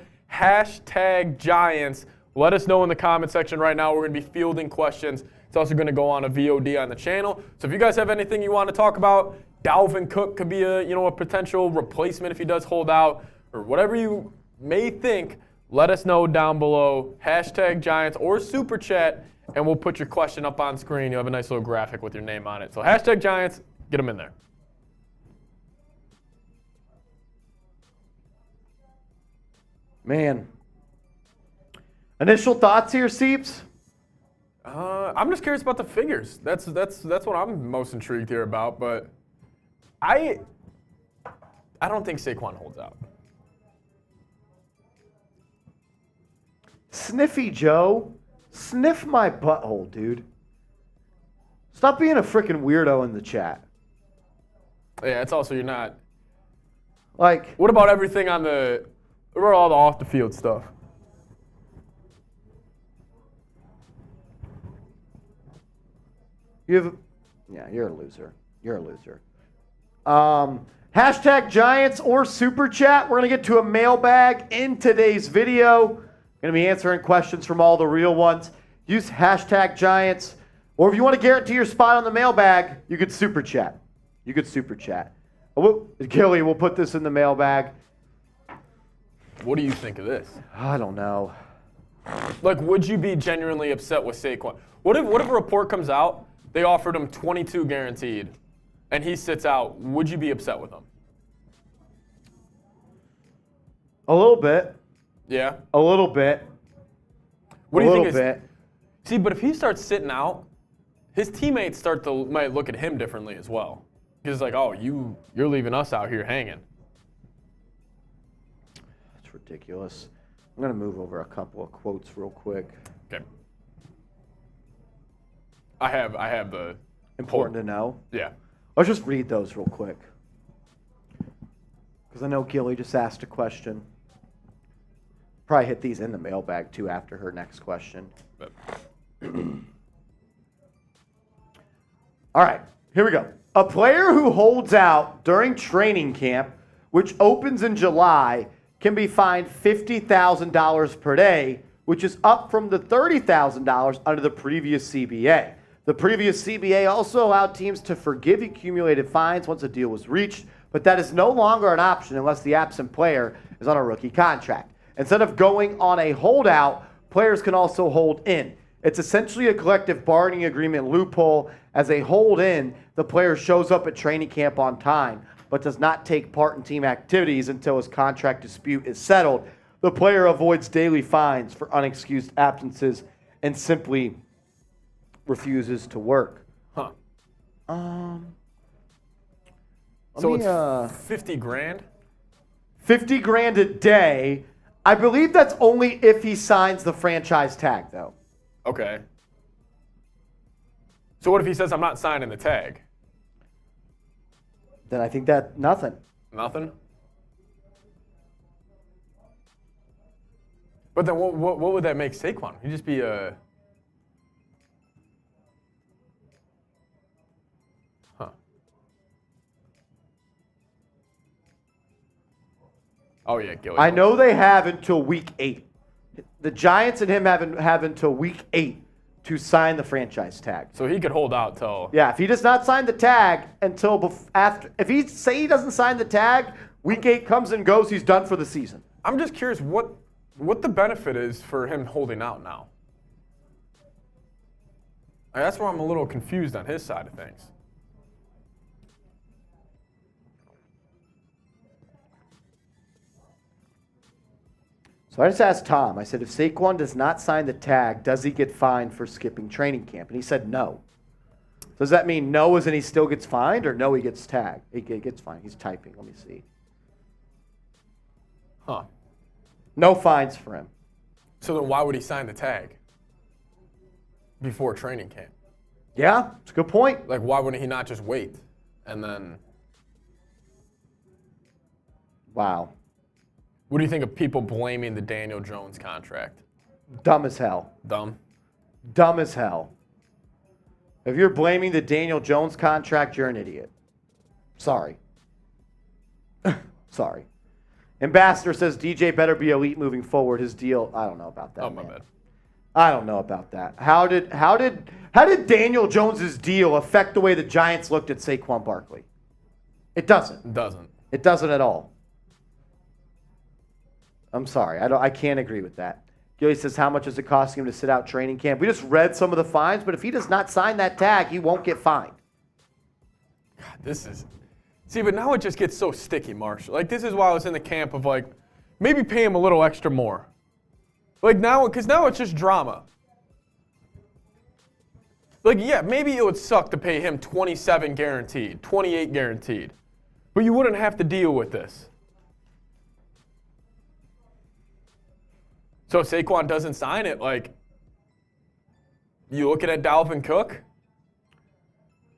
#Giants. Let us know in the comment section right now. We're going to be fielding questions. It's also going to go on a VOD on the channel. So if you guys have anything you want to talk about, Dalvin Cook could be a potential replacement if he does hold out, or whatever you may think, let us know down below. #Giants or Super Chat, and we'll put your question up on screen. You'll have a nice little graphic with your name on it. So #Giants, get them in there. Man. Initial thoughts here, Seeps? I'm just curious about the figures. That's what I'm most intrigued here about. But I don't think Saquon holds out. Sniffy Joe, sniff my butthole, dude. Stop being a freaking weirdo in the chat. Yeah, it's also you're not. Like, what about everything on the? What about all the off the field stuff? you're a loser. You're a loser. #Giants or Super Chat. We're gonna get to a mailbag in today's video. Going to be answering questions from all the real ones. Use #Giants. Or if you want to guarantee your spot on the mailbag, you could Super Chat. Gilly, we'll put this in the mailbag. What do you think of this? I don't know. Like, would you be genuinely upset with Saquon? What if a report comes out, they offered him 22 guaranteed, and he sits out? Would you be upset with him? A little bit. Yeah? A little bit. What do you think is? A little bit. See, but if he starts sitting out, his teammates might look at him differently as well. Because it's like, oh, you're leaving us out here hanging. That's ridiculous. I'm going to move over a couple of quotes real quick. Okay. I have the Important to know. Yeah. Let's just read those real quick. Because I know Gilly just asked a question. Probably hit these in the mailbag too after her next question. But. All right, here we go. A player who holds out during training camp, which opens in July, can be fined $50,000 per day, which is up from the $30,000 under the previous CBA. The previous CBA also allowed teams to forgive accumulated fines once a deal was reached, but that is no longer an option unless the absent player is on a rookie contract. Instead of going on a holdout, players can also hold in. It's essentially a collective bargaining agreement loophole. As a hold-in, the player shows up at training camp on time, but does not take part in team activities until his contract dispute is settled. The player avoids daily fines for unexcused absences and simply refuses to work. Huh. So it's 50 grand? 50 grand a day. I believe that's only if he signs the franchise tag, though. Okay. So what if he says, I'm not signing the tag? Then I think that nothing. Nothing? But then what would that make Saquon? He'd just be a... Huh. Oh, yeah, Gilly. I know they have until week 8. The Giants and him have until week 8 to sign the franchise tag. So he could hold out till... Yeah, if he does not sign the tag until after... If he doesn't sign the tag, week 8 comes and goes, he's done for the season. I'm just curious what the benefit is for him holding out now. That's where I'm a little confused on his side of things. So I just asked Tom, I said, if Saquon does not sign the tag, does he get fined for skipping training camp? And he said no. Does that mean no as in he still gets fined, or no he gets tagged? He gets fined. He's typing. Let me see. Huh. No fines for him. So then why would he sign the tag before training camp? Yeah, it's a good point. Like, why wouldn't he not just wait and then... Wow. What do you think of people blaming the Daniel Jones contract? Dumb as hell. Dumb? Dumb as hell. If you're blaming the Daniel Jones contract, you're an idiot. Sorry. Sorry. Ambassador says DJ better be elite moving forward. His deal, I don't know about that. Oh, my bad. I don't know about that. How did Daniel Jones's deal affect the way the Giants looked at Saquon Barkley? It doesn't. It doesn't. It doesn't at all. I'm sorry. I can't agree with that. Gilly says, how much is it costing him to sit out training camp? We just read some of the fines, but if he does not sign that tag, he won't get fined. God, this is... See, but now it just gets so sticky, Marsh. Like, this is why I was in the camp of, like, maybe pay him a little extra more. Like, now, because now it's just drama. Like, yeah, maybe it would suck to pay him 27 guaranteed, 28 guaranteed. But you wouldn't have to deal with this. So if Saquon doesn't sign it, like, you looking at Dalvin Cook?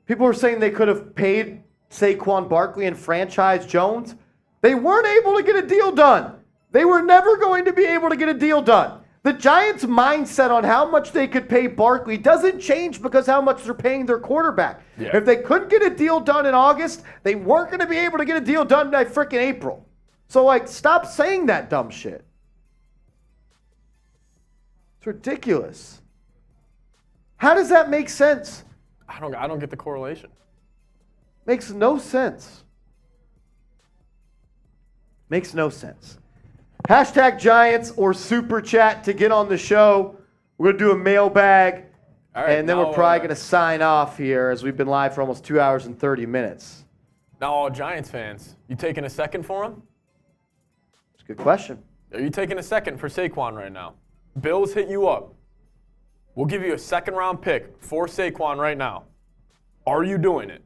People were saying they could have paid Saquon Barkley and franchise Jones. They weren't able to get a deal done. They were never going to be able to get a deal done. The Giants' mindset on how much they could pay Barkley doesn't change because how much they're paying their quarterback. Yeah. If they couldn't get a deal done in August, they weren't going to be able to get a deal done by freaking April. So, like, stop saying that dumb shit. It's ridiculous. How does that make sense? I don't get the correlation. Makes no sense. Makes no sense. Hashtag Giants or Super Chat to get on the show. We're going to do a mailbag, and then we're probably going to sign off here as we've been live for almost 2 hours and 30 minutes. Now, all Giants fans, you taking a second for him? It's a good question. Are you taking a second for Saquon right now? Bills hit you up. We'll give you a second-round pick for Saquon right now. Are you doing it?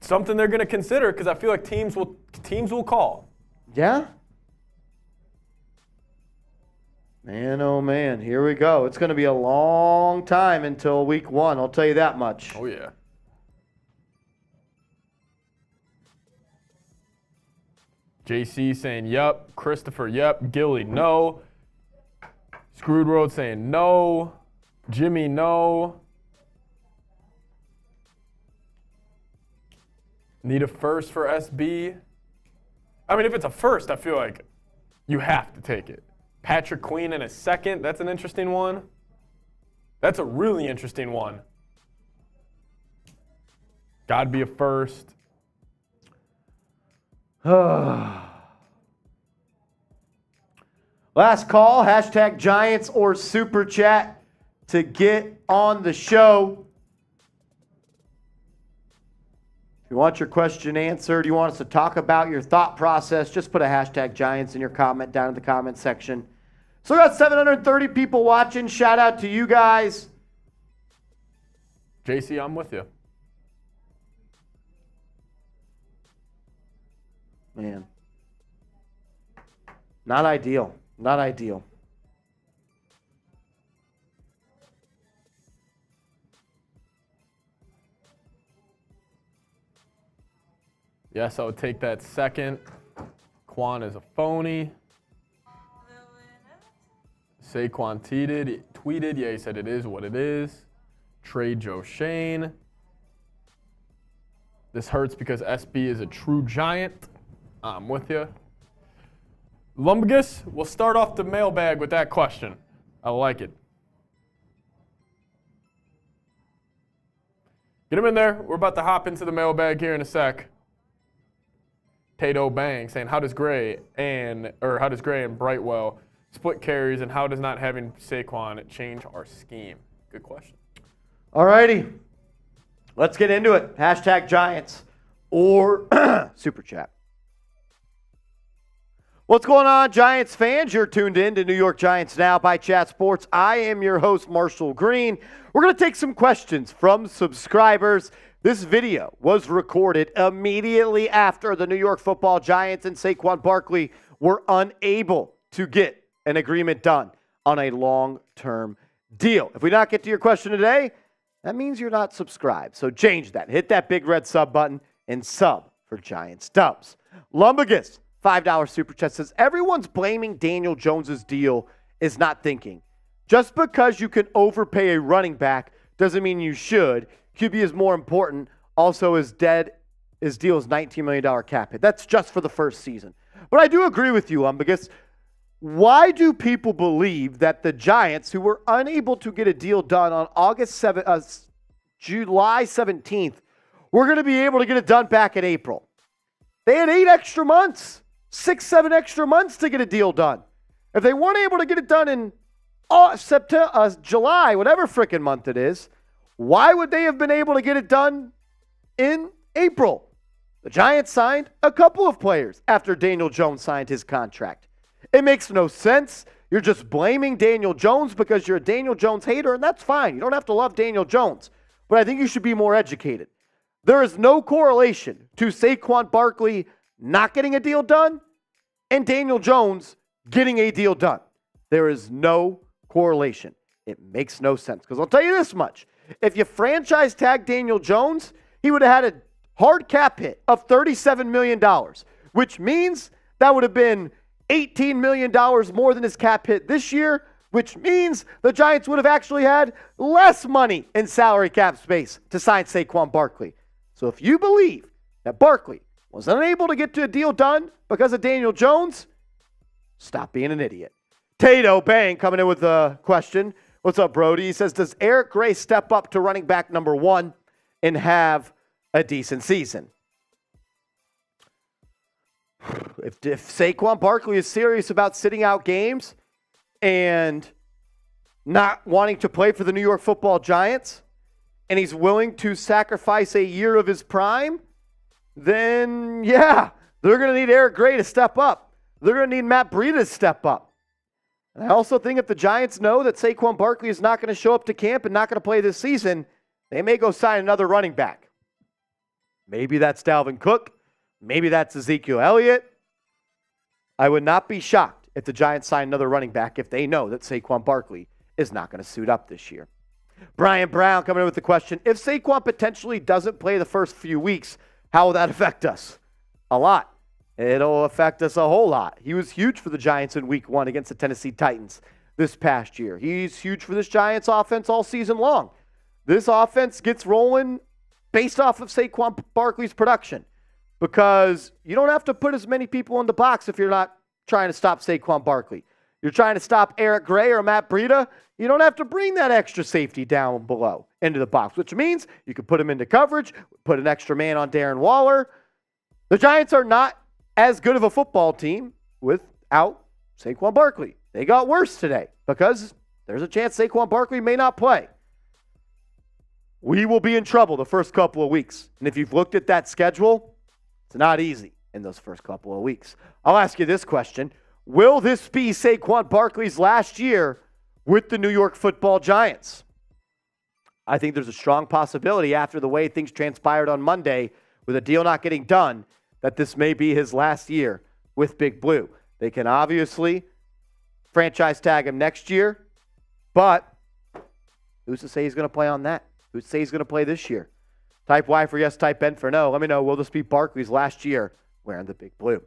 Something they're going to consider because I feel like teams will call. Yeah? Man, oh man, here we go. It's going to be a long time until week 1, I'll tell you that much. Oh, yeah. JC saying, yep. Christopher, yep. Gilly, no. Screwed Road saying, no. Jimmy, no. Need a first for SB. I mean, if it's a first, I feel like you have to take it. Patrick Queen in a second, that's an interesting one. That's a really interesting one. Gotta be a first. Last call, hashtag Giants or Super Chat to get on the show. If you want your question answered, you want us to talk about your thought process, just put a hashtag Giants in your comment down in the comment section. So we got 730 people watching. Shout out to you guys. JC, I'm with you. Man. Not ideal. Not ideal. Yes, I would take that second. Quan is a phony. Saquon tweeted. Yeah, he said it is what it is. Trade Joe Schoen. This hurts because SB is a true Giant. I'm with you. Lumbagus, we'll start off the mailbag with that question. I like it. Get him in there. We're about to hop into the mailbag here in a sec. Tato Bang saying, how does Gray and Brightwell split carries, and how does not having Saquon change our scheme? Good question. All righty. Let's get into it. Hashtag Giants or Super Chat. What's going on, Giants fans? You're tuned in to New York Giants Now by Chat Sports. I am your host, Marshall Green. We're going to take some questions from subscribers. This video was recorded immediately after the New York Football Giants and Saquon Barkley were unable to get an agreement done on a long-term deal. If we not get to your question today, that means you're not subscribed. So change that. Hit that big red sub button and sub for Giants Dubs. Lumbagus, $5 Super Chat says, everyone's blaming Daniel Jones' deal is not thinking. Just because you can overpay a running back doesn't mean you should. QB is more important. Also, his deal is $19 million cap hit. That's just for the first season. But I do agree with you, because why do people believe that the Giants, who were unable to get a deal done on July 17th, were going to be able to get it done back in April? They had 8 extra months, 6-7 extra months to get a deal done. If they weren't able to get it done in September, July, whatever frickin' month it is, why would they have been able to get it done in April? The Giants signed a couple of players after Daniel Jones signed his contract. It makes no sense. You're just blaming Daniel Jones because you're a Daniel Jones hater, and that's fine. You don't have to love Daniel Jones. But I think you should be more educated. There is no correlation to Saquon Barkley not getting a deal done and Daniel Jones getting a deal done. There is no correlation. It makes no sense. Because I'll tell you this much. If you franchise tag Daniel Jones, he would have had a hard cap hit of $37 million, which means that would have been $18 million more than his cap hit this year, which means the Giants would have actually had less money in salary cap space to sign Saquon Barkley. So if you believe that Barkley was unable to get to a deal done because of Daniel Jones, stop being an idiot. Tato Bang coming in with a question. What's up, Brody? He says, does Eric Gray step up to running back number 1 and have a decent season? If Saquon Barkley is serious about sitting out games and not wanting to play for the New York Football Giants, and he's willing to sacrifice a year of his prime, then yeah, they're going to need Eric Gray to step up. They're going to need Matt Breida to step up. And I also think if the Giants know that Saquon Barkley is not going to show up to camp and not going to play this season, they may go sign another running back. Maybe that's Dalvin Cook. Maybe that's Ezekiel Elliott. I would not be shocked if the Giants sign another running back if they know that Saquon Barkley is not going to suit up this year. Brian Brown coming in with the question, if Saquon potentially doesn't play the first few weeks, how will that affect us? A lot. It'll affect us a whole lot. He was huge for the Giants in week 1 against the Tennessee Titans this past year. He's huge for this Giants offense all season long. This offense gets rolling based off of Saquon Barkley's production because you don't have to put as many people in the box if you're not trying to stop Saquon Barkley. You're trying to stop Eric Gray or Matt Breida, you don't have to bring that extra safety down below into the box, which means you can put him into coverage, put an extra man on Darren Waller. The Giants are not as good of a football team without Saquon Barkley. They got worse today because there's a chance Saquon Barkley may not play. We will be in trouble the first couple of weeks. And if you've looked at that schedule, it's not easy in those first couple of weeks. I'll ask you this question. Will this be Saquon Barkley's last year with the New York Football Giants? I think there's a strong possibility after the way things transpired on Monday with a deal not getting done that this may be his last year with Big Blue. They can obviously franchise tag him next year, but who's to say he's going to play on that? Who's to say he's going to play this year? Type Y for yes, type N for no. Let me know. Will this be Barkley's last year wearing the Big Blue?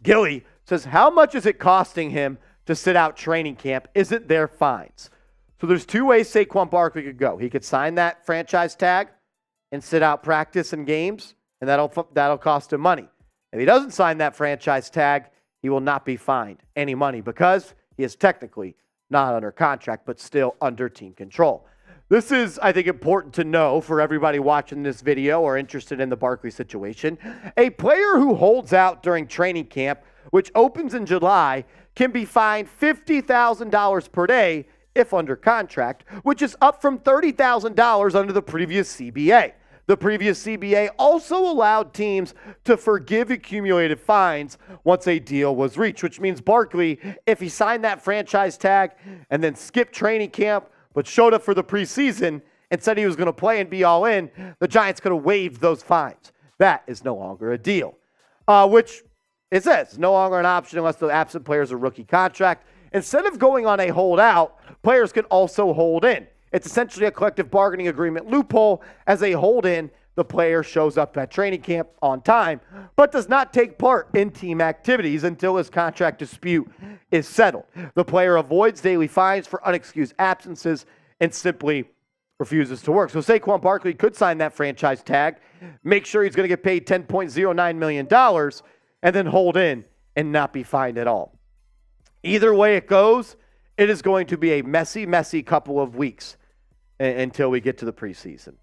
Gilly says, how much is it costing him to sit out training camp? Isn't there fines? So there's two ways Saquon Barkley could go. He could sign that franchise tag and sit out practice and games, and that'll cost him money. If he doesn't sign that franchise tag, he will not be fined any money because he is technically not under contract, but still under team control. This is, I think, important to know for everybody watching this video or interested in the Barkley situation. A player who holds out during training camp, which opens in July, can be fined $50,000 per day if under contract, which is up from $30,000 under the previous CBA. The previous CBA also allowed teams to forgive accumulated fines once a deal was reached, which means Barkley, if he signed that franchise tag and then skipped training camp but showed up for the preseason and said he was going to play and be all in, the Giants could have waived those fines. That is no longer a deal, which it says no longer an option unless the absent player is a rookie contract. Instead of going on a holdout, players can also hold in. It's essentially a collective bargaining agreement loophole. As a hold-in, the player shows up at training camp on time, but does not take part in team activities until his contract dispute is settled. The player avoids daily fines for unexcused absences and simply refuses to work. So Saquon Barkley could sign that franchise tag, make sure he's going to get paid $10.09 million, and then hold in and not be fined at all. Either way it goes, it is going to be a messy couple of weeks until we get to the preseason.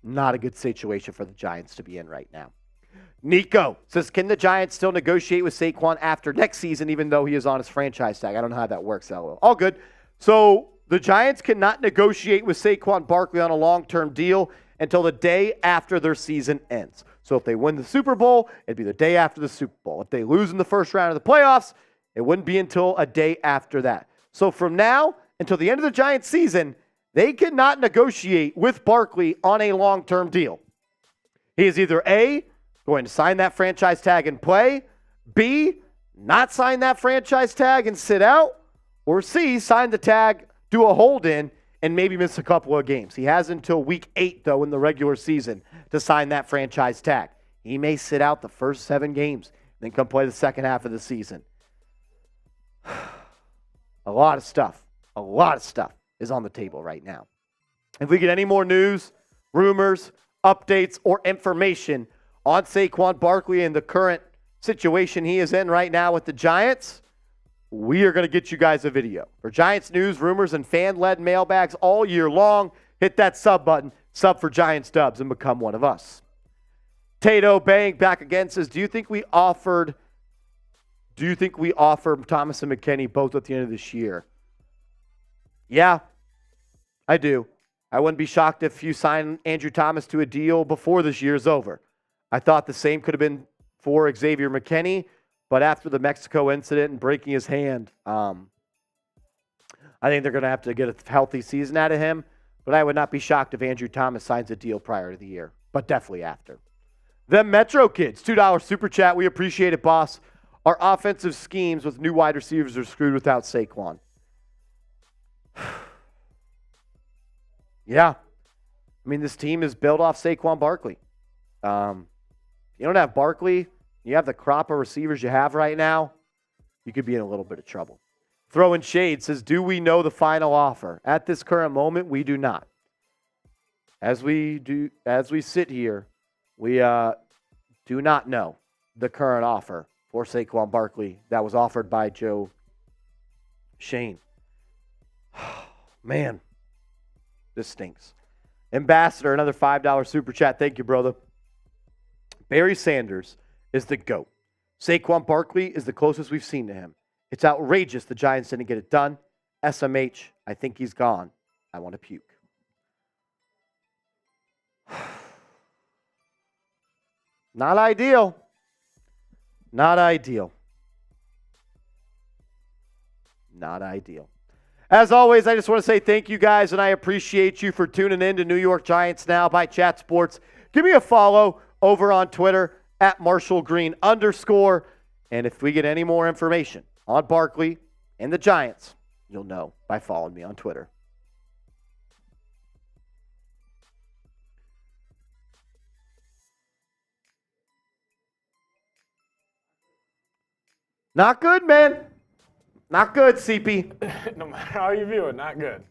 Not a good situation for the Giants to be in right now. Nico says, can the Giants still negotiate with Saquon after next season, even though he is on his franchise tag? I don't know how that works, LOL. All good. So the Giants cannot negotiate with Saquon Barkley on a long-term deal until the day after their season ends. So if they win the Super Bowl, it'd be the day after the Super Bowl. If they lose in the first round of the playoffs, it wouldn't be until a day after that. So from now until the end of the Giants season, they cannot negotiate with Barkley on a long-term deal. He is either A, going to sign that franchise tag and play, B, not sign that franchise tag and sit out, or C, sign the tag, do a hold-in, and maybe miss a couple of games. He has until week 8, though, in the regular season to sign that franchise tag. He may sit out the first 7 games, then come play the second half of the season. A lot of stuff is on the table right now. If we get any more news, rumors, updates, or information on Saquon Barkley and the current situation he is in right now with the Giants, we are going to get you guys a video. For Giants news, rumors, and fan-led mailbags all year long, hit that sub button, sub for Giants Dubs, and become one of us. Tato Bang back again says, do you think we offered do you think we offer Thomas and McKinney both at the end of this year? Yeah, I do. I wouldn't be shocked if you sign Andrew Thomas to a deal before this year's over. I thought the same could have been for Xavier McKinney, but after the Mexico incident and breaking his hand, I think they're going to have to get a healthy season out of him. But I would not be shocked if Andrew Thomas signs a deal prior to the year, but definitely after. The Metro Kids, $2 super chat. We appreciate it, boss. Our offensive schemes with new wide receivers are screwed without Saquon. Yeah. I mean, this team is built off Saquon Barkley. You don't have Barkley. You have the crop of receivers you have right now. You could be in a little bit of trouble. Throwing Shade says, do we know the final offer? At this current moment, we do not. As we sit here, we do not know the current offer for Saquon Barkley that was offered by Joe Schoen. Man, this stinks. Ambassador, another $5 super chat. Thank you, brother. Barry Sanders is the GOAT. Saquon Barkley is the closest we've seen to him. It's outrageous the Giants didn't get it done. SMH, I think he's gone. I want to puke. Not ideal. Not ideal. Not ideal. As always, I just want to say thank you guys, and I appreciate you for tuning in to New York Giants Now by Chat Sports. Give me a follow over on Twitter at @MarshallGreen_. And if we get any more information on Barkley and the Giants, you'll know by following me on Twitter. Not good, man. Not good, CP. No matter how you view it, not good.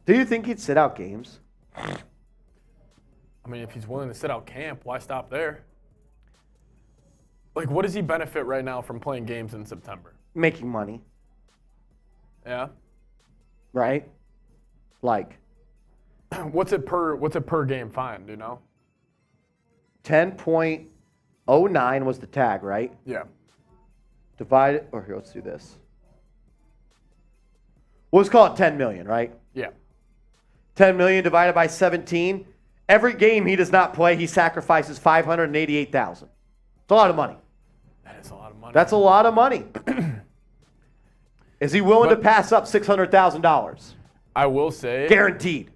Do you think he'd sit out games? I mean, if he's willing to sit out camp, why stop there? Like, what does he benefit right now from playing games in September? Making money, Yeah. right? Like What's it per game fine, do you know? 10.09 was the tag, right? Yeah. Divided, or here, let's do this. Well, let's call it 10 million, right? Yeah. 10 million divided by 17. Every game he does not play, he sacrifices $588,000. It's a lot of money. That is a lot of money. That's a lot of money. Is he willing to pass up $600,000? I will say, Guaranteed.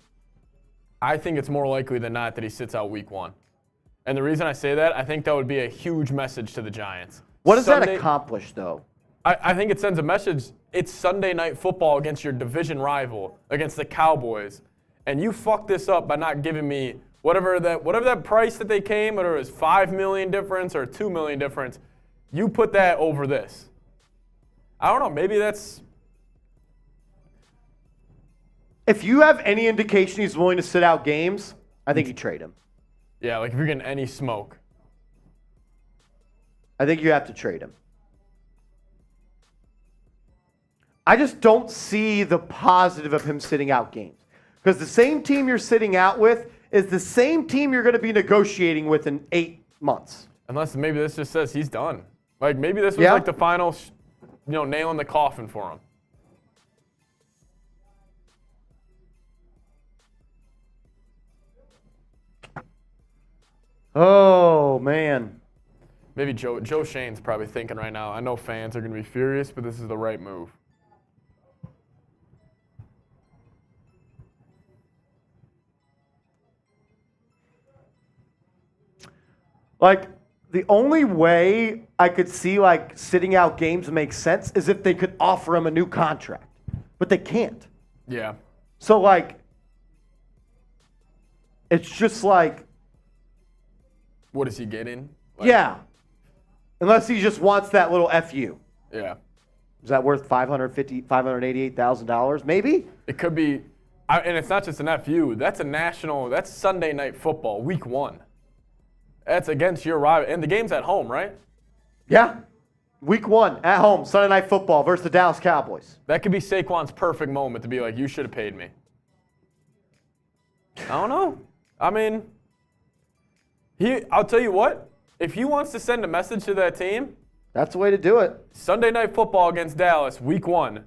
I think it's more likely than not that he sits out week 1. And the reason I say that, I think that would be a huge message to the Giants. What does that accomplish, though? I think it sends a message. It's Sunday Night Football against your division rival, against the Cowboys. And you fucked this up by not giving me whatever that price that they came, whether it was $5 million difference or $2 million difference. You put that over this. I don't know. Maybe that's. If you have any indication he's willing to sit out games, I think you trade him. Yeah, like if you're getting any smoke. I think you have to trade him. I just don't see the positive of him sitting out games. Because the same team you're sitting out with is the same team you're going to be negotiating with in 8 months. Unless maybe this just says he's done. Like maybe this was like the final, nail in the coffin for him. Oh, man. Maybe Joe Schoen's probably thinking right now, I know fans are going to be furious, but this is the right move. Like, the only way I could see, like, sitting out games makes sense is if they could offer him a new contract. But they can't. Yeah. So, like, it's just like. What is he getting? Like, yeah. Unless he just wants that little FU. Yeah. Is that worth $588,000? Maybe? It could be. And it's not just an FU. That's that's Sunday Night Football, week 1. That's against your rival. And the game's at home, right? Yeah. Week 1 at home, Sunday Night Football versus the Dallas Cowboys. That could be Saquon's perfect moment to be like, you should have paid me. I don't know. I mean, I'll tell you what. If he wants to send a message to that team, that's the way to do it. Sunday Night Football against Dallas, Week 1.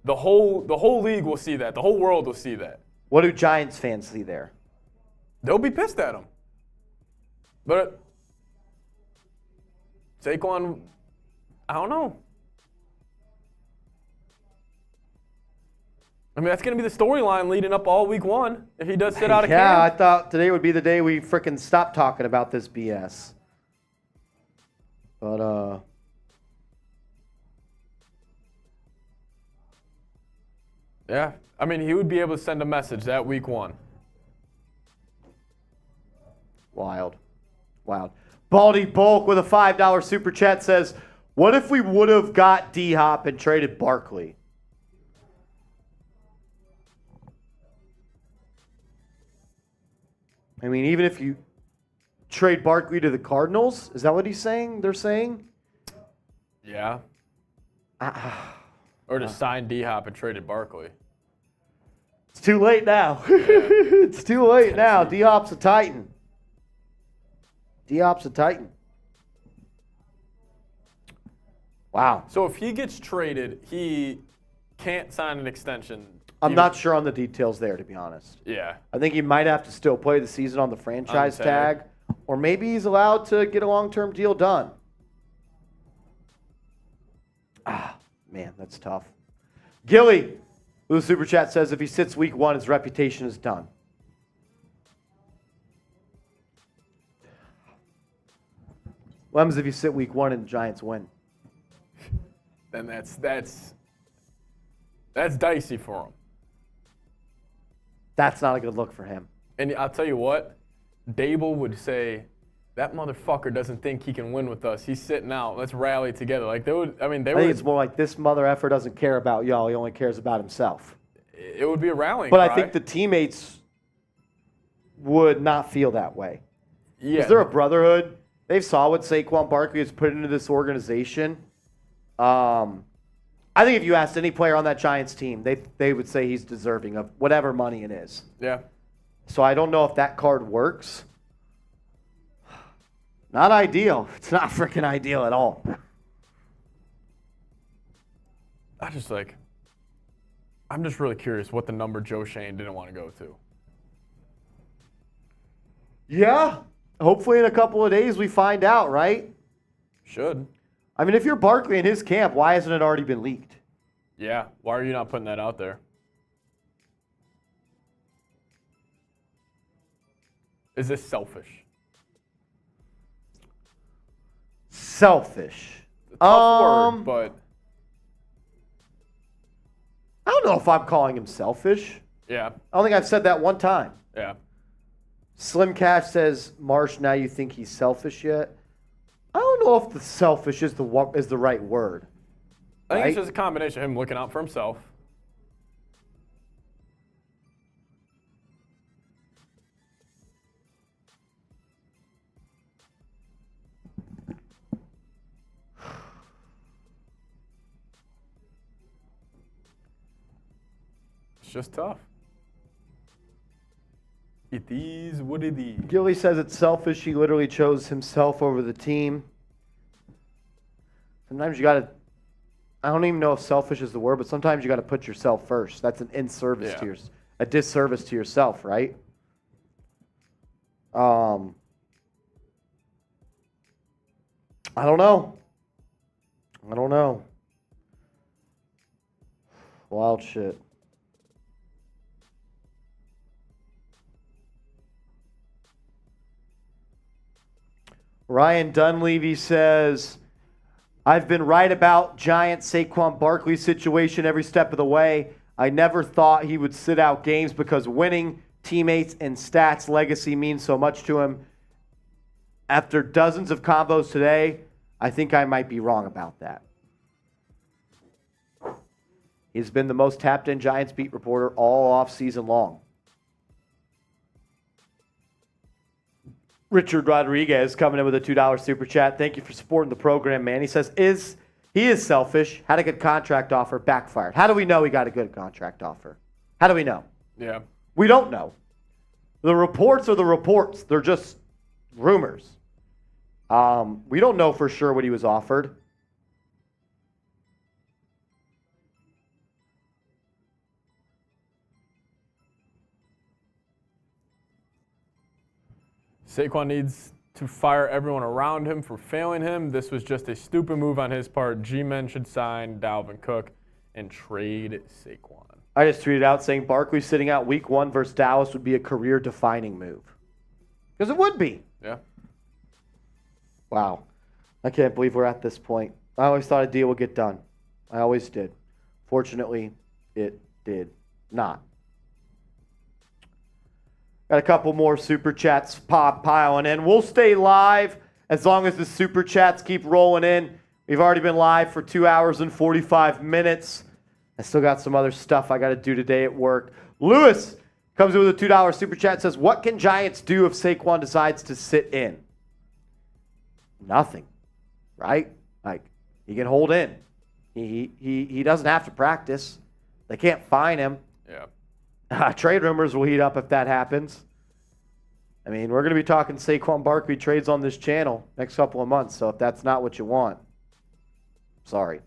The whole league will see that. The whole world will see that. What do Giants fans see there? They'll be pissed at him. But Saquon, I don't know. I mean, that's going to be the storyline leading up all Week 1 if he does sit out of camp. Yeah, I thought today would be the day we freaking stopped talking about this BS. But, yeah, I mean, he would be able to send a message that Week 1. Wild. Baldy Bulk with a $5 super chat says, what if we would have got D-Hop and traded Barkley? I mean, even if you trade Barkley to the Cardinals, is that what he's saying? They're saying? Yeah. Or to sign D-Hop and traded Barkley. It's too late now. It's too late now. D-Hop's a Titan. Wow. So if he gets traded, he can't sign an extension. I'm not sure on the details there, to be honest. Yeah. I think he might have to still play the season on the franchise tag, or maybe he's allowed to get a long-term deal done. Man, that's tough. Gilly, with the super chat, says if he sits Week 1, his reputation is done. What happens if you sit Week 1 and the Giants win? Then that's dicey for him. That's not a good look for him. And I'll tell you what, Dable would say, that motherfucker doesn't think he can win with us. He's sitting out. Let's rally together. Like I think it's more like this mother effer doesn't care about y'all. He only cares about himself. It would be a rallying cry. I think the teammates would not feel that way. Yeah. Is there a brotherhood? They saw what Saquon Barkley has put into this organization. I think if you asked any player on that Giants team, they would say he's deserving of whatever money it is. Yeah. So I don't know if that card works. Not ideal. It's not freaking ideal at all. I'm just really curious what the number Joe Schoen didn't want to go to. Yeah. Hopefully in a couple of days we find out, right? Should. I mean, if you're Barkley in his camp, why hasn't it already been leaked? Yeah. Why are you not putting that out there? Is this selfish? Selfish. Tough word, but I don't know if I'm calling him selfish. Yeah. I don't think I've said that one time. Yeah. Slim Cash says, Marsh, now you think he's selfish yet? I don't know if the selfish is the right word. I think it's just a combination of him looking out for himself. It's just tough. It is what it is. Gilly says it's selfish. He literally chose himself over the team. Sometimes you got to, I don't even know if selfish is the word, but sometimes you got to put yourself first. That's an in-service to a disservice to yourself, right? I don't know. Wild shit. Ryan Dunleavy says, I've been right about Giant Saquon Barkley situation every step of the way. I never thought he would sit out games because winning, teammates, and stats legacy means so much to him. After dozens of combos today, I think I might be wrong about that. He's been the most tapped-in Giants beat reporter all off-season long. Richard Rodriguez coming in with a $2 super chat. Thank you for supporting the program, man. He says, is He is selfish, had a good contract offer, backfired. How do we know he got a good contract offer? How do we know? Yeah. We don't know. The reports are the reports. They're just rumors. We don't know for sure what he was offered. Saquon needs to fire everyone around him for failing him. This was just a stupid move on his part. G-Men should sign Dalvin Cook and trade Saquon. I just tweeted out saying Barkley sitting out week 1 versus Dallas would be a career-defining move. Because it would be. Yeah. Wow. I can't believe we're at this point. I always thought a deal would get done. I always did. Fortunately, it did not. Got a couple more Super Chats piling in. We'll stay live as long as the Super Chats keep rolling in. We've already been live for 2 hours and 45 minutes. I still got some other stuff I got to do today at work. Lewis comes in with a $2 Super Chat, says, what can Giants do if Saquon decides to sit in? Nothing, right? Like, he can hold in. He doesn't have to practice. They can't fine him. Yeah. Trade rumors will heat up if that happens. I mean, we're going to be talking Saquon Barkley trades on this channel next couple of months, so if that's not what you want, sorry.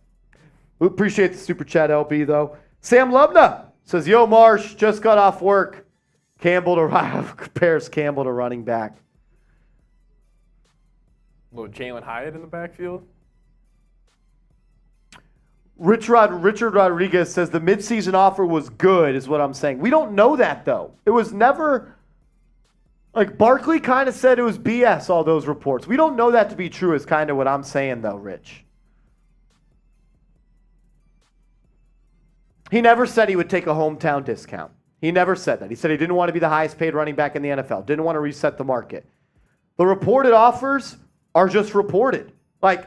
We appreciate the Super Chat, LB, though. Sam Lubna says, yo, Marsh, just got off work. Compares Campbell to running back. Little Jalen Hyatt in the backfield. Richard Rodriguez says the midseason offer was good, is what I'm saying. We don't know that, though. It was never, like, Barkley kind of said it was BS, all those reports. We don't know that to be true, is kind of what I'm saying, though, Rich. He never said he would take a hometown discount. He never said that. He said he didn't want to be the highest paid running back in the NFL. Didn't want to reset the market. The reported offers are just reported. Like,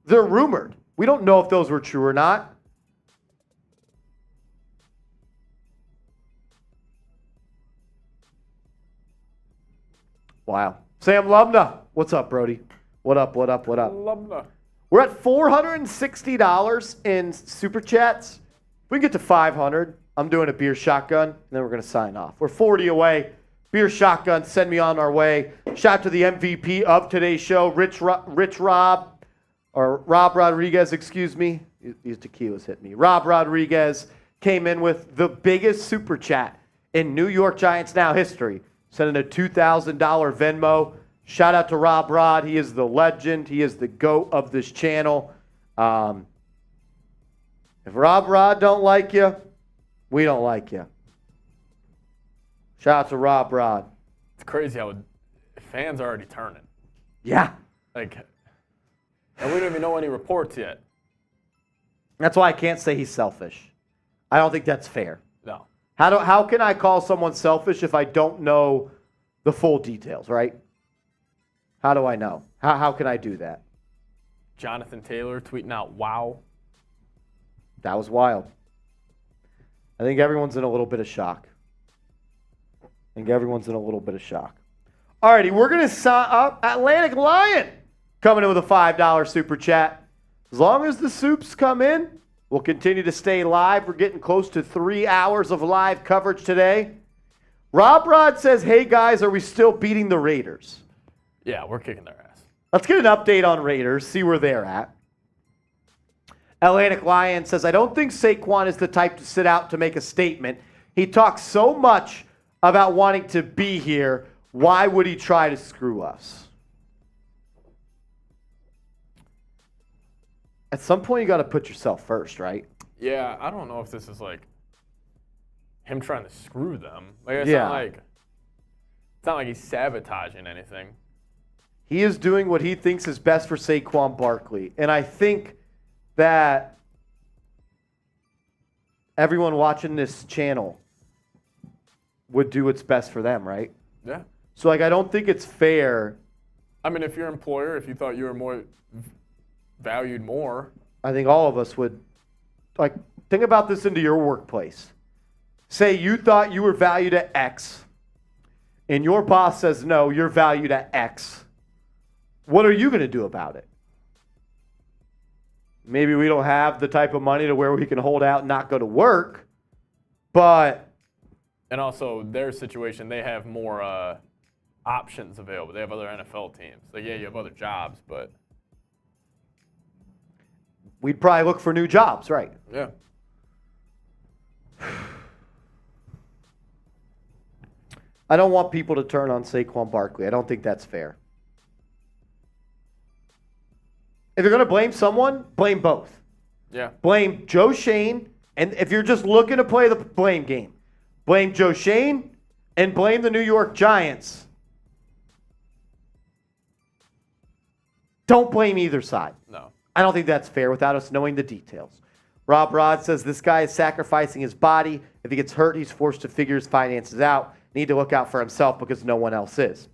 they're rumored. We don't know if those were true or not. Wow. Sam Lubna. What's up, Brody? What up? Lubna. We're at $460 in Super Chats. If we can get to 500, I'm doing a beer shotgun, and then we're going to sign off. We're 40 away. Beer shotgun, send me on our way. Shout out to the MVP of today's show, Rob Rodriguez, excuse me. These tequilas hit me. Rob Rodriguez came in with the biggest Super Chat in New York Giants Now history, sending a $2,000 Venmo. Shout out to Rob Rod. He is the legend. He is the GOAT of this channel. If Rob Rod don't like you, we don't like you. Shout out to Rob Rod. It's crazy how fans are already turning. Yeah. Like, and we don't even know any reports yet. That's why I can't say he's selfish. I don't think that's fair. No. How can I call someone selfish if I don't know the full details, right? How do I know? How can I do that? Jonathan Taylor tweeting out, wow. That was wild. I think everyone's in a little bit of shock. All righty, we're going to sign up Atlantic Lion coming in with a $5 Super Chat. As long as the soups come in, we'll continue to stay live. We're getting close to 3 hours of live coverage today. Rob Rod says, hey, guys, are we still beating the Raiders? Yeah, we're kicking their ass. Let's get an update on Raiders, see where they're at. Atlantic Lion says, I don't think Saquon is the type to sit out to make a statement. He talks so much about wanting to be here. Why would he try to screw us? At some point, you got to put yourself first, right? Yeah, I don't know if this is like him trying to screw them. Like, it's not like he's sabotaging anything. He is doing what he thinks is best for Saquon Barkley. And I think that everyone watching this channel would do what's best for them, right? Yeah. So, like, I don't think it's fair. I mean, if your employer, if you thought you were more valued more. I think all of us would, like, think about this into your workplace. Say you thought you were valued at X, and your boss says, no, you're valued at X. What are you going to do about it? Maybe we don't have the type of money to where we can hold out and not go to work, but... And also, their situation, they have more options available. They have other NFL teams. Like, yeah, you have other jobs, but... We'd probably look for new jobs, right? Yeah. I don't want people to turn on Saquon Barkley. I don't think that's fair. If you're going to blame someone, blame both. Yeah. Blame Joe Schoen, and if you're just looking to play the blame game, blame Joe Schoen and blame the New York Giants. Don't blame either side. No. I don't think that's fair without us knowing the details. Rob Rod says this guy is sacrificing his body. If he gets hurt, he's forced to figure his finances out. Need to look out for himself because no one else is.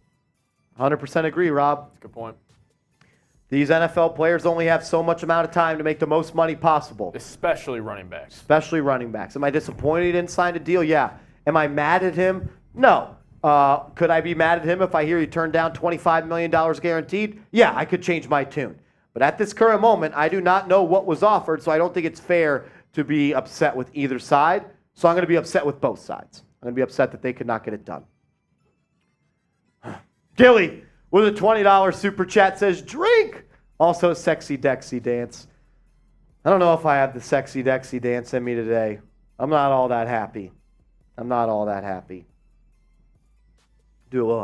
100% agree, Rob. That's a good point. These NFL players only have so much amount of time to make the most money possible. Especially running backs. Especially running backs. Am I disappointed he didn't sign a deal? Yeah. Am I mad at him? No. Could I be mad at him if I hear he turned down $25 million guaranteed? Yeah, I could change my tune. But at this current moment, I do not know what was offered, so I don't think it's fair to be upset with either side. So I'm going to be upset with both sides. I'm going to be upset that they could not get it done. Gilly with a $20 super chat says, drink. Also, sexy Dexy dance. I don't know if I have the sexy Dexy dance in me today. I'm not all that happy. I'm not all that happy. Do a little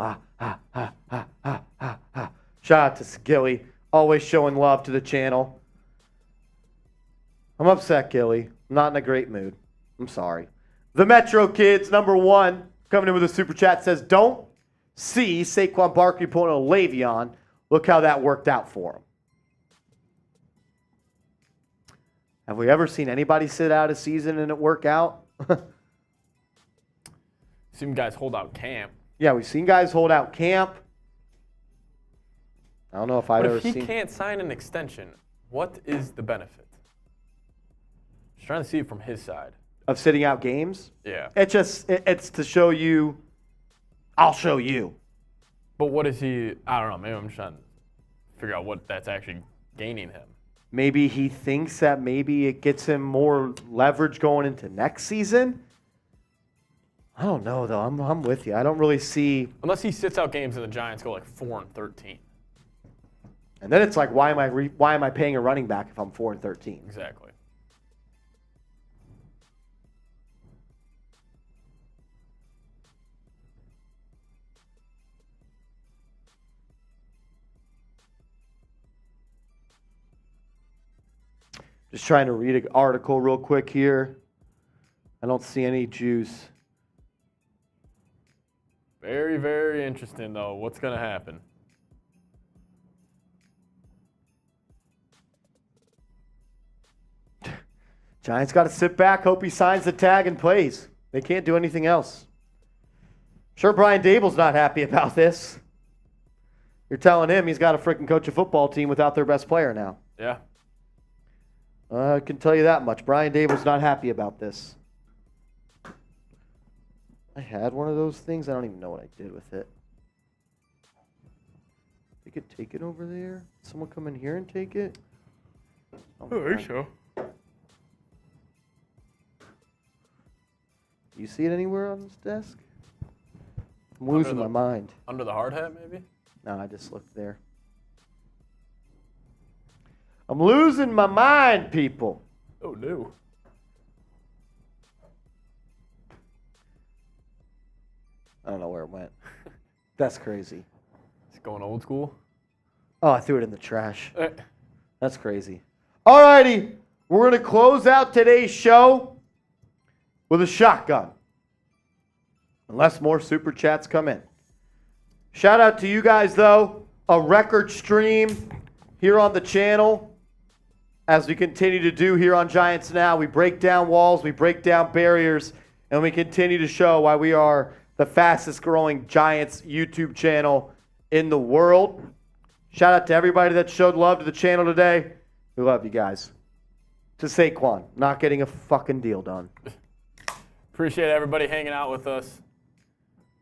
Shout out to Gilly. Always showing love to the channel. I'm upset, Gilly. I'm not in a great mood. I'm sorry. The Metro Kids, number 1, coming in with a super chat, says, don't see Saquon Barkley pulling a Le'Veon. Look how that worked out for him. Have we ever seen anybody sit out a season and it work out? Seen guys hold out camp. Yeah, we've seen guys hold out camp. I don't know if I've ever seen... But if he can't sign an extension, what is the benefit? Just trying to see it from his side. Of sitting out games? Yeah. It's to show you, I'll show you. But what is he... I don't know. Maybe I'm just trying to figure out what that's actually gaining him. Maybe he thinks that maybe it gets him more leverage going into next season. I don't know, though. I'm with you. I don't really see... Unless he sits out games and the Giants go like 4-13. And then it's like, why am I paying a running back if I'm 4-13? Exactly. Just trying to read an article real quick here. I don't see any juice. Very, very interesting, though. What's going to happen? Giants got to sit back, hope he signs the tag and plays. They can't do anything else. Sure, Brian Dable's not happy about this. You're telling him he's got to freaking coach a football team without their best player now. Yeah. I can tell you that much. Brian Dable's not happy about this. I had one of those things. I don't even know what I did with it. They could take it over there? Someone come in here and take it? I think so. Do you see it anywhere on this desk? I'm losing my mind. Under the hard hat, maybe? No, I just looked there. I'm losing my mind, people. Oh, no. I don't know where it went. That's crazy. It's going old school. Oh, I threw it in the trash. That's crazy. All righty. We're going to close out today's show with a shotgun. Unless more super chats come in. Shout out to you guys, though. A record stream here on the channel. As we continue to do here on Giants Now, we break down walls, we break down barriers, and we continue to show why we are the fastest growing Giants YouTube channel in the world. Shout out to everybody that showed love to the channel today. We love you guys. To Saquon, not getting a fucking deal done. Appreciate everybody hanging out with us.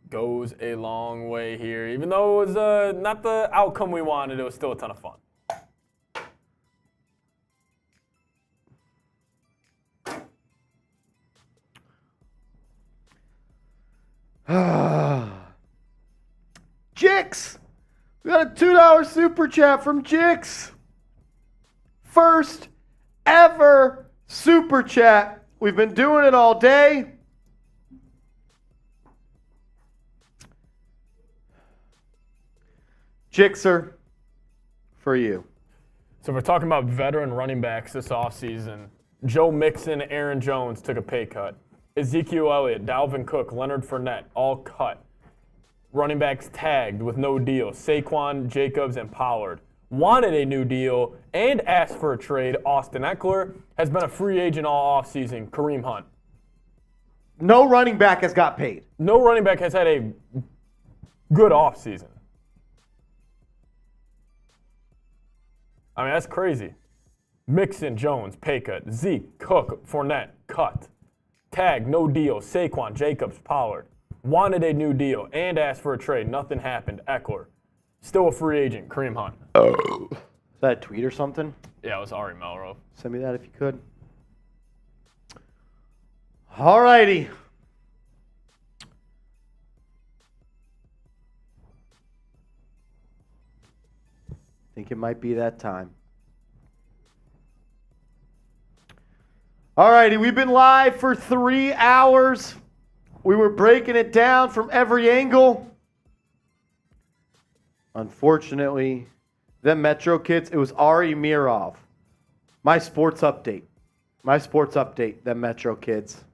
Goes a long way here. Even though it was not the outcome we wanted, it was still a ton of fun. Jix! We got a $2 super chat from Jix. First ever super chat. We've been doing it all day. Jixer, for you. So we're talking about veteran running backs this offseason. Joe Mixon, Aaron Jones took a pay cut. Ezekiel Elliott, Dalvin Cook, Leonard Fournette, all cut. Running backs tagged with no deal. Saquon, Jacobs, and Pollard wanted a new deal and asked for a trade. Austin Eckler has been a free agent all offseason. Kareem Hunt. No running back has got paid. No running back has had a good offseason. I mean, that's crazy. Mixon, Jones, pay cut. Zeke, Cook, Fournette, cut. Tag, no deal. Saquon, Jacobs, Pollard. Wanted a new deal and asked for a trade. Nothing happened. Eckler. Still a free agent. Kareem Hunt. Is that a tweet or something? Yeah, it was Ari Melrose. Send me that if you could. All righty. Think it might be that time. All righty, we've been live for 3 hours. We were breaking it down from every angle. Unfortunately, them Metro kids, it was Ari Mirov. My sports update, them Metro kids.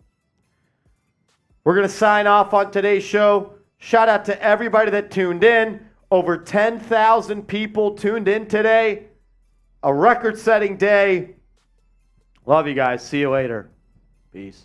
We're going to sign off on today's show. Shout out to everybody that tuned in. Over 10,000 people tuned in today. A record-setting day. Love you guys. See you later. Peace.